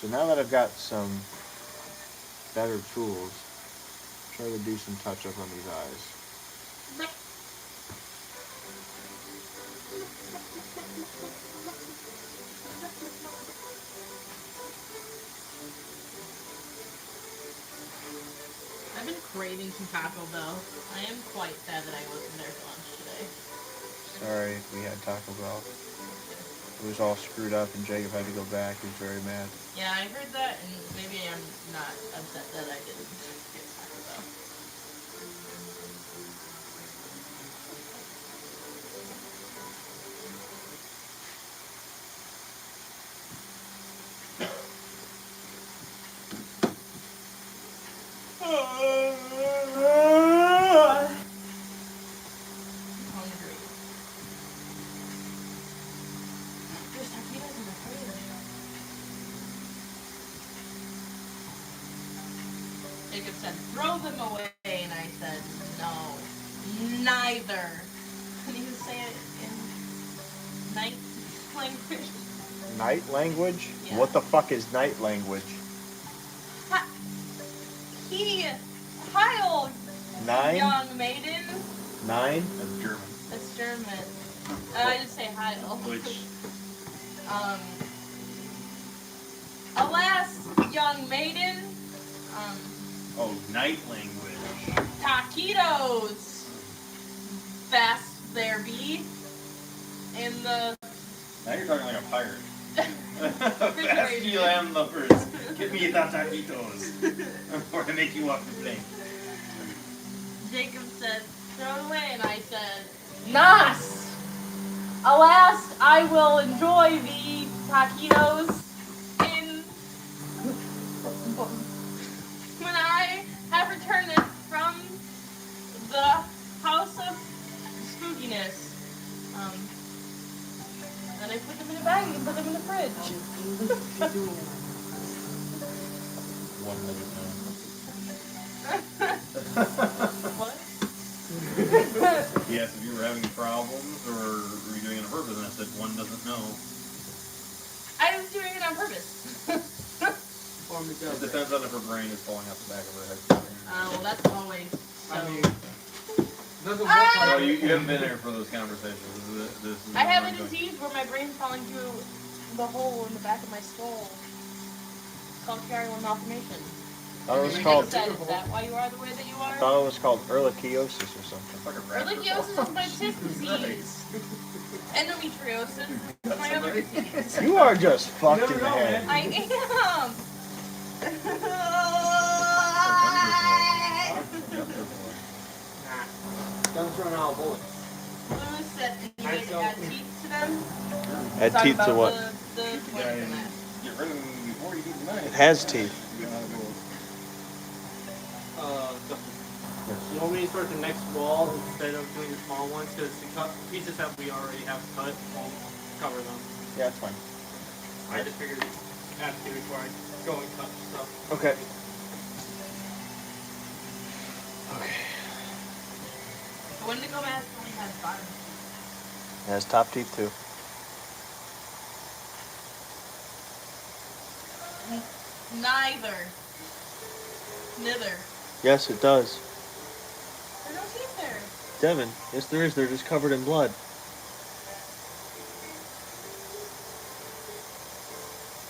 [SPEAKER 1] So now that I've got some better tools, try to do some touch-up on these eyes.
[SPEAKER 3] I've been craving some Taco Bell. I am quite sad that I wasn't there for lunch today.
[SPEAKER 1] Sorry, we had Taco Bell. It was all screwed up, and Jacob had to go back. He was very mad.
[SPEAKER 3] Yeah, I heard that, and maybe I'm not upset that I didn't get Taco Bell. Jacob said, throw them away, and I said, no, neither. And he was saying it in night language.
[SPEAKER 1] Night language?
[SPEAKER 3] Yeah.
[SPEAKER 1] What the fuck is night language?
[SPEAKER 3] Heil,
[SPEAKER 1] 9?
[SPEAKER 3] young maiden.
[SPEAKER 1] 9?
[SPEAKER 5] That's German.
[SPEAKER 3] That's German. I just say Heil.
[SPEAKER 5] Which,
[SPEAKER 3] Alas, young maiden.
[SPEAKER 5] oh, night language.
[SPEAKER 3] Taquitos. Fast there be. In the
[SPEAKER 5] Now you're talking like a pirate. Fast
[SPEAKER 3] refrigerator.
[SPEAKER 5] you lamb lovers. Give me the taquitos. Or to make you walk the plane.
[SPEAKER 3] Jacob said, throw it away, and I said, Nas! Alas, I will enjoy the taquitos in when I have returned it from the house of spookiness. And I put them in a bag and put them in the fridge.
[SPEAKER 5] One doesn't
[SPEAKER 3] What?
[SPEAKER 5] know. Yes, if you were having problems or were you doing it on purpose, and I said one doesn't know.
[SPEAKER 3] I was doing it on purpose.
[SPEAKER 2] Or
[SPEAKER 5] It
[SPEAKER 2] Miguel.
[SPEAKER 5] depends on if her brain is falling out the back of her head.
[SPEAKER 3] Well, that's always so.
[SPEAKER 2] I mean, doesn't work
[SPEAKER 3] Ah!
[SPEAKER 5] No,
[SPEAKER 2] like
[SPEAKER 5] you haven't been there for those conversations. This is
[SPEAKER 3] I have a
[SPEAKER 5] ongoing.
[SPEAKER 3] disease where my brain's falling through the hole in the back of my skull. It's called carrier malformation.
[SPEAKER 1] thought it was
[SPEAKER 3] And
[SPEAKER 1] called.
[SPEAKER 3] Is that why you are the way that you
[SPEAKER 1] I
[SPEAKER 3] are?
[SPEAKER 1] thought it was called ehrlichiosis or something.
[SPEAKER 5] It's like a raptor.
[SPEAKER 3] Ehrlichiosis is my cyst disease. Endometriosis is my other disease.
[SPEAKER 1] You are just fucked in
[SPEAKER 2] never
[SPEAKER 1] the
[SPEAKER 2] know,
[SPEAKER 1] head.
[SPEAKER 3] I am.
[SPEAKER 2] guns run out of bullets.
[SPEAKER 3] Lewis said, and you guys add teeth to them?
[SPEAKER 1] Add
[SPEAKER 3] Talk
[SPEAKER 1] teeth to
[SPEAKER 3] about
[SPEAKER 1] what?
[SPEAKER 3] The
[SPEAKER 5] Yeah,
[SPEAKER 3] point of
[SPEAKER 5] and
[SPEAKER 3] that.
[SPEAKER 5] get rid of them before you eat the knife.
[SPEAKER 1] It has teeth.
[SPEAKER 2] You want me to start the next wall instead of doing the small ones? Because the pieces that we already have cut won't cover them.
[SPEAKER 1] Yeah, it's fine.
[SPEAKER 2] I just figured I have to before I go and cut stuff.
[SPEAKER 1] Okay. Okay.
[SPEAKER 3] When to go back only has bottom.
[SPEAKER 1] It has top teeth too.
[SPEAKER 3] Neither.
[SPEAKER 1] Yes, it does.
[SPEAKER 3] There's no teeth there.
[SPEAKER 1] Devin, yes there is. They're just covered in blood.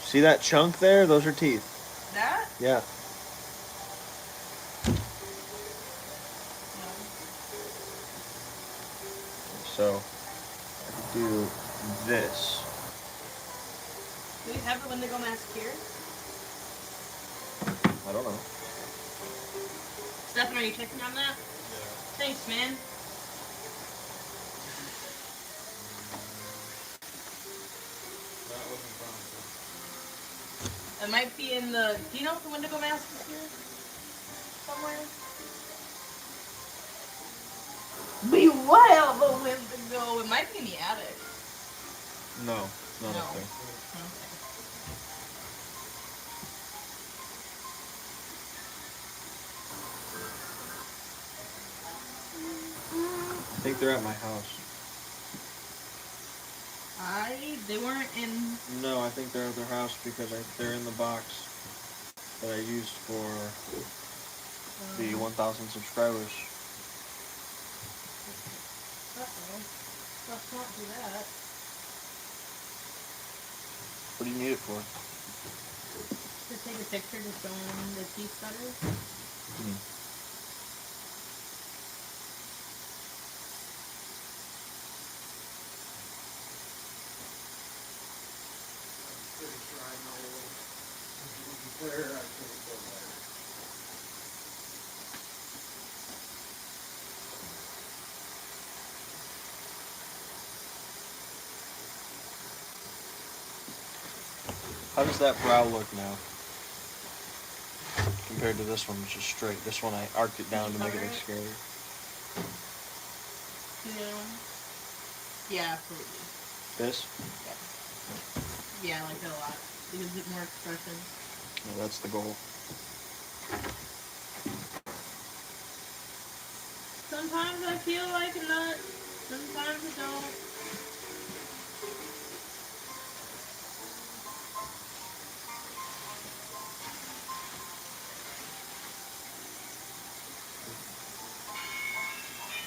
[SPEAKER 1] See that chunk there? Those are teeth.
[SPEAKER 3] That?
[SPEAKER 1] Yeah. So, I could do this.
[SPEAKER 3] Do we have the Wendigo mask here?
[SPEAKER 1] I don't know.
[SPEAKER 3] Stefan, are you checking on that? Thanks, man. It might be in the. Do you know if the Wendigo mask is here? Somewhere? Beware the Wendigo! It might be in the attic.
[SPEAKER 1] No, not
[SPEAKER 3] No.
[SPEAKER 1] up there.
[SPEAKER 3] Okay.
[SPEAKER 1] I think they're at my house.
[SPEAKER 3] They weren't in.
[SPEAKER 1] No, I think they're at their house because they're in the box that I used for the 1,000 subscribers.
[SPEAKER 3] Uh-oh. Let's not do that.
[SPEAKER 1] What do you need it for?
[SPEAKER 3] Just take a picture just showing the teeth better.
[SPEAKER 4] Pretty sure I know where I can go there.
[SPEAKER 1] How does that brow look now? Compared to this one, which is straight. This one I arced it down to make it look scary.
[SPEAKER 3] Yeah, absolutely.
[SPEAKER 1] This?
[SPEAKER 3] Yeah, I like that a lot. It gives it more expression.
[SPEAKER 1] Yeah, that's the goal.
[SPEAKER 3] Sometimes I feel like a nut, sometimes I don't.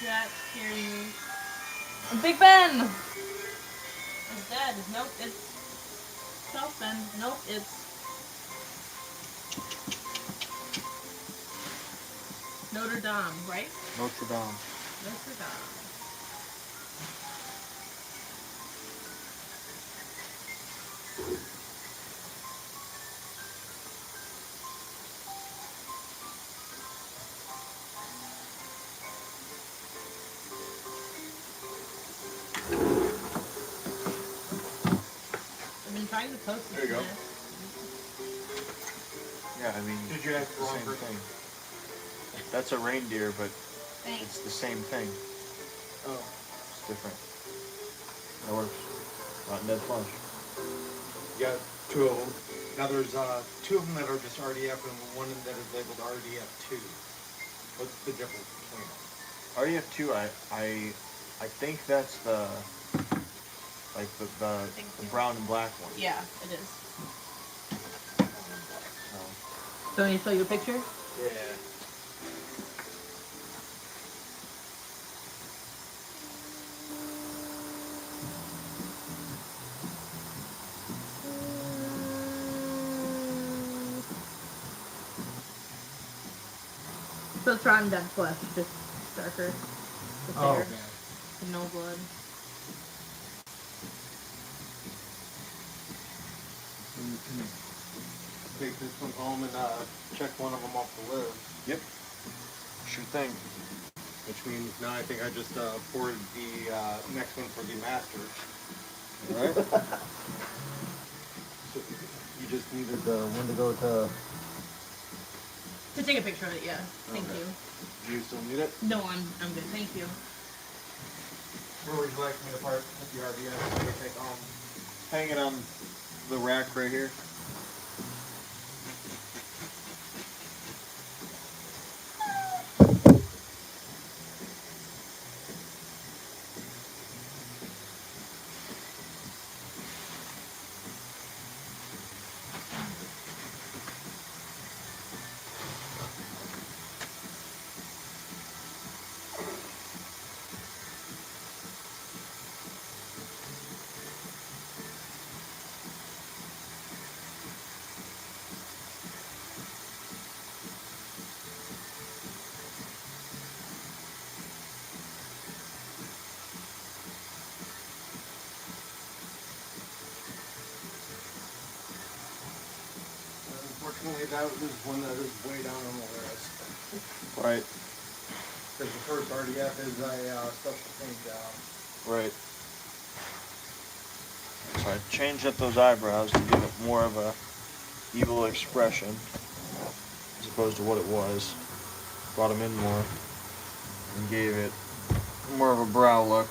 [SPEAKER 3] Jack's hearing me. Big Ben! It's dead. Nope, it's South Bend. Nope, it's Notre Dame, right?
[SPEAKER 1] Notre Dame.
[SPEAKER 3] Notre Dame. I've been trying to post this.
[SPEAKER 5] There you go.
[SPEAKER 3] today.
[SPEAKER 1] Yeah, I mean,
[SPEAKER 4] Did you ask
[SPEAKER 1] it's the
[SPEAKER 4] wrong
[SPEAKER 1] same
[SPEAKER 4] person?
[SPEAKER 1] thing. That's a reindeer, but
[SPEAKER 3] Thanks.
[SPEAKER 1] it's the same thing.
[SPEAKER 4] Oh.
[SPEAKER 1] It's different. That works. Not dead flush.
[SPEAKER 4] You got two of them. Now there's two of them that are just RDF and one that is labeled RDF2. What's the difference between them?
[SPEAKER 1] RDF2, I think that's the like the
[SPEAKER 3] think so.
[SPEAKER 1] brown and black one.
[SPEAKER 3] Yeah, it is.
[SPEAKER 1] So,
[SPEAKER 3] So I need to show you a picture?
[SPEAKER 4] Yeah.
[SPEAKER 3] So it's rotten dead flesh, just darker. Just
[SPEAKER 4] Oh,
[SPEAKER 3] there.
[SPEAKER 4] okay.
[SPEAKER 3] No blood.
[SPEAKER 4] Take this one home and check one of them off the list.
[SPEAKER 1] yep. Sure thing.
[SPEAKER 4] Which means now I think I just forwarded the next one for the Masters.
[SPEAKER 1] All right.
[SPEAKER 4] So you just needed the one to go to.
[SPEAKER 3] To take a picture of it, yeah. Thank
[SPEAKER 4] Okay.
[SPEAKER 3] you.
[SPEAKER 4] Do you still need it?
[SPEAKER 3] No, I'm good. Thank you.
[SPEAKER 4] Where would you like me to park the RVS to take home?
[SPEAKER 1] Hang it on the rack right here.
[SPEAKER 4] Unfortunately, that is one that is way down on the list.
[SPEAKER 1] Right.
[SPEAKER 4] Because the first RDF is a special paint job.
[SPEAKER 1] Right. So I changed up those eyebrows to give it more of a evil expression as opposed to what it was. Brought them in more and gave it more of a brow look.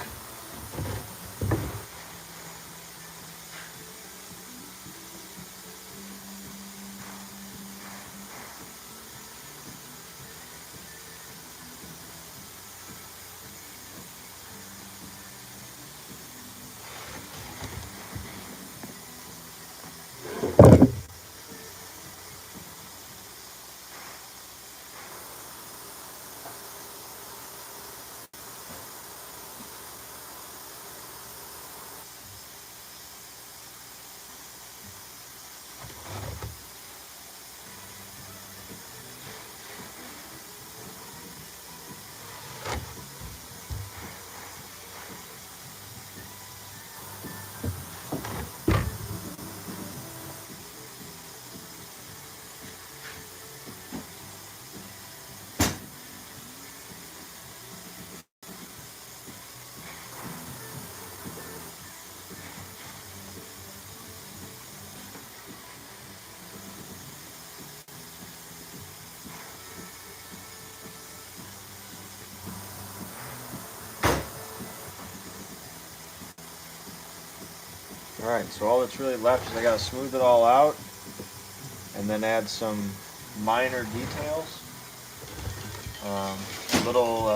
[SPEAKER 1] Alright, so all that's really left is I gotta smooth it all out and then add some minor details. Little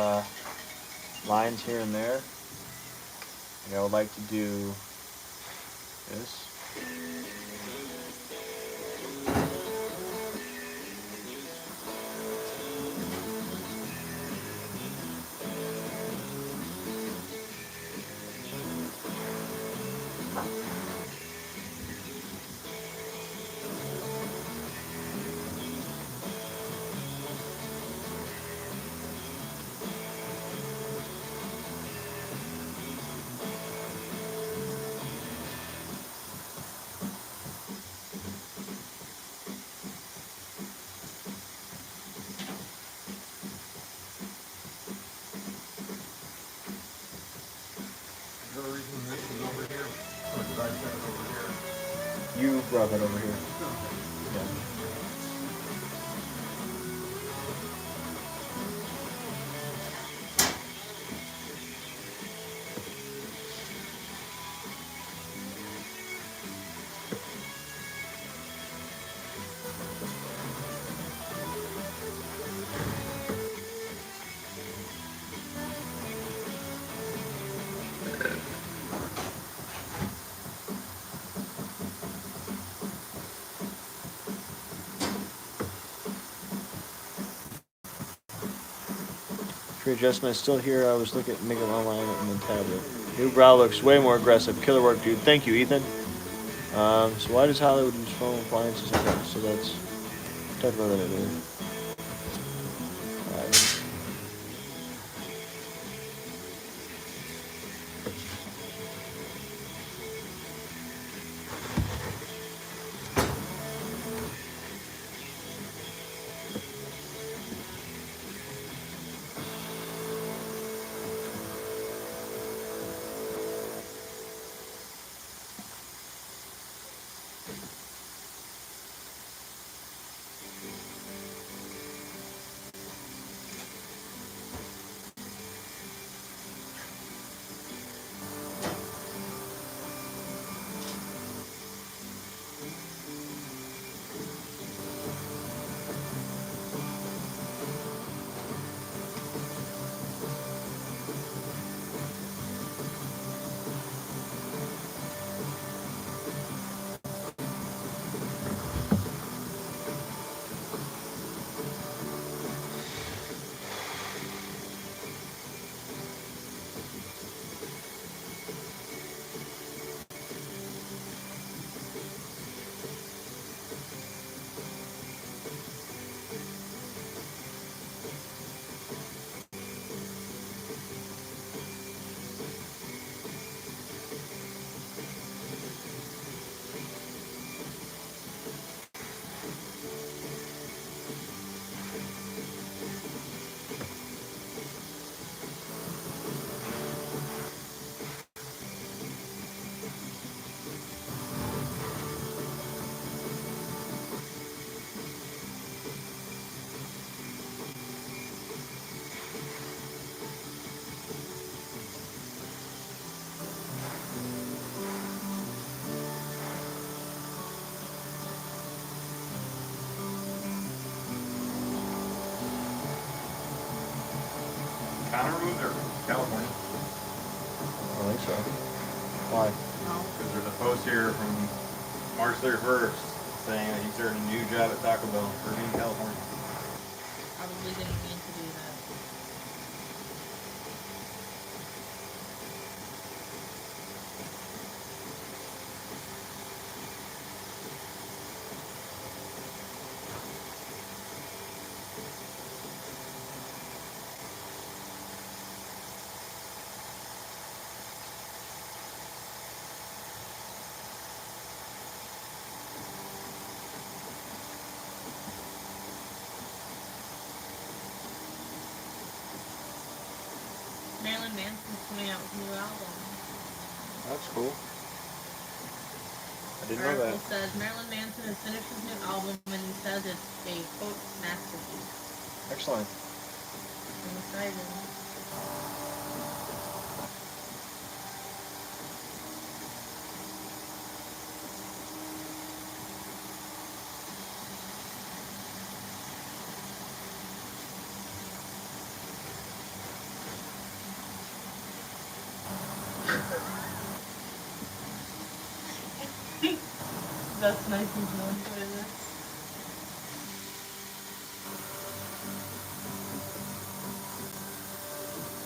[SPEAKER 1] lines here and there. Like I would like to do this.
[SPEAKER 5] Is there a reason this is over here? Or did I set it over here?
[SPEAKER 1] You brought that over here. Yeah. Tree adjustment is still here. I was looking at making it online on the tablet. New brow looks way more aggressive. Killer work, dude. Thank you, Ethan. So why does Hollywood use phone appliances? Okay, so that's definitely what it is. Alright.
[SPEAKER 5] Connor moved or California?
[SPEAKER 1] I don't think so. Why?
[SPEAKER 3] No.
[SPEAKER 5] Because there's a post here from March 31st saying that he's starting a new job at Taco Bell in Irvine, California.
[SPEAKER 3] Probably didn't mean to do that. Marilyn Manson's coming out with a new album.
[SPEAKER 1] That's cool. I didn't know
[SPEAKER 3] Article
[SPEAKER 1] that.
[SPEAKER 3] says Marilyn Manson has finished his new album and he says it's a quote masterpiece.
[SPEAKER 1] Excellent.
[SPEAKER 3] I'm excited. That's nice and feeling for this.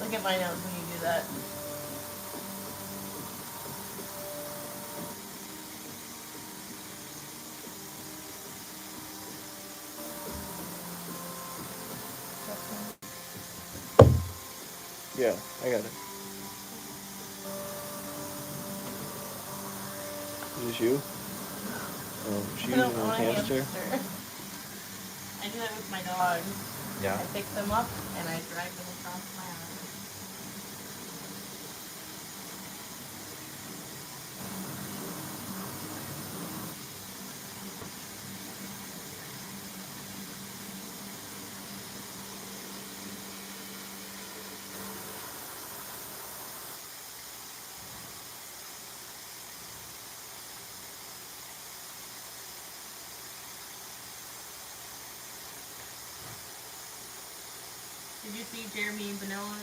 [SPEAKER 3] Look at my nose when you do that.
[SPEAKER 1] Yeah, I got it. Is this you? Oh, she's
[SPEAKER 3] I
[SPEAKER 1] using
[SPEAKER 3] don't
[SPEAKER 1] a
[SPEAKER 3] want a
[SPEAKER 1] hamster.
[SPEAKER 3] I do that with my dogs.
[SPEAKER 1] Yeah.
[SPEAKER 3] I pick them up and I drag them across my arm. Did you see Jeremy Vanilla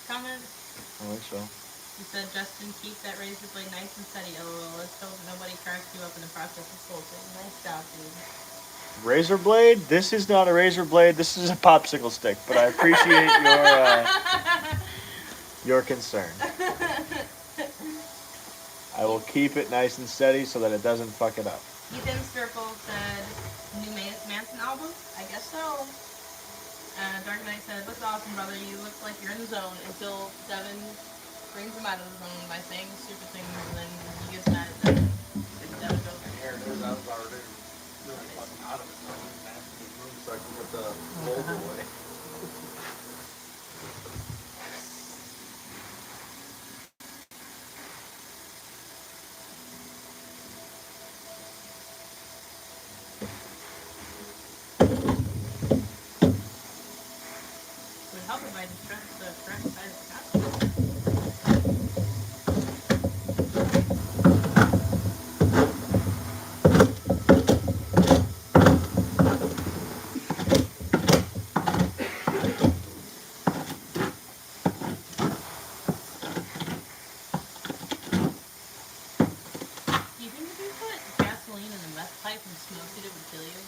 [SPEAKER 3] comment?
[SPEAKER 1] I think so.
[SPEAKER 3] He said, Justin, keep that razor blade nice and steady. LOL. Let's hope nobody cracks you up in the process of sculpting. Nice job, dude.
[SPEAKER 1] Razor blade? This is not a razor blade. This is a popsicle stick. But I appreciate your concern. I will keep it nice and steady so that it doesn't fuck it up.
[SPEAKER 3] Ethan Circle said, new Manson album? I guess so. Dark Knight said, looks awesome, brother. You look like you're in the zone until Devin brings him out of the zone by saying stupid things, and then he gets mad at Devin. And Devin goes,
[SPEAKER 5] Here, there's that was already really fucking out of it. So I can put the mold away.
[SPEAKER 3] would help if I just stretched the correct side of the costume. Do you think if you put gasoline in a meth pipe and smoked it, it would kill you?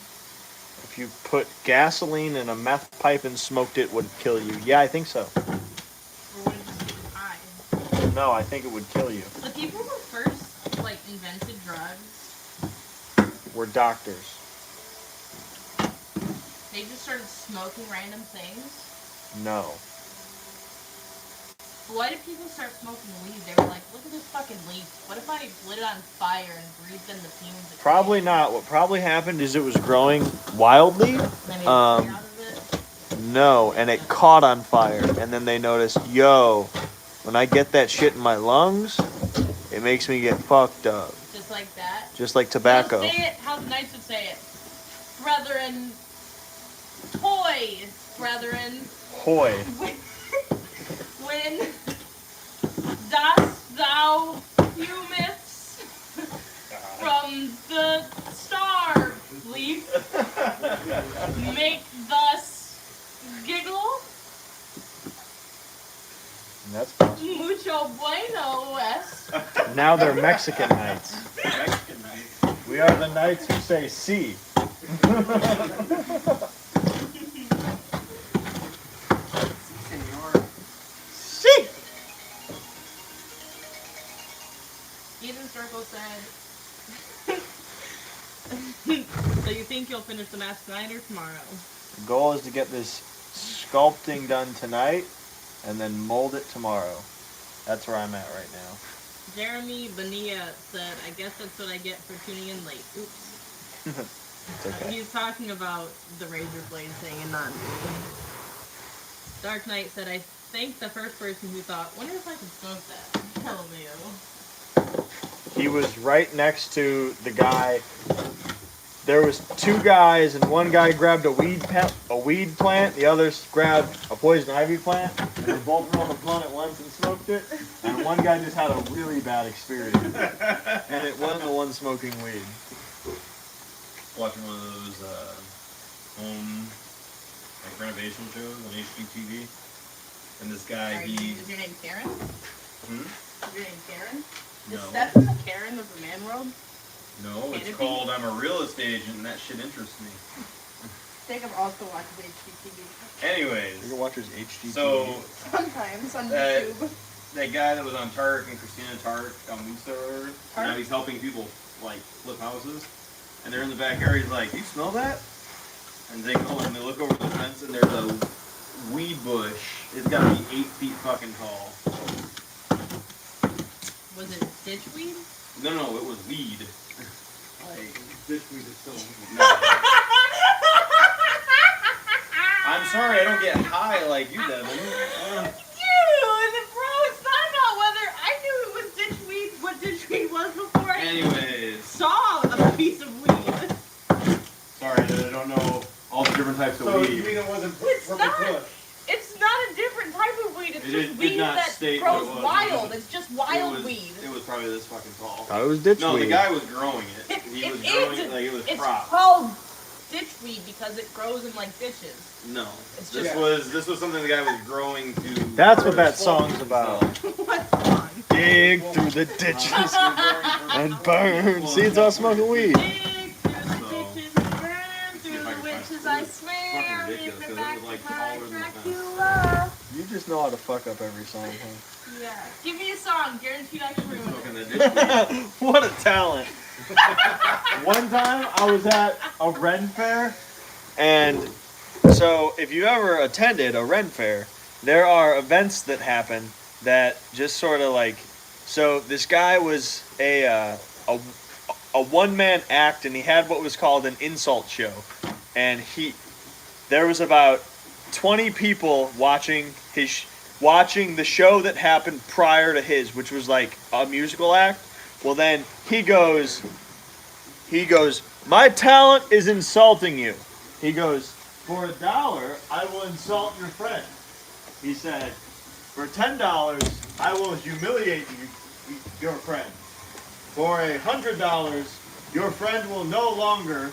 [SPEAKER 1] If you put gasoline in a meth pipe and smoked it, would it kill you? Yeah, I think so.
[SPEAKER 3] Or would it just get you high?
[SPEAKER 1] No, I think it would kill you.
[SPEAKER 3] The people who first, like, invented drugs,
[SPEAKER 1] We're doctors.
[SPEAKER 3] they just started smoking random things.
[SPEAKER 1] No.
[SPEAKER 3] Why did people start smoking weed? They were like, look at this fucking leaf. What if I lit it on fire and breathed in the fumes? It
[SPEAKER 1] Probably
[SPEAKER 3] created?
[SPEAKER 1] not. What probably happened is it was growing wildly.
[SPEAKER 3] And they made a
[SPEAKER 1] Um,
[SPEAKER 3] tree out of it.
[SPEAKER 1] No, and it caught on fire. And then they noticed, yo, when I get that shit in my lungs, it makes me get fucked up.
[SPEAKER 3] Just like that.
[SPEAKER 1] Just like tobacco.
[SPEAKER 3] No, say it how the Knights would say it. Brethren. Toy. Brethren.
[SPEAKER 1] Hoy.
[SPEAKER 3] When dost thou humans from the star leaf make thus giggle?
[SPEAKER 1] And that's fun.
[SPEAKER 3] Mucho bueno, Wes.
[SPEAKER 1] Now they're Mexican knights.
[SPEAKER 5] Mexican night.
[SPEAKER 1] We are the knights who say si.
[SPEAKER 2] Senor.
[SPEAKER 1] Si!
[SPEAKER 3] Ethan Circle said, so you think you'll finish the mask tonight or tomorrow?
[SPEAKER 1] The goal is to get this sculpting done tonight and then mold it tomorrow. That's where I'm at right now.
[SPEAKER 3] Jeremy Bonilla said, I guess that's what I get for tuning in late. Oops.
[SPEAKER 1] It's okay.
[SPEAKER 3] He's talking about the razor blade thing and not me. Dark Knight said, I think the first person who thought, wonder if I can smoke that. Hell no.
[SPEAKER 1] He was right next to the guy. There was two guys, and one guy grabbed a weed plant, the others grabbed a poison ivy plant, and they both rolled a blunt at once and smoked it. And one guy just had a really bad experience, and it wasn't the one smoking weed.
[SPEAKER 5] Watching one of those home like renovation shows on HGTV, and this guy
[SPEAKER 3] Is your name Karen?
[SPEAKER 5] Hmm?
[SPEAKER 3] Is your name Karen? Is
[SPEAKER 5] No.
[SPEAKER 3] Steph the Karen of the man world?
[SPEAKER 5] No,
[SPEAKER 3] Can
[SPEAKER 5] it's
[SPEAKER 3] it be?
[SPEAKER 5] called I'm a real estate agent and that shit interests me.
[SPEAKER 3] Jacob also watches HGTV.
[SPEAKER 1] You
[SPEAKER 5] Anyways,
[SPEAKER 1] can watch his HD.
[SPEAKER 5] so
[SPEAKER 3] Sometimes on
[SPEAKER 5] Uh,
[SPEAKER 3] YouTube.
[SPEAKER 5] that guy that was on Tark and Christina Tark on Musa,
[SPEAKER 3] Tark?
[SPEAKER 5] now he's helping people like flip houses, and they're in the backyard. He's like, "You smell that?" And they go and they look over the fence, and there's a weed bush. It's got to be 8 feet fucking tall.
[SPEAKER 3] Was it ditchweed?
[SPEAKER 5] No, it was weed. Like,
[SPEAKER 4] This weed is still weed.
[SPEAKER 5] no. I'm sorry, I don't get high like you, Devin.
[SPEAKER 3] Bro, it's not about whether I knew it was ditchweed, what ditchweed was before I
[SPEAKER 5] Anyways,
[SPEAKER 3] saw a piece of weed.
[SPEAKER 5] sorry that I don't know all the different types of
[SPEAKER 4] So
[SPEAKER 5] weed.
[SPEAKER 4] you mean it wasn't
[SPEAKER 3] It's
[SPEAKER 4] purple
[SPEAKER 3] not.
[SPEAKER 4] kush?
[SPEAKER 3] It's not a different type of weed. It's
[SPEAKER 5] It
[SPEAKER 3] just
[SPEAKER 5] did
[SPEAKER 3] weed
[SPEAKER 5] not
[SPEAKER 3] that
[SPEAKER 5] state what
[SPEAKER 3] grows
[SPEAKER 5] it was.
[SPEAKER 3] wild. It's just wild
[SPEAKER 5] it was,
[SPEAKER 3] weed.
[SPEAKER 5] It was probably this fucking tall.
[SPEAKER 1] I was ditch
[SPEAKER 5] No, the
[SPEAKER 1] weed.
[SPEAKER 5] guy was growing it. He
[SPEAKER 3] It
[SPEAKER 5] was
[SPEAKER 3] is.
[SPEAKER 5] growing it like it was
[SPEAKER 3] It's
[SPEAKER 5] crop.
[SPEAKER 3] called ditchweed because it grows in like ditches.
[SPEAKER 5] No,
[SPEAKER 3] It's
[SPEAKER 5] this
[SPEAKER 3] just-
[SPEAKER 5] was something the guy was growing to.
[SPEAKER 1] That's what that song's about.
[SPEAKER 3] What's wrong?
[SPEAKER 1] Dig through the ditches and burn. See, it's all smoking weed.
[SPEAKER 3] Dig through the ditches and burn through
[SPEAKER 5] if I
[SPEAKER 3] the
[SPEAKER 5] can
[SPEAKER 3] witches.
[SPEAKER 5] find
[SPEAKER 3] I
[SPEAKER 5] it.
[SPEAKER 3] swear
[SPEAKER 5] Fucking
[SPEAKER 3] I'm
[SPEAKER 5] ridiculous,
[SPEAKER 3] in the
[SPEAKER 5] 'cause it
[SPEAKER 3] back
[SPEAKER 5] was, like,
[SPEAKER 3] of my
[SPEAKER 5] taller than the fence.
[SPEAKER 3] Dracula.
[SPEAKER 1] You just know how to fuck up every song, huh?
[SPEAKER 3] Yeah. Give me a song. Guaranteed I can ruin
[SPEAKER 5] Smoking
[SPEAKER 3] it.
[SPEAKER 5] the ditch.
[SPEAKER 1] What a talent. One time I was at a Ren fair, and so if you ever attended a Ren fair, there are events that happen that just sort of like, so this guy was a one-man act, and he had what was called an insult show, and there was about 20 people watching the show that happened prior to his, which was like a musical act. Well, then he goes, my talent is insulting you. He goes, for $1, I will insult your friend. He said, for $10, I will humiliate your friend. For $100, your friend will no longer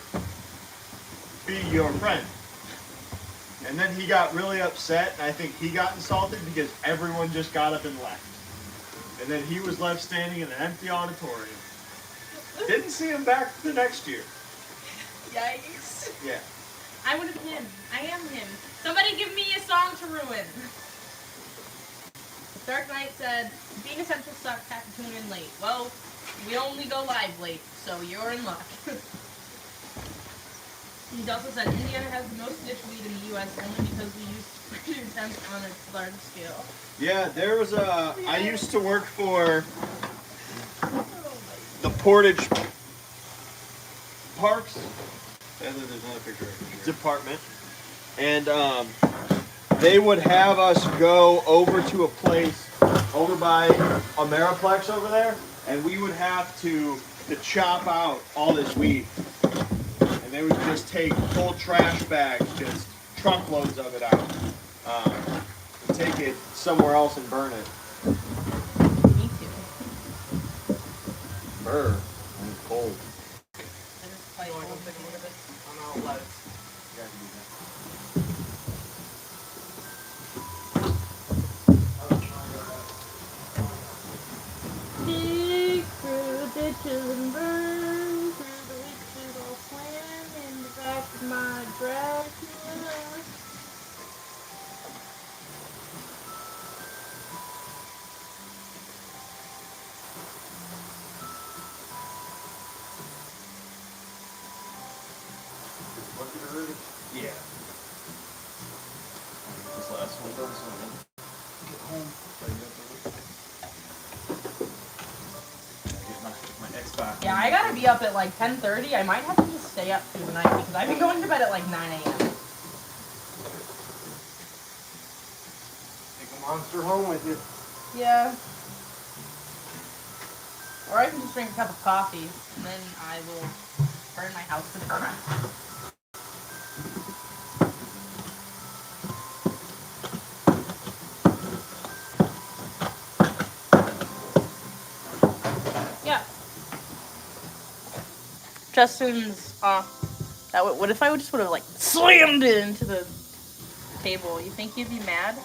[SPEAKER 1] be your friend. And then he got really upset, and I think he got insulted because everyone just got up and left. And then he was left standing in an empty auditorium. Didn't see him back the next year.
[SPEAKER 3] Yikes.
[SPEAKER 1] Yeah.
[SPEAKER 3] I would have him. I am him. Somebody give me a song to ruin. Dark Knight said, being essential sucks, have to tune in late. Well, we only go live late, so you're in luck. He also said Indiana has the most ditch weed in the U.S. only because we use pressure temps on a large scale.
[SPEAKER 1] Yeah, there was I used to work for the Portage Parks
[SPEAKER 5] There's another picture.
[SPEAKER 1] Department, and they would have us go over to a place over by Ameriplex over there, and we would have to chop out all this weed. And they would just take full trash bags, just truckloads of it out, and take it somewhere else and burn it.
[SPEAKER 3] Me too.
[SPEAKER 1] Burr. I'm cold.
[SPEAKER 3] I just like hold it a little bit.
[SPEAKER 2] On all lights.
[SPEAKER 3] Dig through ditches and burn through the witches. I'll swim in the back of my Dracula.
[SPEAKER 5] Yeah. This last one does get home. Get my Xbox.
[SPEAKER 3] Yeah, I gotta be up at like 10:30. I might have to just stay up through the night because I've been going to bed at like 9 a.m.
[SPEAKER 4] Take a monster home with you.
[SPEAKER 3] Yeah. Or I can just drink a cup of coffee and then I will burn my house to the ground. Yeah. Justin's off. What if I just would have like slammed it into the table? You think he'd be mad?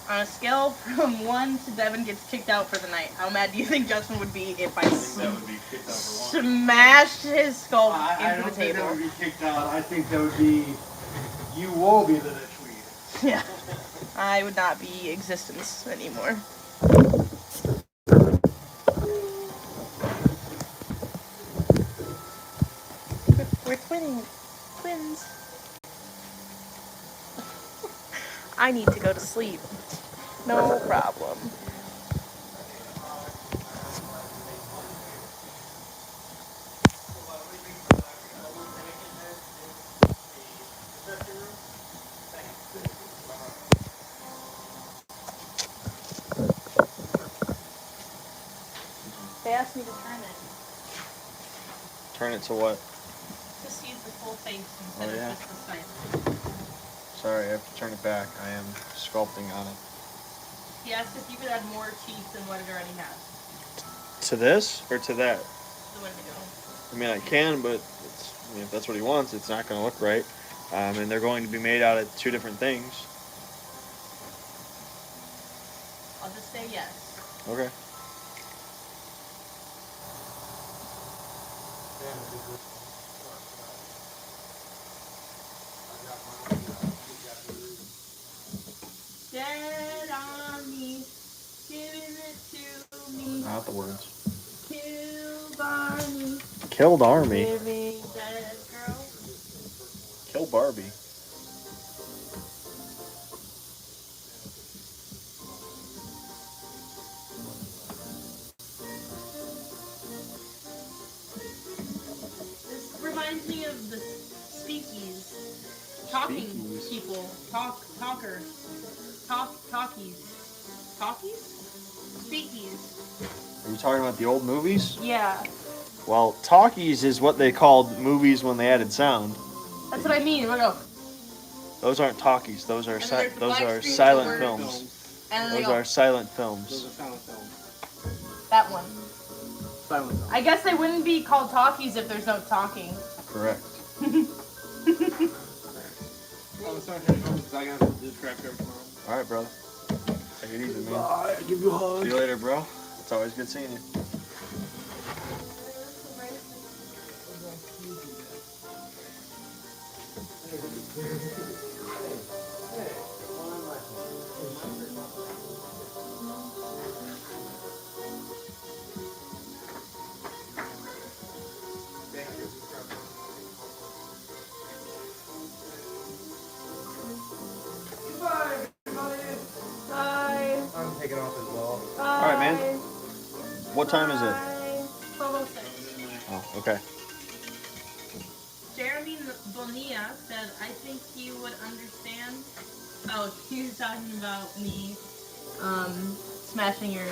[SPEAKER 3] On a scale from 1 to Devin gets kicked out for the night, how mad do you think Justin would be if I
[SPEAKER 5] I think that would be kicked out for one.
[SPEAKER 3] smashed his skull
[SPEAKER 4] I
[SPEAKER 3] into
[SPEAKER 4] don't
[SPEAKER 3] the
[SPEAKER 4] think that
[SPEAKER 3] table?
[SPEAKER 4] would be kicked out. I think that would be, you will be the ditchweed.
[SPEAKER 3] Yeah. I would not be existence anymore. We're twinning. Twins. I need to go to sleep. No problem. They asked me to turn it
[SPEAKER 1] Turn it to what?
[SPEAKER 3] to see the full face instead
[SPEAKER 1] Oh, yeah?
[SPEAKER 3] of just the side.
[SPEAKER 1] Sorry, I have to turn it back. I am sculpting on it.
[SPEAKER 3] He asked if you could add more teeth than what it already has.
[SPEAKER 1] To this or to that?
[SPEAKER 3] The Wendigo.
[SPEAKER 1] I mean, I can, but it's, I mean, if that's what he wants, it's not going to look right. And they're going to be made out of two different things.
[SPEAKER 3] I'll just say yes.
[SPEAKER 1] Okay.
[SPEAKER 3] Dead on me, giving it to me.
[SPEAKER 1] Not the words.
[SPEAKER 3] Kill Barney,
[SPEAKER 1] Killed Army.
[SPEAKER 3] giving dead girl.
[SPEAKER 1] Kill Barbie.
[SPEAKER 3] This reminds me of the speakies. Talking
[SPEAKER 1] Speakies?
[SPEAKER 3] people. Talkers. Talkies. Talkies? Speakies.
[SPEAKER 1] Are you talking about the old movies?
[SPEAKER 3] Yeah.
[SPEAKER 1] Well, talkies is what they called movies when they added sound.
[SPEAKER 3] That's what I mean. Look up.
[SPEAKER 1] Those aren't talkies. Those are
[SPEAKER 3] And there's the
[SPEAKER 1] those
[SPEAKER 3] black
[SPEAKER 1] are
[SPEAKER 3] screen
[SPEAKER 1] silent
[SPEAKER 3] with the word
[SPEAKER 1] films.
[SPEAKER 3] And then they
[SPEAKER 1] Those
[SPEAKER 3] go,
[SPEAKER 1] are silent
[SPEAKER 4] Those
[SPEAKER 1] films.
[SPEAKER 4] are silent films.
[SPEAKER 3] that one.
[SPEAKER 4] Silent films.
[SPEAKER 3] I guess they wouldn't be called talkies if there's no talking.
[SPEAKER 1] Correct.
[SPEAKER 4] Well, it's not here because I got to do scrap yard tomorrow.
[SPEAKER 1] All right, brother. Take it easy, man.
[SPEAKER 4] Bye. I give you a hug.
[SPEAKER 1] See you later, bro. It's always good seeing you.
[SPEAKER 3] Bye.
[SPEAKER 4] I'm taking off as well.
[SPEAKER 3] Bye.
[SPEAKER 1] right, man. What time is it?
[SPEAKER 3] 12:06.
[SPEAKER 1] Oh, okay.
[SPEAKER 3] Jeremy Bonilla said, I think he would understand. Oh, he was talking about me smashing your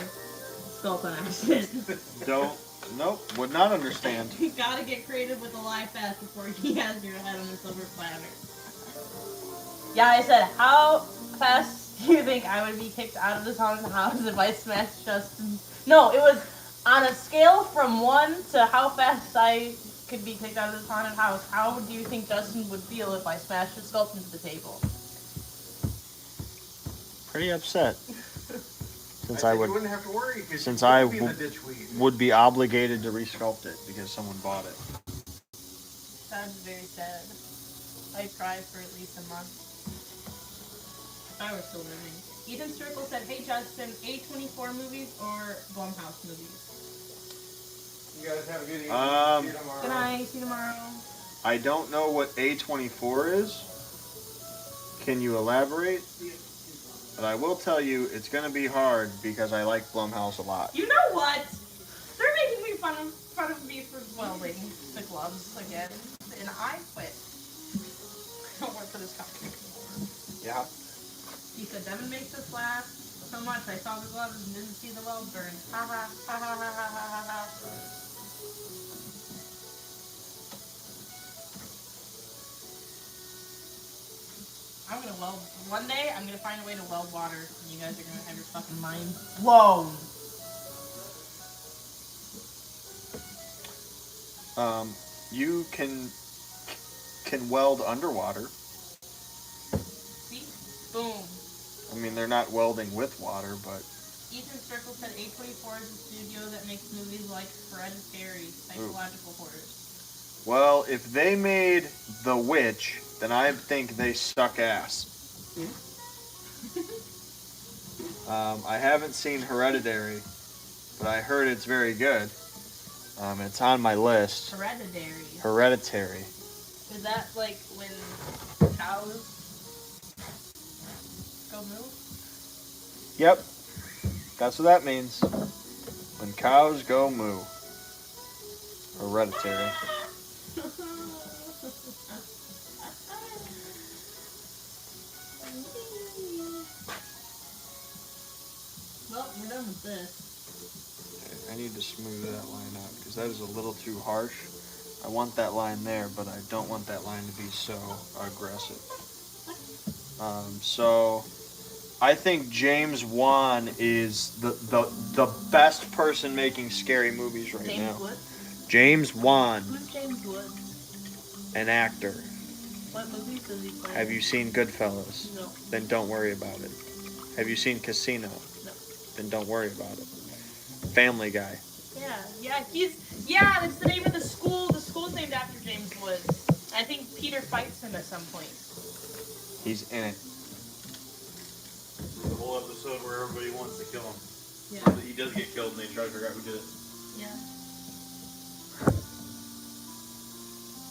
[SPEAKER 3] skull on accident.
[SPEAKER 1] Nope, would not understand.
[SPEAKER 3] You gotta get creative with the live fast before he has your head on the silver platter. Yeah, I said, how fast do you think I would be kicked out of this haunted house if I smashed Justin? No, it was on a scale from 1 to how fast I could be kicked out of this haunted house. How do you think Justin would feel if I smashed his skull into the table?
[SPEAKER 1] Pretty upset. Since I
[SPEAKER 4] You
[SPEAKER 1] would
[SPEAKER 4] wouldn't have to worry because
[SPEAKER 1] since
[SPEAKER 4] you
[SPEAKER 1] I
[SPEAKER 4] would be the
[SPEAKER 1] w-
[SPEAKER 4] ditchweed.
[SPEAKER 1] would be obligated to resculpt it because someone bought it.
[SPEAKER 3] That's very sad. I cried for at least a month. If I were still living. Ethan Circle said, hey Justin, A24 movies or Blumhouse movies?
[SPEAKER 4] You guys have a good evening.
[SPEAKER 1] Um,
[SPEAKER 4] See you tomorrow.
[SPEAKER 3] Good night, see you tomorrow.
[SPEAKER 1] I don't know what A24 is. Can you elaborate? But I will tell you, it's going to be hard because I like Blumhouse a lot.
[SPEAKER 3] You know what? They're making me fun of me for welding the gloves again, and I quit. I don't work for this company anymore.
[SPEAKER 1] Yeah.
[SPEAKER 3] He said, Devin makes us laugh so much. I saw the gloves and didn't see the weld burn. Ha ha ha ha ha ha ha ha. I'm gonna weld. One day, I'm gonna find a way to weld water, and you guys are gonna have your fucking mind blown.
[SPEAKER 1] You can weld underwater.
[SPEAKER 3] See? Boom.
[SPEAKER 1] mean, they're not welding with water, but
[SPEAKER 3] Ethan Circle said A24 is a studio that makes movies like Hereditary, psychological horrors.
[SPEAKER 1] well, if they made The Witch, then I think they suck ass. I haven't seen Hereditary, but I heard it's very good. It's on my list. Hereditary.
[SPEAKER 3] Is that like when cows go moo?
[SPEAKER 1] Yep. That's what that means. When cows go moo. Hereditary.
[SPEAKER 3] Well, we're done with this.
[SPEAKER 1] I need to smooth that line out because that is a little too harsh. I want that line there, but I don't want that line to be so aggressive. So I think James Wan is the best person making scary movies right
[SPEAKER 3] James
[SPEAKER 1] now.
[SPEAKER 3] Wood?
[SPEAKER 1] James Wan,
[SPEAKER 3] Who's James Wood?
[SPEAKER 1] an actor.
[SPEAKER 3] What movies does he play?
[SPEAKER 1] Have you seen Goodfellas?
[SPEAKER 3] No.
[SPEAKER 1] Then don't worry about it. Have you seen Casino?
[SPEAKER 3] No.
[SPEAKER 1] Then don't worry about it. Family Guy.
[SPEAKER 3] Yeah, that's the name of the school. The school's named after James Wood. I think Peter fights him at some point.
[SPEAKER 1] He's in it.
[SPEAKER 5] The whole episode where everybody wants to kill him.
[SPEAKER 3] Yeah.
[SPEAKER 5] But he does get killed and they try to figure out who did it.
[SPEAKER 3] Yeah.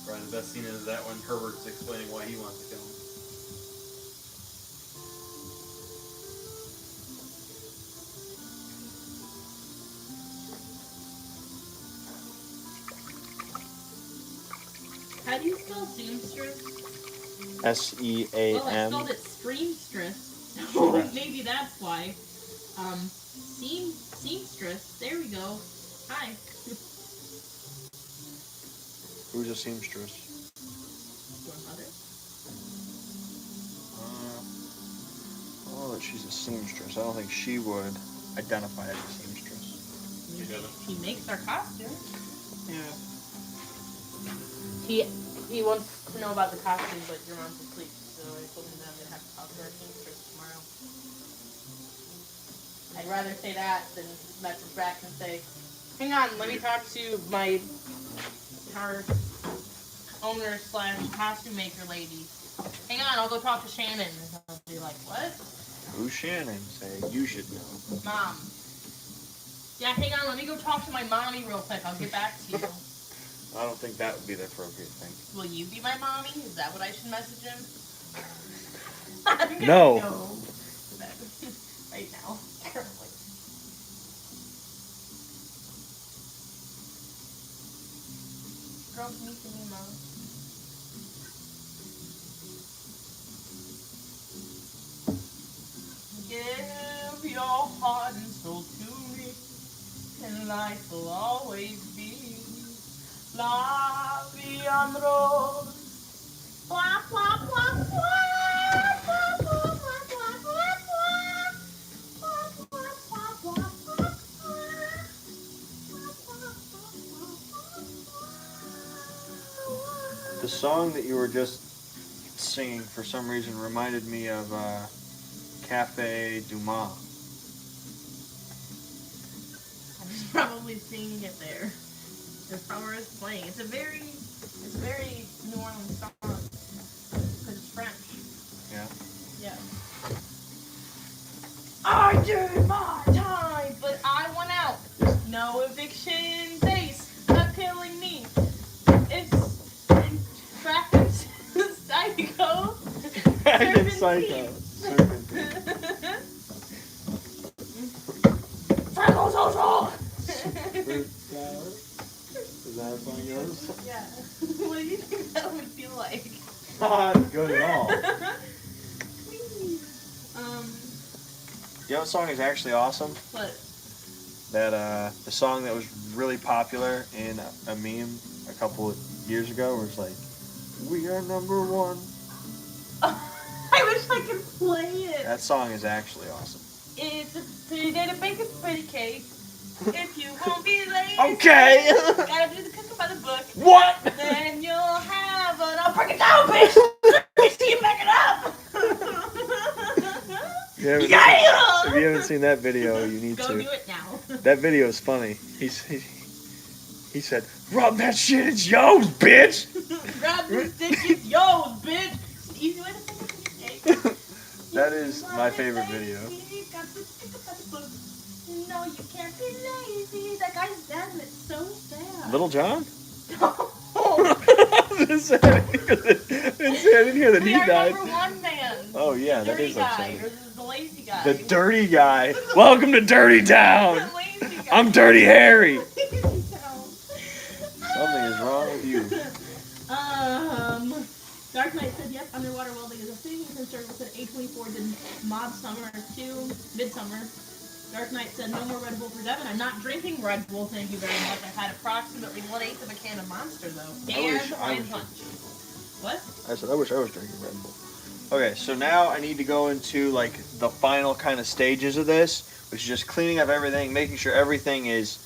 [SPEAKER 5] Probably the best scene is that when Herbert's explaining why he wants to kill him.
[SPEAKER 3] How do you spell seamstress? Well, I
[SPEAKER 1] S-E-A-M.
[SPEAKER 3] spelled it streamstress. So
[SPEAKER 1] Stress.
[SPEAKER 3] maybe that's why. Seamstress. There we go. Hi.
[SPEAKER 1] Who's a seamstress?
[SPEAKER 3] Your mother.
[SPEAKER 1] Oh, that she's a seamstress. I don't think she would identify as a seamstress.
[SPEAKER 5] She doesn't.
[SPEAKER 3] She makes our costume.
[SPEAKER 1] Yeah.
[SPEAKER 3] He wants to know about the costume, but your mom's asleep, so I told him that I'm gonna have to talk to our seamstress tomorrow. I'd rather say that than message back and say, hang on, let me talk to our owner / costume maker lady. Hang on, I'll go talk to Shannon. And I'll be like, what?
[SPEAKER 1] Who's Shannon? Say, you should know.
[SPEAKER 3] Mom. Yeah, hang on, let me go talk to my mommy real quick. I'll get back to you.
[SPEAKER 1] I don't think that would be the appropriate thing.
[SPEAKER 3] Will you be my mommy? Is that what I should message him? I'm gonna
[SPEAKER 1] No.
[SPEAKER 3] go to bed right now. Currently. Girl, can you see me, Mom? Give your heart and soul to me, and life will always be la vie en rose. Blah, blah, blah, blah, blah, blah, blah, blah, blah, blah, blah, blah, blah.
[SPEAKER 1] The song that you were just singing for some reason reminded me of Cafe Du Mans.
[SPEAKER 3] I was probably singing it there. That's probably where it's playing. It's a very New Orleans song. Because it's French.
[SPEAKER 1] Yeah.
[SPEAKER 3] Yeah. I did my time, but I went out. No eviction days are killing me. It's in traffic psycho.
[SPEAKER 1] Dragon Psycho.
[SPEAKER 3] Psycho social.
[SPEAKER 1] Is that how song goes?
[SPEAKER 3] Yeah. What do you think that would feel like?
[SPEAKER 1] Not good at all. You know what song is actually awesome?
[SPEAKER 3] What?
[SPEAKER 1] That the song that was really popular in a meme a couple of years ago, where it's like, "We are number one."
[SPEAKER 3] I wish I could play it.
[SPEAKER 1] That song is actually awesome.
[SPEAKER 3] It's a pretty day to bake a pretty cake. If you won't be late,
[SPEAKER 1] Okay.
[SPEAKER 3] gotta do the cooking by the book.
[SPEAKER 1] What?
[SPEAKER 3] Then you'll have an. I'll break it down, bitch. Bitch, you back it up.
[SPEAKER 1] If you haven't seen that video, you need
[SPEAKER 3] Go
[SPEAKER 1] to.
[SPEAKER 3] do it now.
[SPEAKER 1] That video is funny. He said, "Rub that shit, it's yours, bitch."
[SPEAKER 3] Grab this dick, it's yours, bitch. Easy way to say it.
[SPEAKER 1] That is my favorite video.
[SPEAKER 3] No, you can't be lazy. That guy's dead and it's so sad.
[SPEAKER 1] Little John? I didn't hear that
[SPEAKER 3] We
[SPEAKER 1] he
[SPEAKER 3] are
[SPEAKER 1] died.
[SPEAKER 3] number one man.
[SPEAKER 1] Oh yeah,
[SPEAKER 3] The
[SPEAKER 1] that
[SPEAKER 3] dirty
[SPEAKER 1] is
[SPEAKER 3] guy,
[SPEAKER 1] upsetting.
[SPEAKER 3] or the lazy guy.
[SPEAKER 1] The dirty guy. Welcome to Dirty Town.
[SPEAKER 3] The lazy guy.
[SPEAKER 1] I'm Dirty Harry.
[SPEAKER 3] Lazy town.
[SPEAKER 1] Something is wrong with you.
[SPEAKER 3] Dark Knight said, yep, underwater welding is a thing. Ethan Circle said A24 did Mod Summer 2, Midsummer. Dark Knight said, no more Red Bull for Devin. I'm not drinking Red Bull, thank you very much. I've had approximately 1/8 of a can of Monster, though. And Wine Punch. What?
[SPEAKER 1] I said I wish I was drinking Red Bull. Okay, so now I need to go into like the final kind of stages of this, which is just cleaning up everything, making sure everything is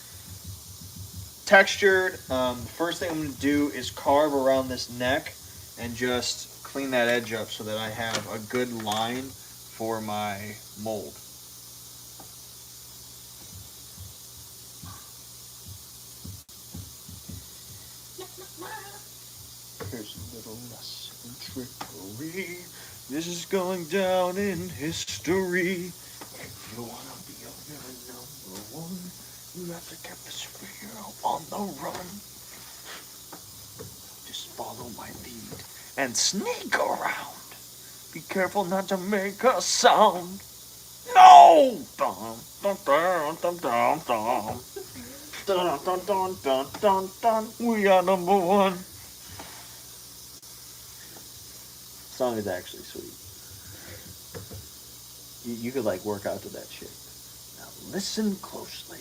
[SPEAKER 1] textured. The first thing I'm going to do is carve around this neck and just clean that edge up so that I have a good line for my mold. Here's a little lesson in trickery. This is going down in history. If you wanna be a number one, you have to keep the superhero on the run. Just follow my lead and sneak around. Be careful not to make a sound. No! Dun, dun, dun, dun, dun, dun. Dun, dun, dun, dun, dun, dun. We are number one. Song is actually sweet. You could like work out to that shit. Now listen closely.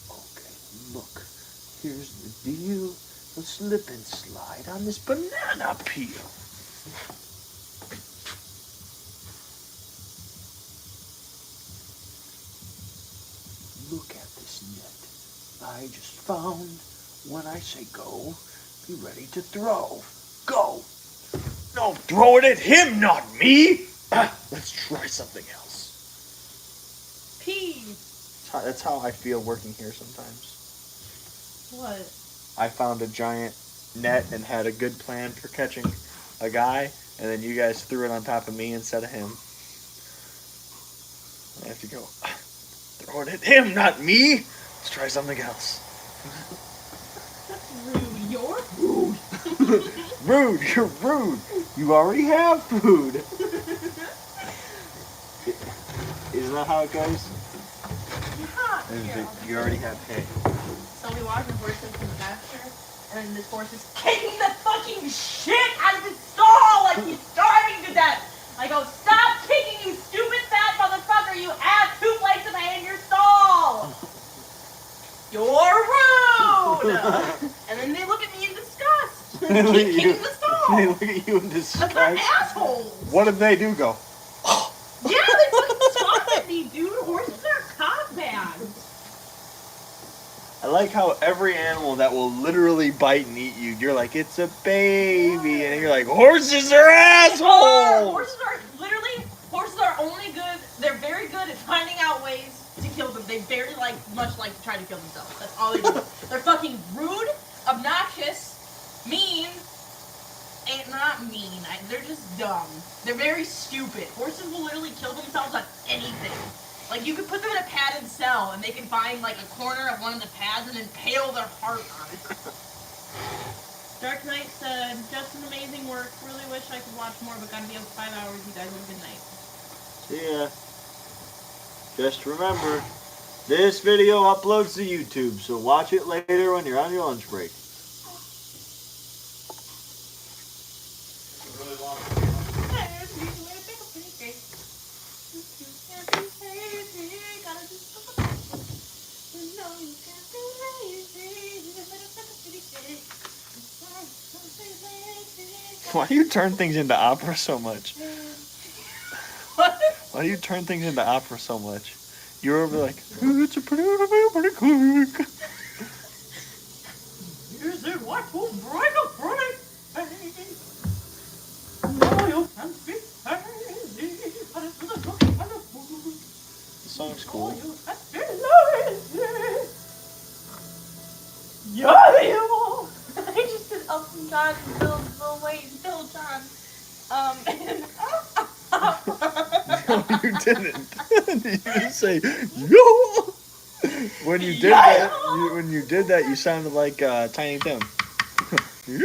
[SPEAKER 1] Okay, look. Here's the deal. A slip and slide on this banana peel. Look at this net I just found. When I say go, be ready to throw. Go! No, throw it at him, not me! Let's try something else.
[SPEAKER 3] P.
[SPEAKER 1] That's how I feel working here sometimes.
[SPEAKER 3] What?
[SPEAKER 1] I found a giant net and had a good plan for catching a guy, and then you guys threw it on top of me instead of him. I have to go, throw it at him, not me! Let's try something else.
[SPEAKER 3] Rude. You're rude.
[SPEAKER 1] Rude, you're rude. You already have food. Isn't that how it goes?
[SPEAKER 3] Yeah.
[SPEAKER 1] You already have hay.
[SPEAKER 3] So we walked the horse into the pasture, and this horse is kicking the fucking shit out of his stall like he's starving to death. I go, stop kicking, you stupid fat motherfucker! You have 2 plates of hay in your stall! You're rude! And then they look at me in disgust.
[SPEAKER 1] They look
[SPEAKER 3] Keep
[SPEAKER 1] at
[SPEAKER 3] kicking
[SPEAKER 1] you.
[SPEAKER 3] the
[SPEAKER 1] They
[SPEAKER 3] stall.
[SPEAKER 1] look at you in
[SPEAKER 3] Because they're
[SPEAKER 1] disgust.
[SPEAKER 3] assholes.
[SPEAKER 1] What did they do? Go.
[SPEAKER 3] Yeah, they fucking scoff at me, dude. Horses are cock bags.
[SPEAKER 1] I like how every animal that will literally bite and eat you, you're like, it's a baby, and you're like, horses are assholes.
[SPEAKER 3] Horses are only good. They're very good at finding out ways to kill them. They very much like to try to kill themselves. That's all they do. They're fucking rude, obnoxious, mean. And not mean. They're just dumb. They're very stupid. Horses will literally kill themselves on anything. Like, you could put them in a padded cell, and they can find, like, a corner of one of the pads and impale their heart on it. Dark Knight said, just an amazing work. Really wish I could watch more, but gotta be up 5 hours. You guys have a good night.
[SPEAKER 1] Yeah. Just remember, this video uploads to YouTube, so watch it later when you're on your lunch break.
[SPEAKER 5] Really long.
[SPEAKER 1] Why do you turn things into opera so much?
[SPEAKER 3] What?
[SPEAKER 1] Why do you turn things into opera so much? You're over like, it's a pretty quick.
[SPEAKER 3] Is it what will break a pretty face? No, you can't Yeah, you. I just did Elton John and Bill Wait and Bill John. And
[SPEAKER 1] No, you didn't. You didn't say yo. When you did that, you sounded like Tiny Tim. Yo.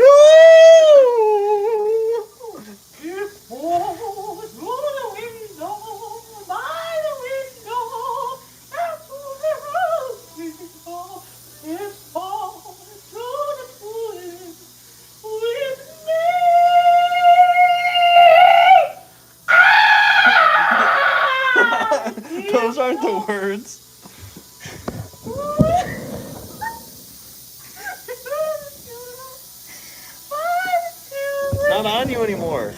[SPEAKER 3] it falls through the window, by the window, and through the window. It falls through the woods with me.
[SPEAKER 1] Those aren't the words. Not on you anymore.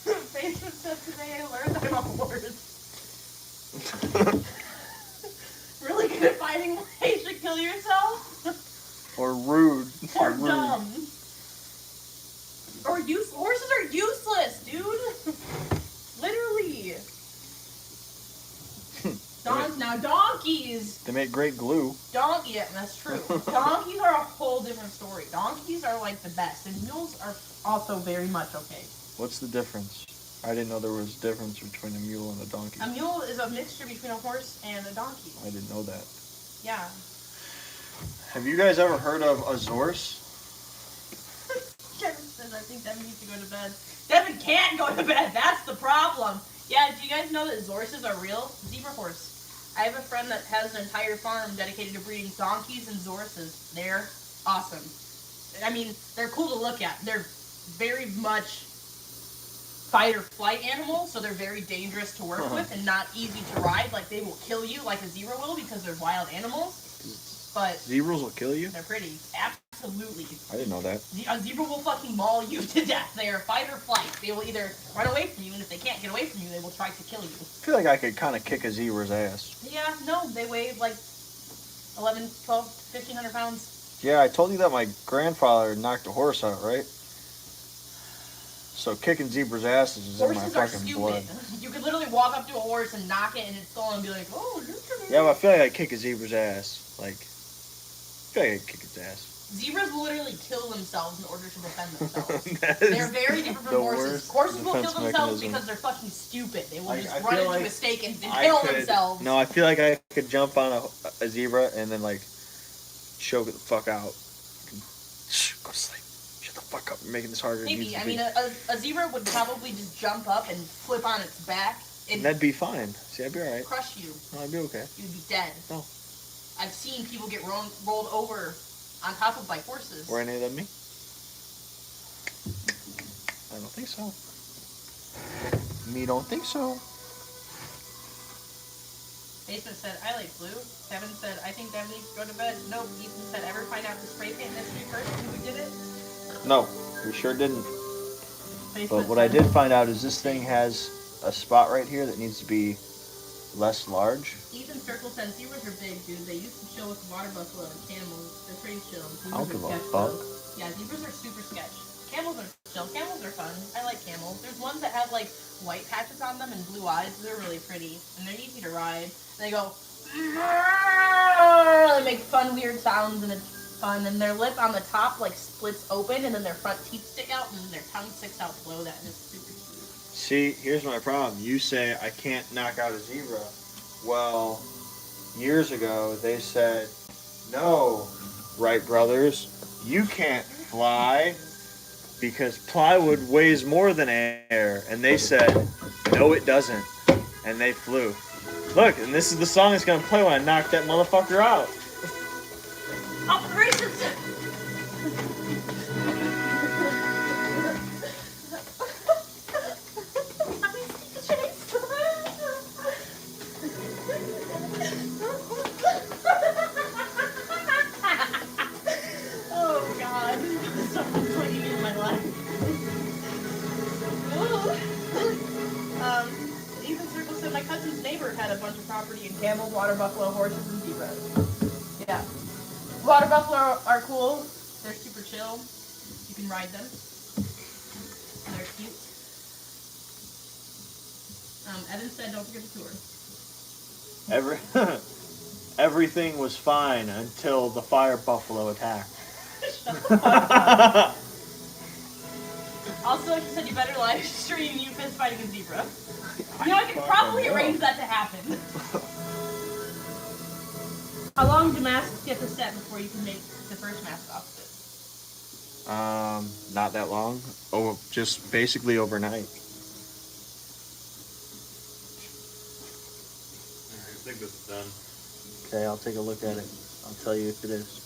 [SPEAKER 3] Facebook said today I learned I'm a horse. Really good at finding ways to kill yourself?
[SPEAKER 1] Or rude.
[SPEAKER 3] Or dumb. Or horses are useless, dude. Literally. Now donkeys.
[SPEAKER 1] They make great glue.
[SPEAKER 3] Yeah, that's true. Donkeys are a whole different story. Donkeys are like the best, and mules are also very much okay.
[SPEAKER 1] What's the difference? I didn't know there was a difference between a mule and a donkey.
[SPEAKER 3] A mule is a mixture between a horse and a donkey.
[SPEAKER 1] I didn't know that.
[SPEAKER 3] Yeah.
[SPEAKER 1] Have you guys ever heard of Azores?
[SPEAKER 3] Kevin says I think Devin needs to go to bed. Devin can't go to bed. That's the problem. Yeah. Do you guys know that Zorses are real? Zebra horse. I have a friend that has an entire farm dedicated to breeding donkeys and Zorses. They're awesome. I mean, they're cool to look at. They're very much fight or flight animals, so they're very dangerous to work with and not easy to ride. Like, they will kill you like a zebra will because they're wild animals. But
[SPEAKER 1] Zebras will kill you?
[SPEAKER 3] they're pretty. Absolutely.
[SPEAKER 1] I didn't know that.
[SPEAKER 3] A zebra will fucking maul you to death. They are fight or flight. They will either run away from you, and if they can't get away from you, they will try to kill you.
[SPEAKER 1] I feel like I could kind of kick a zebra's ass.
[SPEAKER 3] Yeah, no, they weigh like 11, 12, 1,500 pounds.
[SPEAKER 1] Yeah, I told you that my grandfather knocked a horse out, right? So kicking zebra's asses is in my
[SPEAKER 3] Horses are
[SPEAKER 1] fucking
[SPEAKER 3] stupid.
[SPEAKER 1] blood.
[SPEAKER 3] You could literally walk up to a horse and knock it in its skull and be like, oh, you're
[SPEAKER 1] Yeah, but I feel like I kick a zebra's ass. Like, I feel like I kick its ass.
[SPEAKER 3] Zebras will literally kill themselves in order to defend themselves.
[SPEAKER 1] That
[SPEAKER 3] They're
[SPEAKER 1] is
[SPEAKER 3] very different
[SPEAKER 1] the
[SPEAKER 3] from horses.
[SPEAKER 1] worst
[SPEAKER 3] Horses will kill
[SPEAKER 1] defense
[SPEAKER 3] themselves
[SPEAKER 1] mechanism.
[SPEAKER 3] because they're fucking stupid. They will
[SPEAKER 1] I
[SPEAKER 3] just
[SPEAKER 1] feel
[SPEAKER 3] run into
[SPEAKER 1] like
[SPEAKER 3] a stake and
[SPEAKER 1] I
[SPEAKER 3] kill
[SPEAKER 1] could-
[SPEAKER 3] themselves.
[SPEAKER 1] No, I feel like I could jump on a zebra and then like choke it the fuck out. Shh, go to sleep. Shut the fuck up. You're making this harder than it needs
[SPEAKER 3] Maybe.
[SPEAKER 1] to
[SPEAKER 3] I
[SPEAKER 1] be.
[SPEAKER 3] mean, a zebra would probably just jump up and flip on its back and
[SPEAKER 1] That'd be fine. See, I'd be alright.
[SPEAKER 3] crush you.
[SPEAKER 1] No, I'd be okay.
[SPEAKER 3] You'd be dead.
[SPEAKER 1] No.
[SPEAKER 3] I've seen people get rolled over on top of by horses.
[SPEAKER 1] Were any of them me? I don't think so. Me don't think so.
[SPEAKER 3] Basement said, I like blue. Kevin said, I think Devin needs to go to bed. Nope. Ethan said, ever find out the spray paint mystery first who did it?
[SPEAKER 1] No, we sure didn't.
[SPEAKER 3] Basement
[SPEAKER 1] But what I
[SPEAKER 3] said-
[SPEAKER 1] did find out is this thing has a spot right here that needs to be less large.
[SPEAKER 3] Ethan Circle said, zebras are big, dude. They used to chill with water buffalo and camels. They're pretty chill. Zebras
[SPEAKER 1] I don't
[SPEAKER 3] are
[SPEAKER 1] give a
[SPEAKER 3] sketch,
[SPEAKER 1] fuck.
[SPEAKER 3] though. Yeah, zebras are super sketch. Camels are chill. Camels are fun. I like camels. There's ones that have like white patches on them and blue eyes. They're really pretty. And they're easy to ride. They go, they make fun, weird sounds, and it's fun. And their lip on the top like splits open, and then their front teeth stick out, and then their tongue sticks out below that, and it's super cute.
[SPEAKER 1] See, here's my problem. You say I can't knock out a zebra. Well, years ago they said, no, Wright brothers, you can't fly because plywood weighs more than air. And they said, no, it doesn't. And they flew. Look, and this is the song that's gonna play when I knock that motherfucker out.
[SPEAKER 3] Operation. Oh God, someone's putting me in my life. Ethan Circle said my cousin's neighbor had a bunch of property in camels, water buffalo, horses, and zebras. Yeah. Water buffalo are cool. They're super chill. You can ride them. They're cute. Evan said don't forget the tour.
[SPEAKER 1] Everything was fine until the fire buffalo attacked.
[SPEAKER 3] Shut the fuck up. Also, he said you better live stream you fist fighting a zebra. You know, I could probably arrange that to happen. How long do masks get to set before you can make the first mask opposite?
[SPEAKER 1] Not that long. Oh, just basically overnight.
[SPEAKER 5] I think this is done.
[SPEAKER 1] Okay, I'll take a look at it. I'll tell you if it is.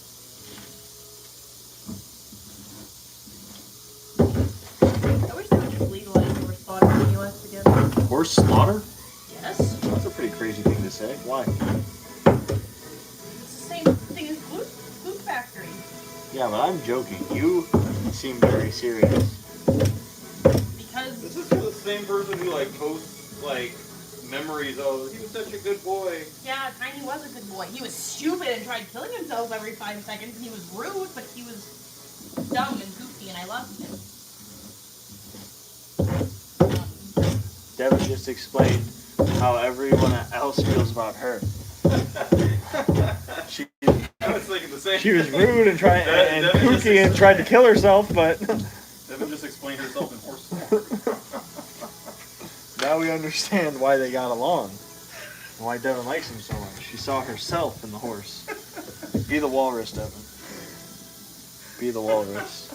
[SPEAKER 3] I wish they would just legalize horse slaughter in the US again.
[SPEAKER 1] Horse slaughter?
[SPEAKER 3] Yes.
[SPEAKER 1] That's a pretty crazy thing to say. Why?
[SPEAKER 3] It's the same thing as glue factory.
[SPEAKER 1] Yeah, but I'm joking. You seem very serious.
[SPEAKER 3] Because
[SPEAKER 5] This is the same person who like posts like memories of he was such a good boy.
[SPEAKER 3] yeah, Tiny was a good boy. He was stupid and tried killing himself every 5 seconds, and he was rude, but he was dumb and goofy, and I loved him.
[SPEAKER 1] Devin just explained how everyone else feels about her. She
[SPEAKER 5] I was thinking the same.
[SPEAKER 1] she was rude and trying and
[SPEAKER 5] Devin just
[SPEAKER 1] kooky and tried to kill herself, but
[SPEAKER 5] Devin just explained herself in horse slaughter.
[SPEAKER 1] now we understand why they got along. And why Devin likes him so much. She saw herself in the horse. Be the walrus, Devin. Be the walrus.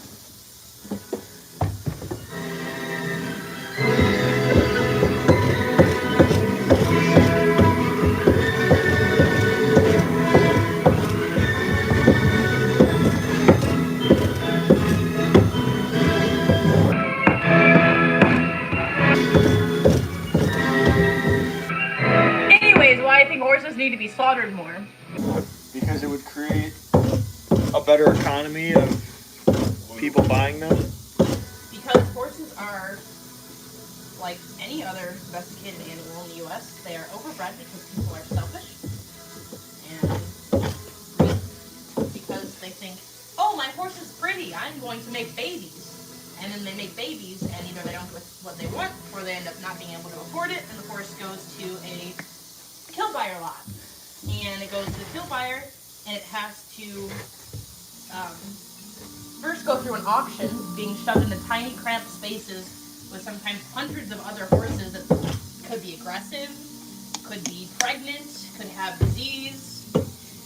[SPEAKER 3] Anyways, why I think horses need to be slaughtered more.
[SPEAKER 1] Because it would create a better economy of people buying them.
[SPEAKER 3] Because horses are like any other domesticated animal in the US. They are overbred because people are selfish. And because they think, oh, my horse is pretty, I'm going to make babies. And then they make babies, and either they don't get what they want, or they end up not being able to afford it, and the horse goes to a kill buyer lot. And it goes to the kill buyer, and it has to first go through an auction, being shoved into tiny, cramped spaces with sometimes hundreds of other horses that could be aggressive, could be pregnant, could have disease,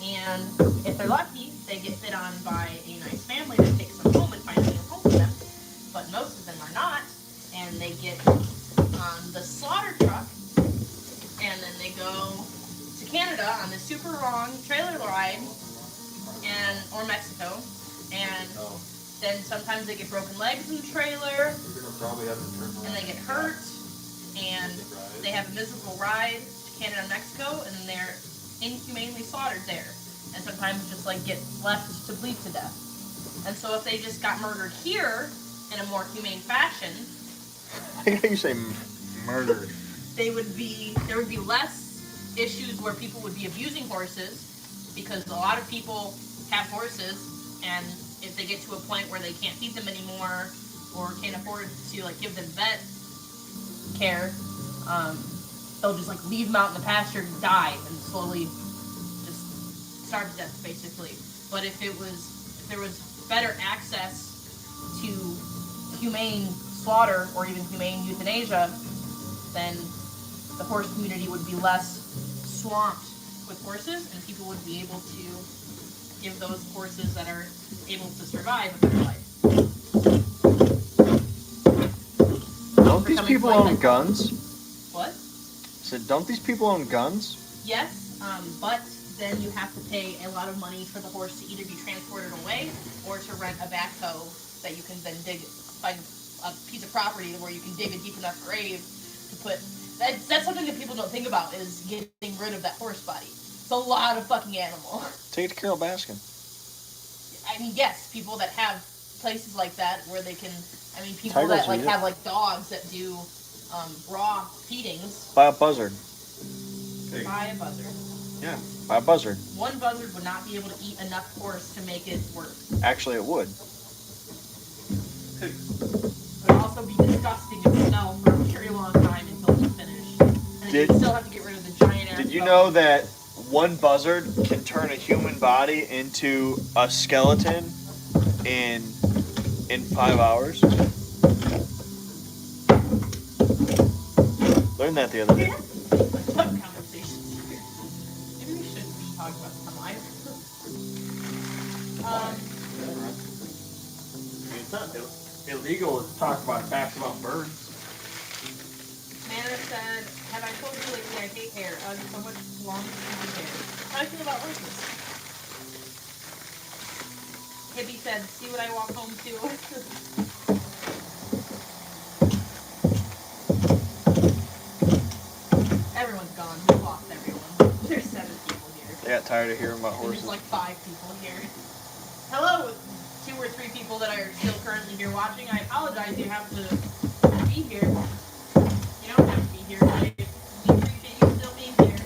[SPEAKER 3] and if they're lucky, they get bid on by a nice family that takes them home and finds a new home for them. But most of them are not, and they get on the slaughter truck, and then they go to Canada on the super long trailer ride, or Mexico, and then sometimes they get broken legs in the trailer, and they get hurt, and they have a miserable ride to Canada and Mexico, and then they're inhumanely slaughtered there, and sometimes just like get left to bleed to death. And so if they just got murdered here in a more humane fashion,
[SPEAKER 1] I think you say murdered.
[SPEAKER 3] there would be less issues where people would be abusing horses, because a lot of people have horses, and if they get to a point where they can't feed them anymore or can't afford to like give them vet care, they'll just like leave them out in the pasture and die and slowly just starve to death basically. But if there was better access to humane slaughter or even humane euthanasia, then the horse community would be less swamped with horses, and people would be able to give those horses that are able to survive a better life.
[SPEAKER 1] Don't these people own guns?
[SPEAKER 3] What?
[SPEAKER 1] I said, don't these people own guns?
[SPEAKER 3] Yes, but then you have to pay a lot of money for the horse to either be transported away or to rent a backhoe that you can then find a piece of property where you can dig a deep enough grave to put. That's something that people don't think about, is getting rid of that horse body. It's a lot of fucking animal.
[SPEAKER 1] Take it to Carol Baskin.
[SPEAKER 3] I mean, yes, people that have places like that where they can. I mean, people
[SPEAKER 1] Tigers
[SPEAKER 3] that like
[SPEAKER 1] eat it.
[SPEAKER 3] have like dogs that do raw feedings.
[SPEAKER 1] Buy a buzzard.
[SPEAKER 3] Buy a buzzard.
[SPEAKER 1] Yeah, buy a buzzard.
[SPEAKER 3] One buzzard would not be able to eat enough horse to make it work.
[SPEAKER 1] Actually, it would.
[SPEAKER 3] It would also be disgusting to smell for a very long time until it's finished.
[SPEAKER 1] Did-
[SPEAKER 3] you still have to get rid of the giant ass
[SPEAKER 1] Did you
[SPEAKER 3] bone.
[SPEAKER 1] know that one buzzard can turn a human body into a skeleton in 5 hours? Learned that the other day.
[SPEAKER 3] What conversations here? Maybe we should talk about some life.
[SPEAKER 2] It's not illegal to talk about facts about birds.
[SPEAKER 3] Manna said, have I told you lately I hate hair? So much long stupid hair. How do you feel about horses? Hippie said, see what I walk home to. Everyone's gone. We lost everyone. There's 7 people here.
[SPEAKER 1] I got tired of hearing about
[SPEAKER 3] And there's
[SPEAKER 1] horses.
[SPEAKER 3] like 5 people here. Hello, 2 or 3 people that are still currently here watching. I apologize you have to be here. You don't have to be here, but we appreciate you still being here.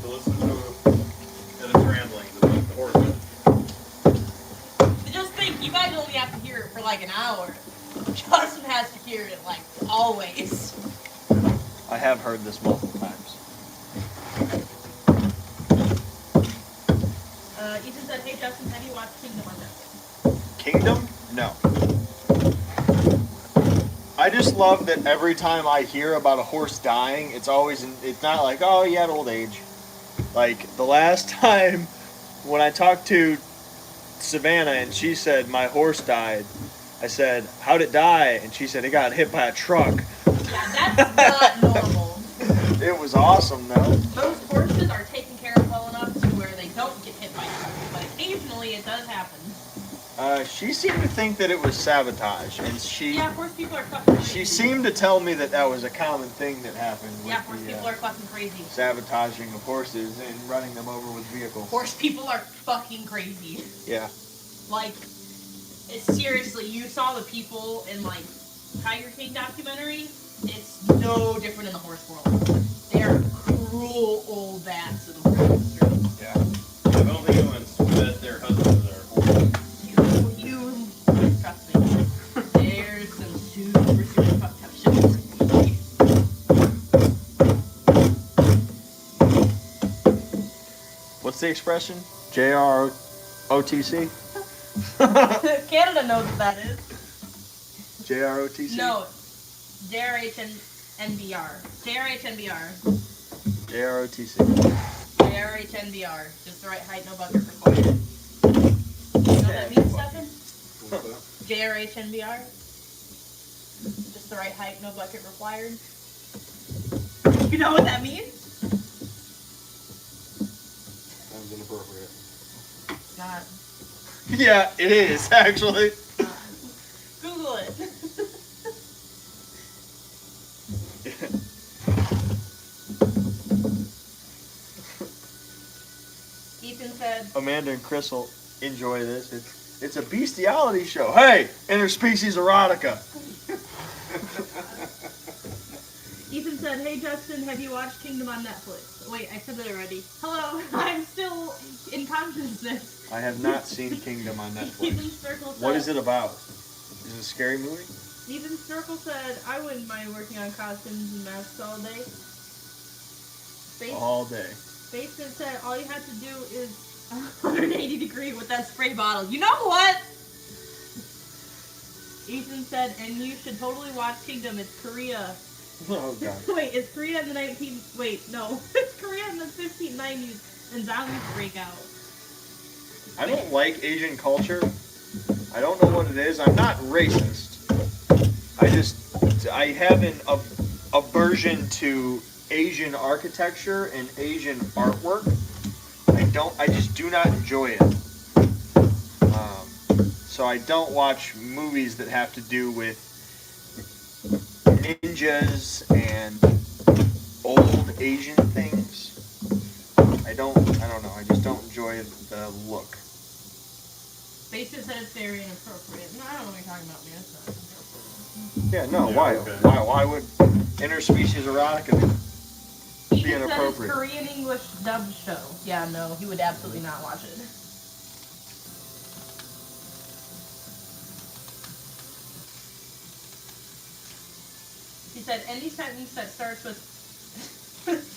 [SPEAKER 5] So listen to the ramblings about the horses.
[SPEAKER 3] Just think, you guys only have to hear it for like an hour. Justin has to hear it like always.
[SPEAKER 1] I have heard this multiple times.
[SPEAKER 3] Ethan said, hey Justin, have you watched Kingdom on Netflix?
[SPEAKER 1] Kingdom? No. I just love that every time I hear about a horse dying, it's not like, oh, he had old age. Like, the last time when I talked to Savannah and she said, my horse died, I said, how'd it die? And she said, it got hit by a truck.
[SPEAKER 3] Yeah, that's not normal.
[SPEAKER 1] It was awesome, though.
[SPEAKER 3] Most horses are taken care of well enough to where they don't get hit by trucks, but occasionally it does happen.
[SPEAKER 1] She seemed to think that it was sabotage, and
[SPEAKER 3] Yeah, horse people are fucking crazy.
[SPEAKER 1] she seemed to tell me that was a common thing that happened with
[SPEAKER 3] Yeah, horse
[SPEAKER 1] the
[SPEAKER 3] people are fucking crazy.
[SPEAKER 1] sabotaging of horses and running them over with vehicles.
[SPEAKER 3] Horse people are fucking crazy.
[SPEAKER 1] Yeah.
[SPEAKER 3] Like, seriously, you saw the people in, like, Tiger King documentary? It's no different in the horse world. They are cruel old bats in the horse industry.
[SPEAKER 1] Yeah.
[SPEAKER 5] I don't think anyone's bet their husbands are horses.
[SPEAKER 3] You trust me. There's some super fucked up shit in horse.
[SPEAKER 1] What's the expression? JROTC?
[SPEAKER 3] Canada knows what that is.
[SPEAKER 1] JROTC?
[SPEAKER 3] No, JRHNBR. JRHNBR.
[SPEAKER 1] JROTC.
[SPEAKER 3] JRHNBR. Just the right height, no bucket required. You know what that means, Stefan? JRHNBR. Just the right height, no bucket required. You know what that means?
[SPEAKER 4] Sounds inappropriate.
[SPEAKER 3] It's not.
[SPEAKER 1] Yeah, it is, actually.
[SPEAKER 3] Google it. Ethan said,
[SPEAKER 1] Amanda and Chris will enjoy this. It's a bestiality show. Hey, interspecies erotica.
[SPEAKER 3] Ethan said, hey Justin, have you watched Kingdom on Netflix? Wait, I said that already. Hello, I'm still in consciousness.
[SPEAKER 1] I have not seen Kingdom on
[SPEAKER 3] Ethan
[SPEAKER 1] Netflix.
[SPEAKER 3] Circle said,
[SPEAKER 1] What is it about? Is it a scary movie?
[SPEAKER 3] Ethan Circle said, I wouldn't mind working on costumes and masks all day.
[SPEAKER 1] All day.
[SPEAKER 3] Basement said, all you have to do is 180 degree with that spray bottle. You know what? Ethan said, and you should totally watch Kingdom. It's Korea.
[SPEAKER 1] Oh god.
[SPEAKER 3] Wait, it's Korea in the 19... Wait, no. It's Korea in the 1590s and zombies break out.
[SPEAKER 1] I don't like Asian culture. I don't know what it is. I'm not racist. I have an aversion to Asian architecture and Asian artwork. I just do not enjoy it. So I don't watch movies that have to do with ninjas and old Asian things. I don't know. I just don't enjoy the look.
[SPEAKER 3] Basis said it's very inappropriate. No, I don't know what you're talking about, man. It's not inappropriate.
[SPEAKER 1] Yeah, no.
[SPEAKER 5] Yeah,
[SPEAKER 1] Why?
[SPEAKER 5] okay.
[SPEAKER 1] Why would interspecies erotica be
[SPEAKER 3] Ethan said it's
[SPEAKER 1] inappropriate?
[SPEAKER 3] Korean English dubbed show. Yeah, no, he would absolutely not watch it. said any sentence that starts with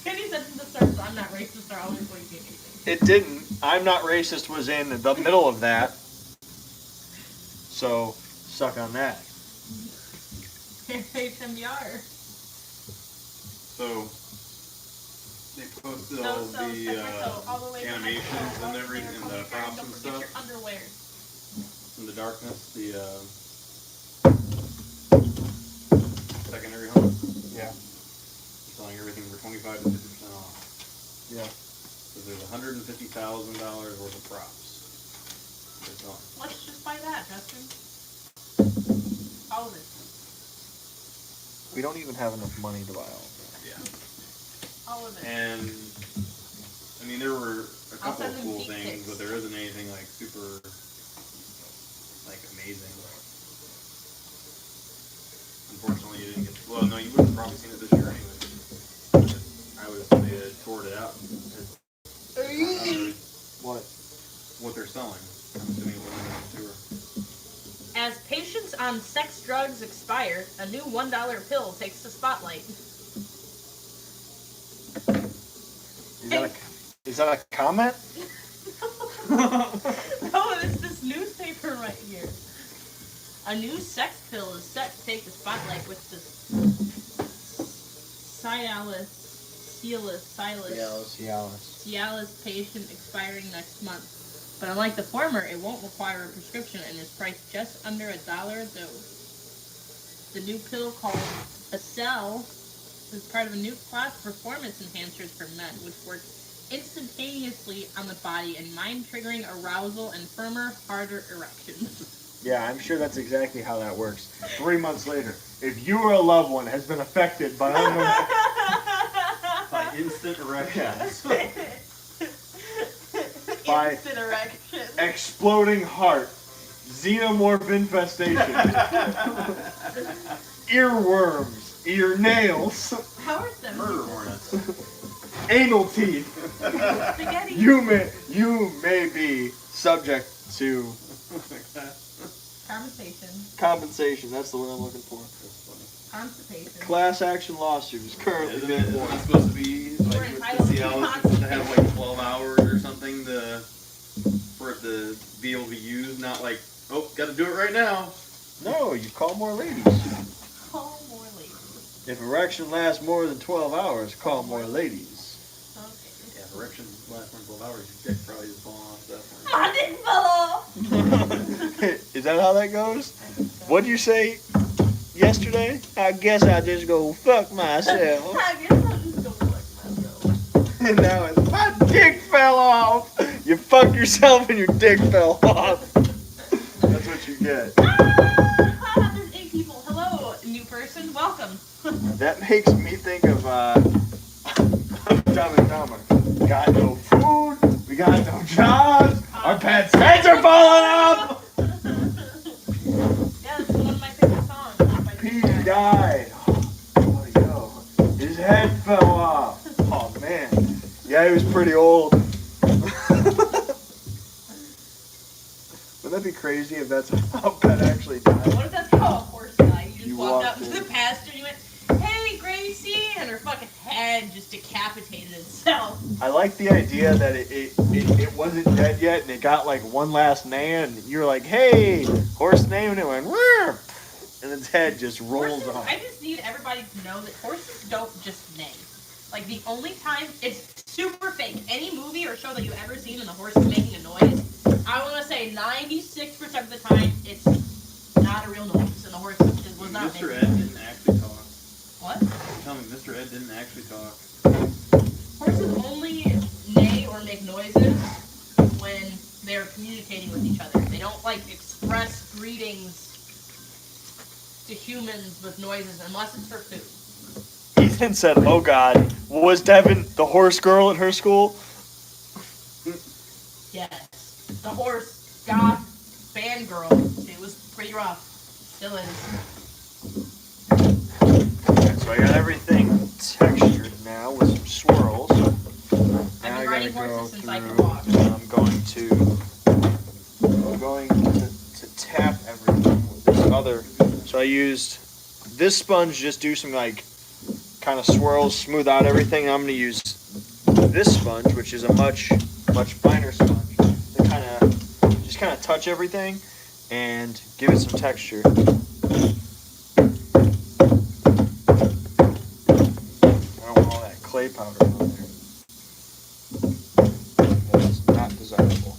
[SPEAKER 3] any sentence that starts with "I'm not racist" are always going to be amazing.
[SPEAKER 1] It didn't. I'm not racist was in the middle of that. So, suck on that.
[SPEAKER 3] HMBR.
[SPEAKER 5] So they posted
[SPEAKER 3] So,
[SPEAKER 5] all
[SPEAKER 3] so,
[SPEAKER 5] the
[SPEAKER 3] all the way to
[SPEAKER 5] animations
[SPEAKER 3] Mexico,
[SPEAKER 5] and
[SPEAKER 3] over
[SPEAKER 5] everything,
[SPEAKER 3] there,
[SPEAKER 5] and the
[SPEAKER 3] don't
[SPEAKER 5] props and
[SPEAKER 3] forget
[SPEAKER 5] stuff
[SPEAKER 3] your underwear.
[SPEAKER 5] in the darkness. The secondary home.
[SPEAKER 1] Yeah.
[SPEAKER 5] Selling everything for 25 to 50% off.
[SPEAKER 1] Yeah.
[SPEAKER 5] So there's $150,000 worth of props. They're selling.
[SPEAKER 3] Let's just buy that, Justin. All of it.
[SPEAKER 1] We don't even have enough money to buy all of that.
[SPEAKER 5] Yeah.
[SPEAKER 3] All of it.
[SPEAKER 5] And I mean, there were a
[SPEAKER 3] I'll
[SPEAKER 5] couple
[SPEAKER 3] send
[SPEAKER 5] of
[SPEAKER 3] them
[SPEAKER 5] cool
[SPEAKER 3] deep
[SPEAKER 5] things,
[SPEAKER 3] pics.
[SPEAKER 5] but there isn't anything like super, like amazing. Unfortunately, you didn't get. Well, no, you would have probably seen it this year anyway. I would have they had toured it out. What they're selling. I'm assuming it wasn't on tour.
[SPEAKER 3] As patients on sex drugs expire, a new $1 pill takes the spotlight.
[SPEAKER 1] Is that a comment?
[SPEAKER 3] No, it's this newspaper right here. A new sex pill is set to take the spotlight with the Cialis patient expiring next month. But unlike the former, it won't require a prescription and is priced just under $1 a dose. The new pill called Acel is part of a new class of performance enhancers for men, which work instantaneously on the body and mind-triggering arousal and firmer, harder erections.
[SPEAKER 1] Yeah, I'm sure that's exactly how that works. 3 months later, if you or a loved one has been affected by
[SPEAKER 5] By instant erections.
[SPEAKER 1] By
[SPEAKER 3] Instant erection.
[SPEAKER 1] exploding heart, xenomorph infestation, earworms, ear nails,
[SPEAKER 3] How are some
[SPEAKER 5] Murder hornets.
[SPEAKER 1] anal teeth,
[SPEAKER 3] spaghetti?
[SPEAKER 1] you may be subject to
[SPEAKER 3] Conversation.
[SPEAKER 1] compensation. That's the word I'm looking for.
[SPEAKER 3] Constipation.
[SPEAKER 1] Class action lawsuit is currently
[SPEAKER 5] Isn't
[SPEAKER 1] being
[SPEAKER 5] it
[SPEAKER 1] formed.
[SPEAKER 5] supposed to be
[SPEAKER 3] We're
[SPEAKER 5] like with
[SPEAKER 3] entitled
[SPEAKER 5] the
[SPEAKER 3] to
[SPEAKER 5] Cialis
[SPEAKER 3] constipation.
[SPEAKER 5] to have like 12 hours or something for it to be able to be used? Not like, oh, got to do it right now.
[SPEAKER 1] No, you call more ladies.
[SPEAKER 3] Call more ladies.
[SPEAKER 1] If erection lasts more than 12 hours, call more ladies.
[SPEAKER 3] Okay.
[SPEAKER 5] Yeah, if erection lasts more than 12 hours, your dick probably just falling off that point.
[SPEAKER 3] My dick fell off!
[SPEAKER 1] Is that how that goes? What'd you say yesterday? I guess I just go fuck myself.
[SPEAKER 3] I guess I'll just go fuck myself.
[SPEAKER 1] And now it's my dick fell off. You fucked yourself and your dick fell off. That's what you get.
[SPEAKER 3] Ah, there's 8 people. Hello, new person. Welcome.
[SPEAKER 1] That makes me think of Dumb and Dumber. Got no food. We got no jobs. Our pets' heads are falling off.
[SPEAKER 3] Yeah, this is one of my favorite songs. by
[SPEAKER 1] Pete
[SPEAKER 3] Jack.
[SPEAKER 1] died. Where'd he go? His head fell off. Oh man. Yeah, he was pretty old. Wouldn't that be crazy if that's how Pet actually died?
[SPEAKER 3] What if that's how a horse died? You just
[SPEAKER 1] You
[SPEAKER 3] walked up
[SPEAKER 1] walked
[SPEAKER 3] to
[SPEAKER 1] in.
[SPEAKER 3] the pasture and you went, "Hey, Gracie," and her fucking head just decapitated itself.
[SPEAKER 1] I like the idea that it wasn't dead yet and it got like one last neigh and you were like, hey, horse neigh, and it went, "Whoop," and its head just rolls
[SPEAKER 3] Horses,
[SPEAKER 1] off.
[SPEAKER 3] I just need everybody to know that horses don't just neigh. Like, the only time, it's super fake. Any movie or show that you've ever seen and the horse is making a noise, I want to say 96% of the time, it's not a real noise, and the horse was not
[SPEAKER 5] Mr.
[SPEAKER 3] making
[SPEAKER 5] Ed didn't actually talk.
[SPEAKER 3] What?
[SPEAKER 5] Tell me, Mr. Ed didn't actually talk.
[SPEAKER 3] Horses only neigh or make noises when they're communicating with each other. They don't, like, express greetings to humans with noises unless it's for food.
[SPEAKER 1] Ethan said, oh God, was Devin the horse girl at her school?
[SPEAKER 3] Yes. The horse goth fangirl. It was pretty rough. Still is.
[SPEAKER 1] So I got everything textured now with some swirls. Now
[SPEAKER 3] I've
[SPEAKER 1] I
[SPEAKER 3] been
[SPEAKER 1] gotta
[SPEAKER 3] riding
[SPEAKER 1] go
[SPEAKER 3] horses since I
[SPEAKER 1] through.
[SPEAKER 3] could walk.
[SPEAKER 1] I'm going to tap everything with this other. So I used this sponge just do some like kind of swirls, smooth out everything. And I'm gonna use this sponge, which is a much finer sponge, to kind of touch everything and give it some texture. I don't want all that clay powder on there. That's not desirable.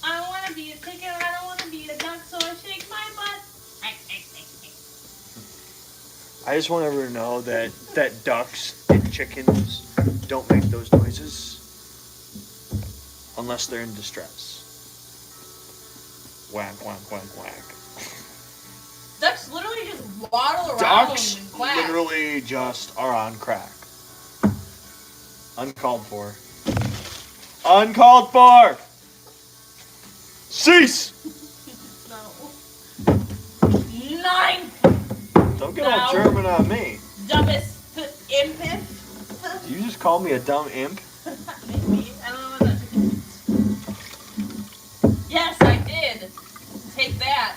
[SPEAKER 3] I don't want to be a chicken. I don't want to be a duck, so I shake my butt.
[SPEAKER 1] I just want everyone to know that ducks and chickens don't make those noises unless they're in distress. Whack, whack, whack, whack.
[SPEAKER 3] Ducks literally just waddle around
[SPEAKER 1] Ducks
[SPEAKER 3] and quack.
[SPEAKER 1] literally just are on crack. Uncalled for. Uncalled for! Cease!
[SPEAKER 3] No. 9.
[SPEAKER 1] Don't get all German on me.
[SPEAKER 3] Dumbest impif.
[SPEAKER 1] Did you just call me a dumb imp?
[SPEAKER 3] Maybe. I don't know what that means. Yes, I did. Take that.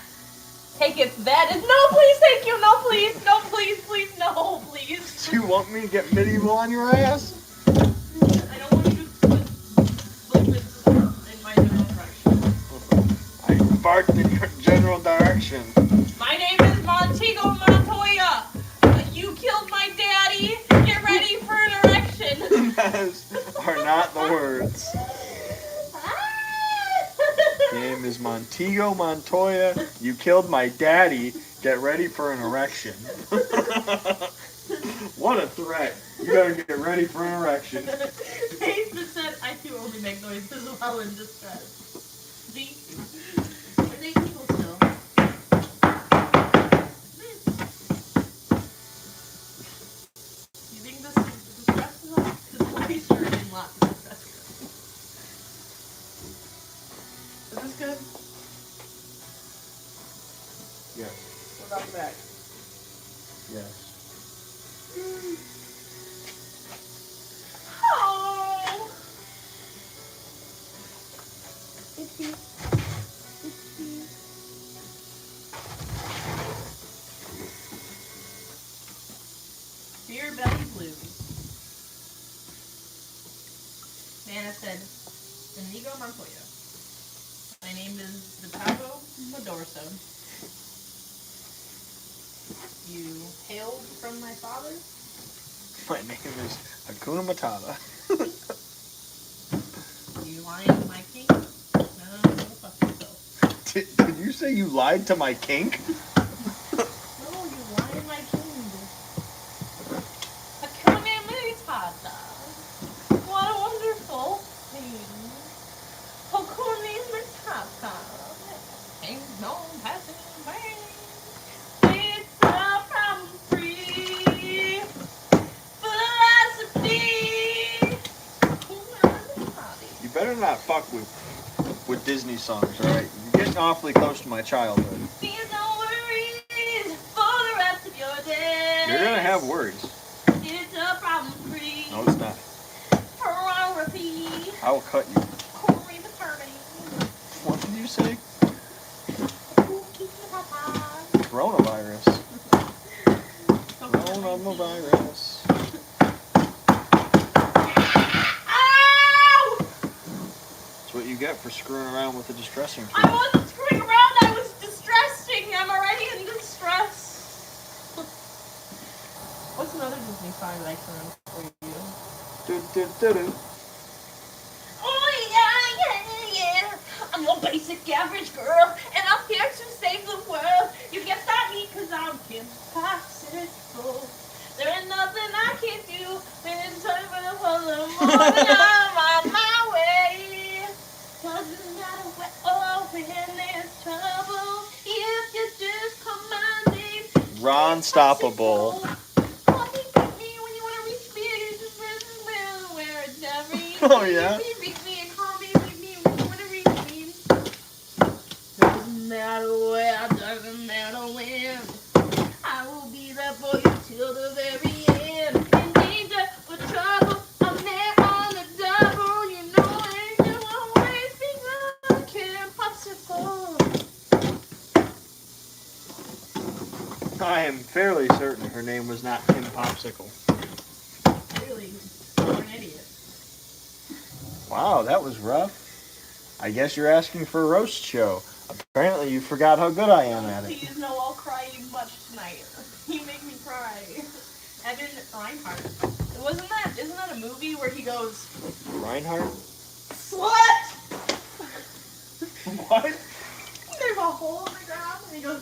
[SPEAKER 3] Take it. That is. No, please, thank you. No, please. No, please, please, no, please.
[SPEAKER 1] Do you want me to get medieval on your ass?
[SPEAKER 3] I don't want you to put liquids in my general direction.
[SPEAKER 1] I fart in your general direction.
[SPEAKER 3] My name is Montego Montoya. You killed my daddy. Get ready for an erection.
[SPEAKER 1] Those are not the words. Name is Montego Montoya. You killed my daddy. Get ready for an erection. What a threat. You better get ready for an erection.
[SPEAKER 3] Nathan said I too only make noises while in distress. See? Are they people still? You think this is distressful? Because I'm sure in lots of distress. Is this good?
[SPEAKER 1] Yes.
[SPEAKER 3] What about the back?
[SPEAKER 1] Yes.
[SPEAKER 3] Oh! Itchy. Itchy. Beer belly blues. Nana said, Inigo Montoya. My name is Vitago Madorso. You hailed from my father?
[SPEAKER 1] My name is Hakuna Matata.
[SPEAKER 3] You lied to my king? No, go fuck yourself.
[SPEAKER 1] Did you say you lied to my kink?
[SPEAKER 3] No, you lied to my king. Hakuna Matata. What a wonderful thing. Hakuna Matata. Ain't no passing way. It's a problem-free philosophy.
[SPEAKER 1] You better not fuck with Disney songs, alright? You're getting awfully close to my childhood.
[SPEAKER 3] Feel no worries for the rest of your day.
[SPEAKER 1] You're gonna have worries.
[SPEAKER 3] It's a problem-free
[SPEAKER 1] No, it's not.
[SPEAKER 3] philosophy.
[SPEAKER 1] I will cut you.
[SPEAKER 3] Corey maternity.
[SPEAKER 1] What did you say?
[SPEAKER 3] Cookie papa.
[SPEAKER 1] Coronavirus. Coronavirus.
[SPEAKER 3] Ow!
[SPEAKER 1] That's what you get for screwing around with the distressing
[SPEAKER 3] I
[SPEAKER 1] tool.
[SPEAKER 3] wasn't screwing around. I was distressing. I'm already in distress. What's another Disney song that I can run for you?
[SPEAKER 1] Do-do-do-do.
[SPEAKER 3] Oh yeah. I'm your basic average girl, and I'm here to save the world. You can stop me 'cause I'm impossible. There ain't nothing I can do when it's time for the morning. I'm on my way. Doesn't matter where or when there's trouble. If you just call my name,
[SPEAKER 1] Ron Stoppable.
[SPEAKER 3] call me, pick me when you wanna reach me. Just where it's every.
[SPEAKER 1] Oh, yeah?
[SPEAKER 3] Reach me and call me, reach me when you wanna reach me. Doesn't matter where, doesn't matter when. I will be there for you till the very end. In danger or trouble, I'm there on the double. You know, and you always be like impossible.
[SPEAKER 1] I am fairly certain her name was not Kim Popsicle.
[SPEAKER 3] Really, you're an idiot.
[SPEAKER 1] Wow, that was rough. I guess you're asking for a roast show. Apparently you forgot how good I am at it.
[SPEAKER 3] Please, no, I'll cry much tonight. You make me cry. Evan Reinhardt. Isn't that a movie where he goes,
[SPEAKER 1] Reinhardt?
[SPEAKER 3] slut?
[SPEAKER 1] What?
[SPEAKER 3] There's a hole in the ground, and he goes,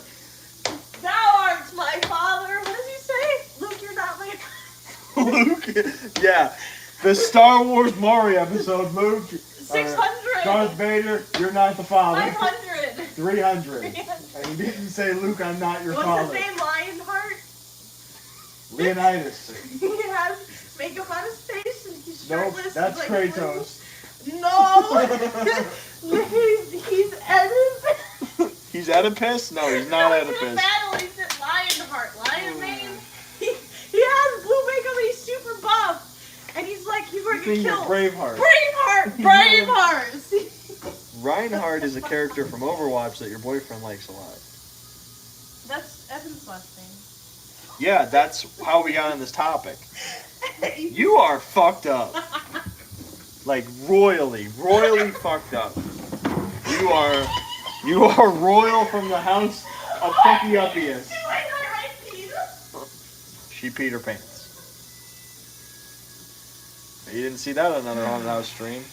[SPEAKER 3] thou art my father. What does he say? Luke, you're not my
[SPEAKER 1] Luke? Yeah. The Star Wars Mario episode, Luke.
[SPEAKER 3] 600.
[SPEAKER 1] Darth Vader, you're not the father.
[SPEAKER 3] 500.
[SPEAKER 1] 300. And he didn't say, Luke, I'm not your
[SPEAKER 3] What's
[SPEAKER 1] father.
[SPEAKER 3] his name? Lionheart?
[SPEAKER 1] Leonidas.
[SPEAKER 3] He has makeup on his face and he's
[SPEAKER 1] Nope,
[SPEAKER 3] shirtless.
[SPEAKER 1] that's
[SPEAKER 3] like,
[SPEAKER 1] Kratos.
[SPEAKER 3] No! he's Oedipus.
[SPEAKER 1] He's Oedipus? No, he's not
[SPEAKER 3] No, he's in a
[SPEAKER 1] Oedipus.
[SPEAKER 3] battle. He's at Lionheart. Lion Mane. He has blue makeup and he's super buff. And he's like, he's
[SPEAKER 1] You
[SPEAKER 3] going to
[SPEAKER 1] think
[SPEAKER 3] kill.
[SPEAKER 1] of Braveheart.
[SPEAKER 3] Braveheart! See?
[SPEAKER 1] Reinhardt is a character from Overwatch that your boyfriend likes a lot.
[SPEAKER 3] That's Evan's last name.
[SPEAKER 1] Yeah, that's how we got on this topic. You are fucked up. Like royally fucked up. You are royal from the house of Fucky Uppiest. She peed her pants. You didn't see that on another haunted house stream.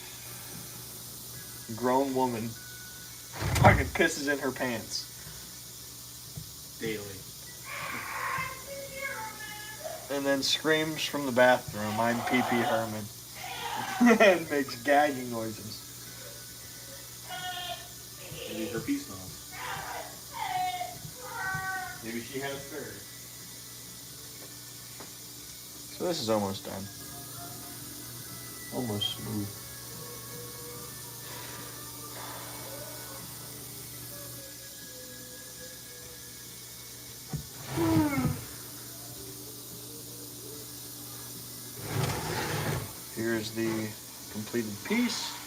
[SPEAKER 1] Grown woman fucking pisses in her pants.
[SPEAKER 5] Daily.
[SPEAKER 1] And then screams from the bathroom, I'm Pee-Pee Herman. And makes gagging noises.
[SPEAKER 5] Maybe her pee smells. Maybe she had a third.
[SPEAKER 1] So this is almost done. Almost smooth. Here's the completed piece.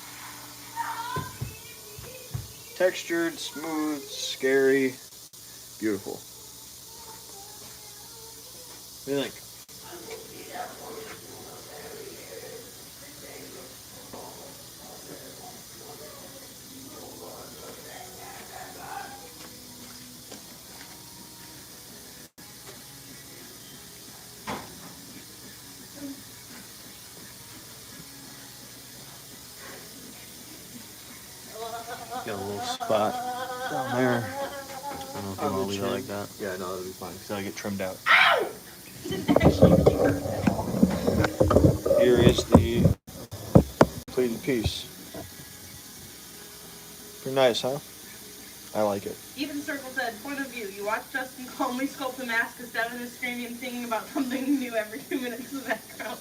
[SPEAKER 1] Textured, smooth, scary, beautiful. What do you think? Got a little spot down there. I don't know if you want to leave it like that. Yeah, no, that'll be fine. Because that'll get trimmed out. Here is the completed piece. Pretty nice, huh? I like it.
[SPEAKER 3] Ethan Circle said, point of view, you watch Justin calmly sculpt a mask as Devin is screaming and singing about something new every 2 minutes in the background.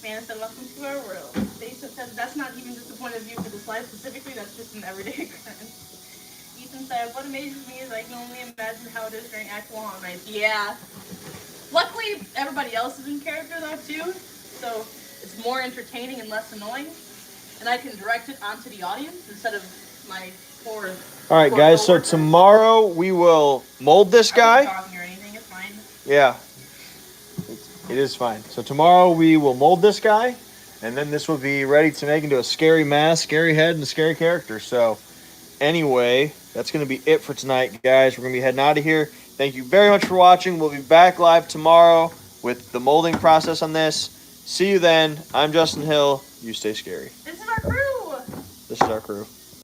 [SPEAKER 3] Man said, welcome to our world. Jason said, that's not even just a point of view for this life specifically, that's just an everyday occurrence. Ethan said, what amazes me is I can only imagine how it is during actual haunt nights. Yeah. Luckily, everybody else is in character though too, so it's more entertaining and less annoying. And I can direct it onto the audience instead of my poor...
[SPEAKER 1] All right,
[SPEAKER 3] poor
[SPEAKER 1] guys, so
[SPEAKER 3] coworkers.
[SPEAKER 1] tomorrow we will mold this
[SPEAKER 3] I
[SPEAKER 1] guy.
[SPEAKER 3] wasn't talking or anything, it's fine.
[SPEAKER 1] Yeah. It is fine. So tomorrow we will mold this guy, and then this will be ready to make into a scary mask, scary head, and a scary character. So anyway, that's going to be it for tonight, guys. We're going to be heading out of here. Thank you very much for watching. We'll be back live tomorrow with the molding process on this. See you then. I'm Justin Hill. You stay scary.
[SPEAKER 3] This is our crew!
[SPEAKER 1] This is our crew.